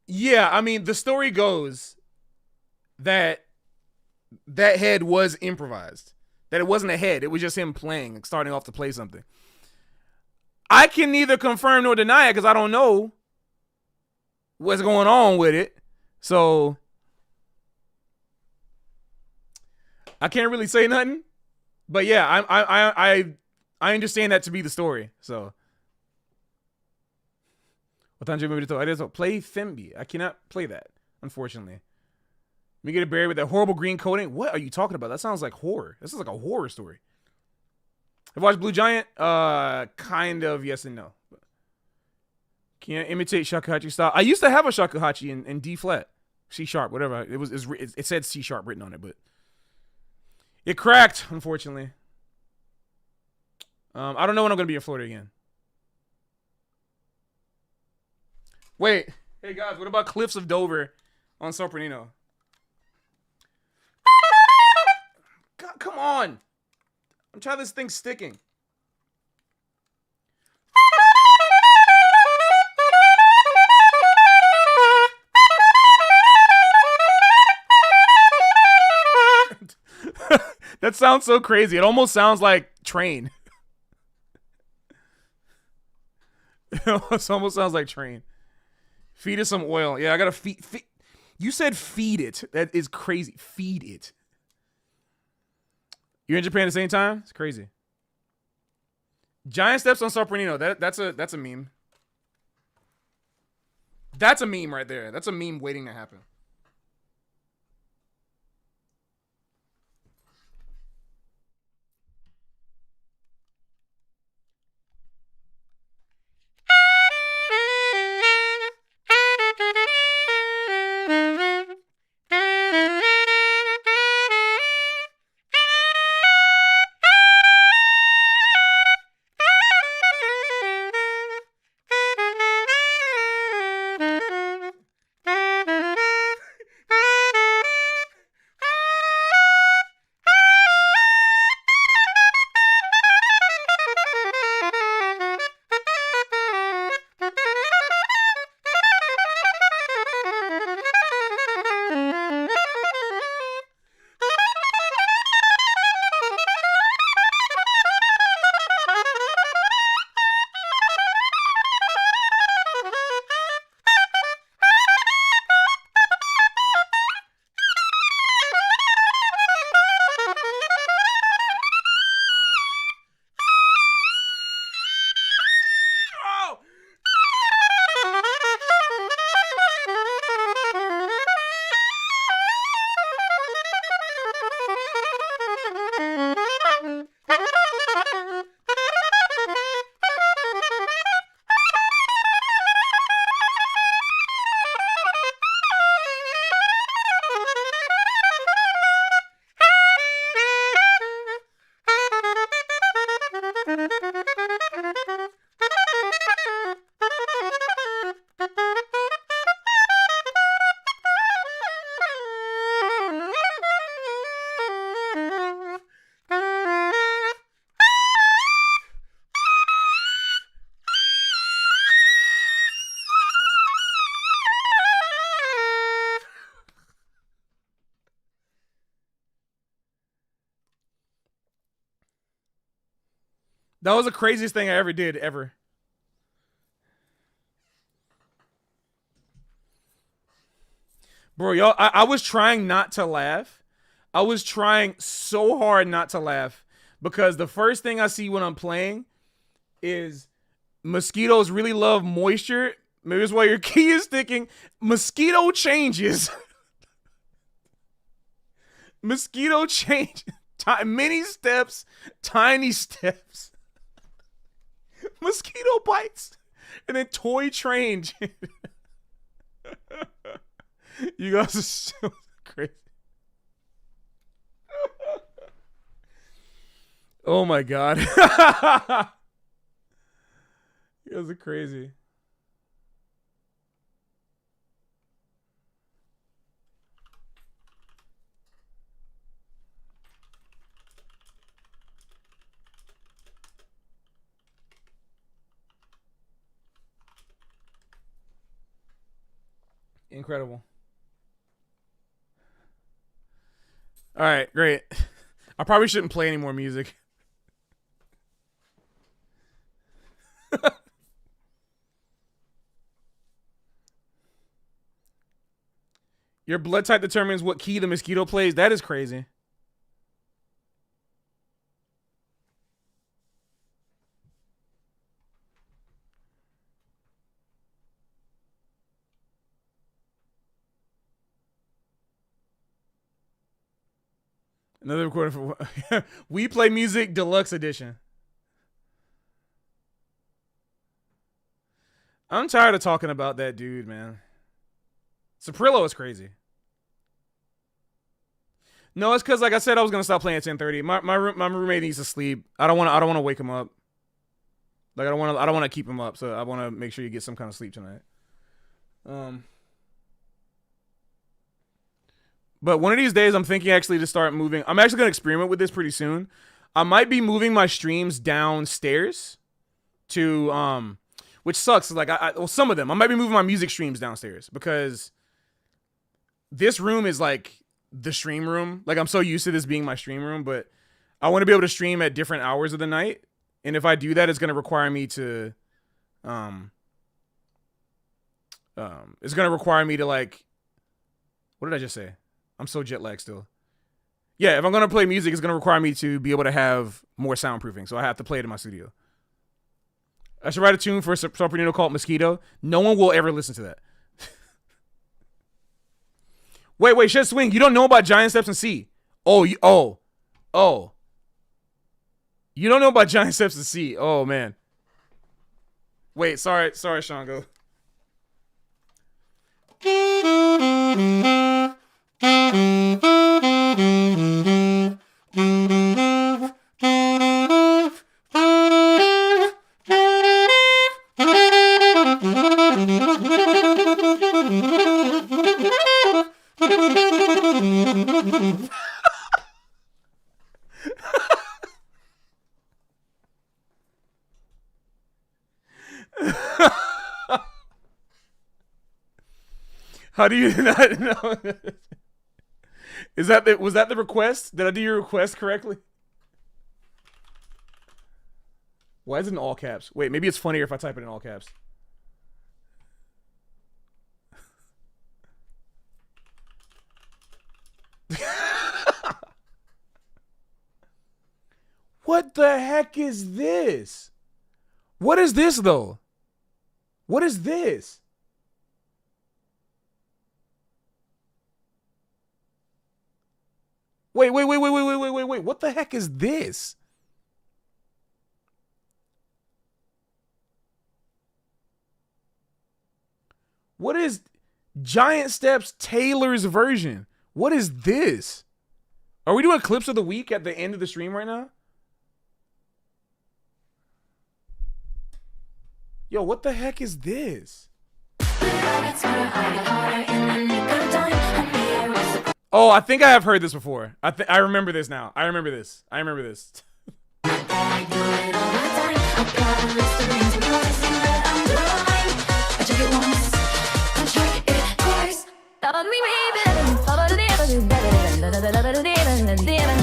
Yeah, I mean, the story goes that head was improvised. That it wasn't a head. It was just him playing, starting off to play something. I can neither confirm nor deny it because I don't know what's going on with it. So I can't really say nothing. But yeah, I understand that to be the story. So I did play Fembi. I cannot play that, unfortunately. Let me get a berry with that horrible green coating. What are you talking about? That sounds like horror. This is like a horror story. Have you watched Blue Giant? Kind of yes and no. Can't imitate shakuhachi style. I used to have a shakuhachi in D flat, C sharp, whatever. It said C sharp written on it, but it cracked, unfortunately. I don't know when I'm gonna be in Florida again. Wait, hey guys, what about Cliffs of Dover on Sopranino? God, come on. I'm trying this thing sticking. That sounds so crazy. It almost sounds like Train. It almost sounds like Train. Feed it some oil. Yeah, I gotta feed. You said feed it. That is crazy. Feed it. You're in Japan at the same time? It's crazy. Giant steps on Sopranino. That's a meme. That's a meme right there. That's a meme waiting to happen. That was the craziest thing I ever did, ever. Bro, y'all, I was trying not to laugh. I was trying so hard not to laugh because the first thing I see when I'm playing is mosquitoes really love moisture. Maybe that's why your key is sticking. Mosquito changes. Mosquito change. Many steps, tiny steps. Mosquito bites. And then toy train. You guys are so crazy. Oh my god. You guys are crazy. Incredible. All right, great. I probably shouldn't play any more music. Your blood type determines what key the mosquito plays. That is crazy. Another recording for We Play Music Deluxe Edition. I'm tired of talking about that dude, man. Saprillo is crazy. No, it's because, like I said, I was gonna stop playing at 10:30. My roommate needs to sleep. I don't want to wake him up. Like I don't want to keep him up. So I want to make sure you get some kind of sleep tonight. But one of these days, I'm thinking actually to start moving. I'm actually gonna experiment with this pretty soon. I might be moving my streams downstairs to which sucks. Like well, some of them. I might be moving my music streams downstairs because this room is like the stream room. Like I'm so used to this being my stream room, but I want to be able to stream at different hours of the night. And if I do that, it's gonna require me to it's gonna require me to like, what did I just say? I'm so jet lagged still. Yeah, if I'm gonna play music, it's gonna require me to be able to have more soundproofing. So I have to play it in my studio. I should write a tune for a Super Nintendo called Mosquito. No one will ever listen to that. Wait, Shed Swing, you don't know about Giant Steps in C. Oh. You don't know about Giant Steps in C. Oh man. Wait, sorry, Shango. How do you not know? Was that the request? Did I do your request correctly? Why is it in all caps? Wait, maybe it's funnier if I type it in all caps. What the heck is this? What is this though? What is this? Wait. What the heck is this? What is Giant Steps Taylor's version? What is this? Are we doing clips of the week at the end of the stream right now? Yo, what the heck is this? Oh, I think I have heard this before. I remember this now. I remember this.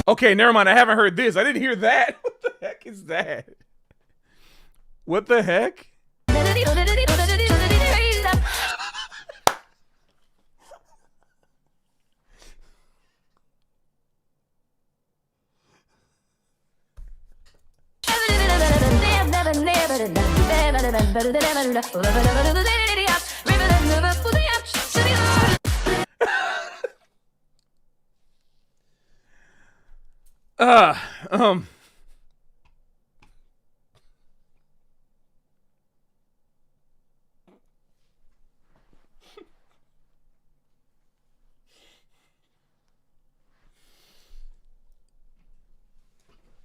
Okay, never mind. I haven't heard this. I didn't hear that. What the heck is that? What the heck? Um.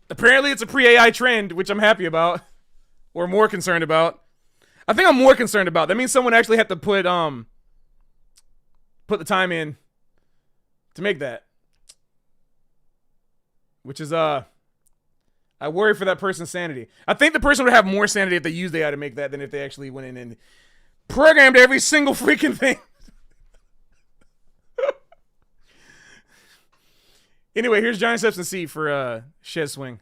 Apparently, it's a pre-AI trend, which I'm happy about, or more concerned about. I think I'm more concerned about. That means someone actually had to put the time in to make that, which is I worry for that person's sanity. I think the person would have more sanity if they used AI to make that than if they actually went in and programmed every single freaking thing. Anyway, here's Johnny Steps and C for Shed Swing.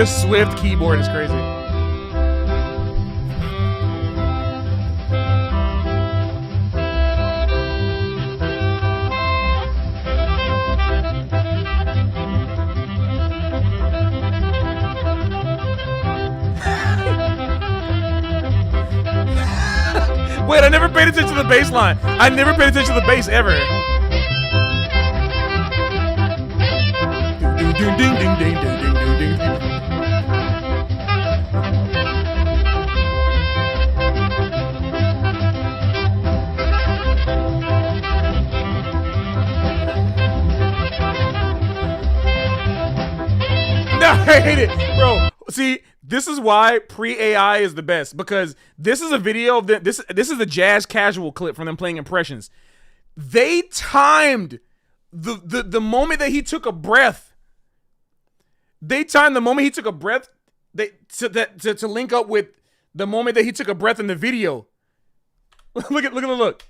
Swift keyboard is crazy. Wait, I never paid attention to the bass line. I never paid attention to the bass ever. Ding, ding, ding, ding, ding, ding, ding, ding, ding. No, I hate it, bro. See, this is why pre-AI is the best, because this is a video of this is a Jazz Casual clip from them playing impressions. They timed the moment that he took a breath. They timed the moment he took a breath to link up with the moment that he took a breath in the video. Look.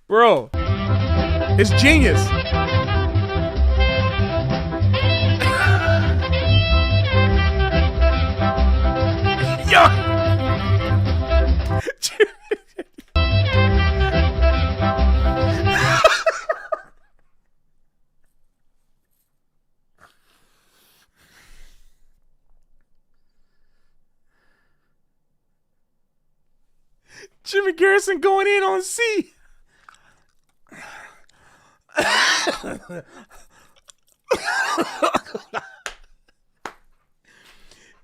Bro, it's genius. Yo. Jimmy Garrison going in on C.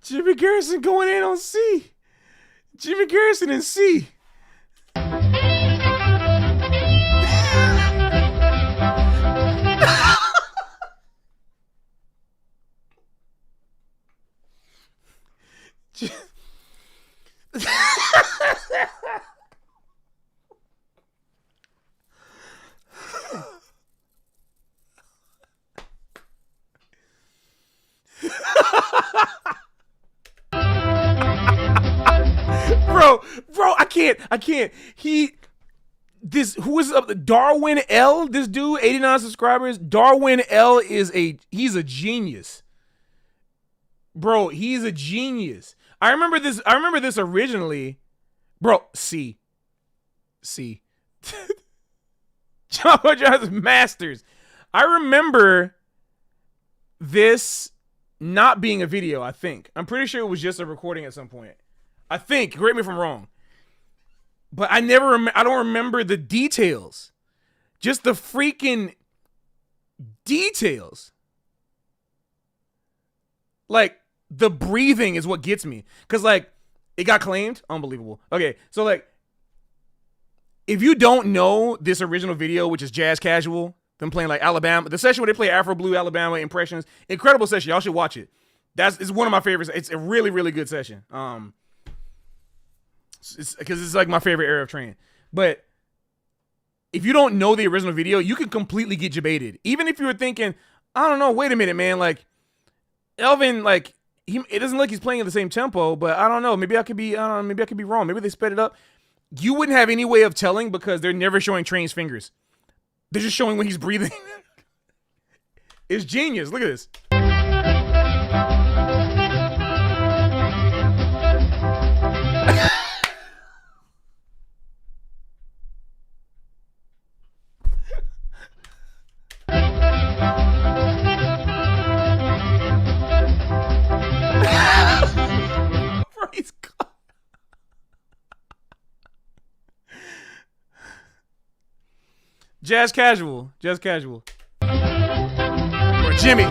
Jimmy Garrison going in on C. Jimmy Garrison and C. Bro, I can't. Who is up? Darwin L. This dude, 89 subscribers. Darwin L. he's a genius. Bro, he's a genius. I remember this originally. Bro, C. John John's Masters. I remember this not being a video, I think. I'm pretty sure it was just a recording at some point. I think, correct me if I'm wrong. But I don't remember the details. Just the freaking details. Like, the breathing is what gets me. Because, like, it got claimed. Unbelievable. Okay, so, like, if you don't know this original video, which is Jazz Casual, them playing, like, Alabama, the session where they play Afro Blue Alabama impressions, incredible session. Y'all should watch it. It's one of my favorites. It's a really, really good session. Because it's like my favorite era of training. But if you don't know the original video, you can completely get debated. Even if you were thinking, I don't know, wait a minute, man, like Elvin, like it doesn't look like he's playing at the same tempo, but I don't know, maybe I could be wrong. Maybe they sped it up. You wouldn't have any way of telling because they're never showing Train's fingers. They're just showing when he's breathing. It's genius. Look at this. He's gone. Jazz casual. Or Jimmy.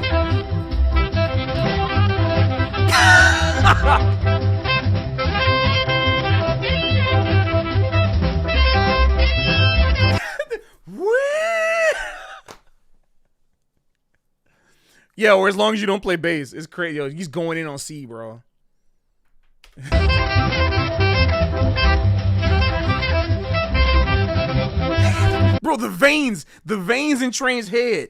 Yeah, or as long as you don't play bass. It's crazy. Yo, he's going in on C, bro. Bro, the veins in Train's head.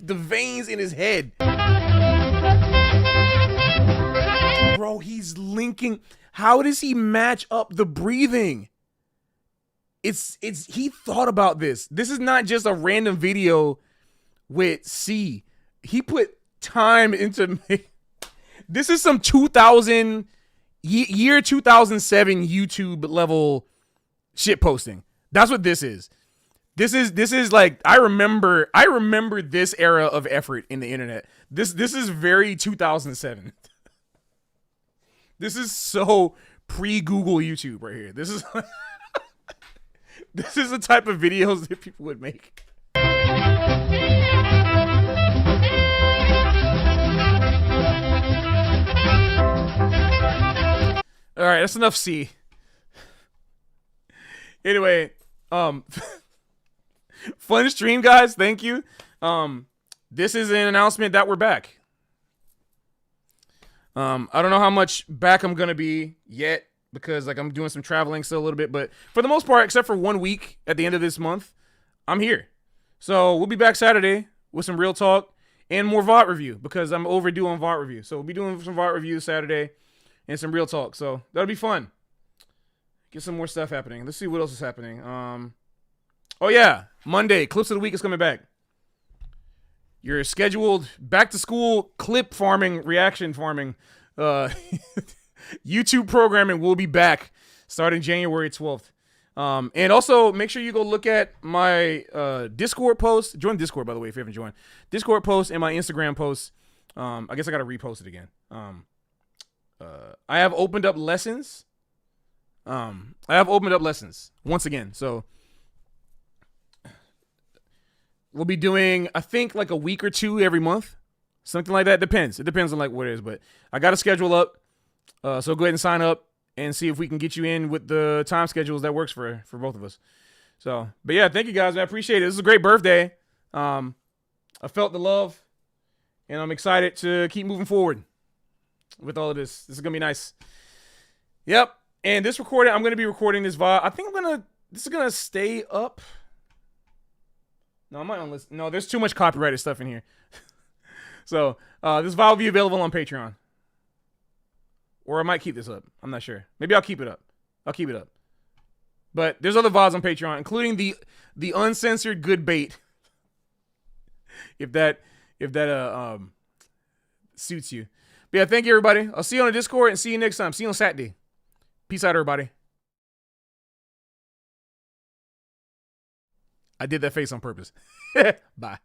The veins in his head. Bro, he's linking. How does he match up the breathing? It's he thought about this. This is not just a random video with C. He put time into this is some 2007 YouTube level shit posting. That's what this is. This is like I remember this era of effort in the internet. This is very 2007. This is so pre-Google YouTube right here. This is this is the type of videos that people would make. All right, that's enough C. Anyway, fun stream, guys. Thank you. This is an announcement that we're back. I don't know how much back I'm gonna be yet because like I'm doing some traveling still a little bit, but for the most part, except for 1 week at the end of this month, I'm here. So we'll be back Saturday with some real talk and more VOD review because I'm overdue on VOD review. So we'll be doing some VOD reviews Saturday and some real talk. So that'll be fun. Get some more stuff happening. Let's see what else is happening. Oh yeah, Monday, Clips of the Week is coming back. Your scheduled back to school clip farming, reaction farming, YouTube programming will be back starting January 12th. And also make sure you go look at my Discord post. Join Discord, by the way, if you haven't joined. Discord post and my Instagram post. I guess I gotta repost it again. I have opened up lessons. Once again. So we'll be doing, I think, like a week or two every month. Something like that. Depends. It depends on like what it is. But I got a schedule up. So go ahead and sign up and see if we can get you in with the time schedules that works for both of us. So, but yeah, thank you guys. I appreciate it. This is a great birthday. I felt the love and I'm excited to keep moving forward with all of this. This is going to be nice. Yep. And this recording, I'm going to be recording this VOD. I think this is going to stay up. No, I might unlist. No, there's too much copyrighted stuff in here. So, this VOD will be available on Patreon. Or I might keep this up. I'm not sure. Maybe I'll keep it up. But there's other VODs on Patreon, including the uncensored good bait. if that suits you. But yeah, thank you everybody. I'll see you on the Discord and see you next time. See you on Saturday. Peace out, everybody. I did that face on purpose. Bye.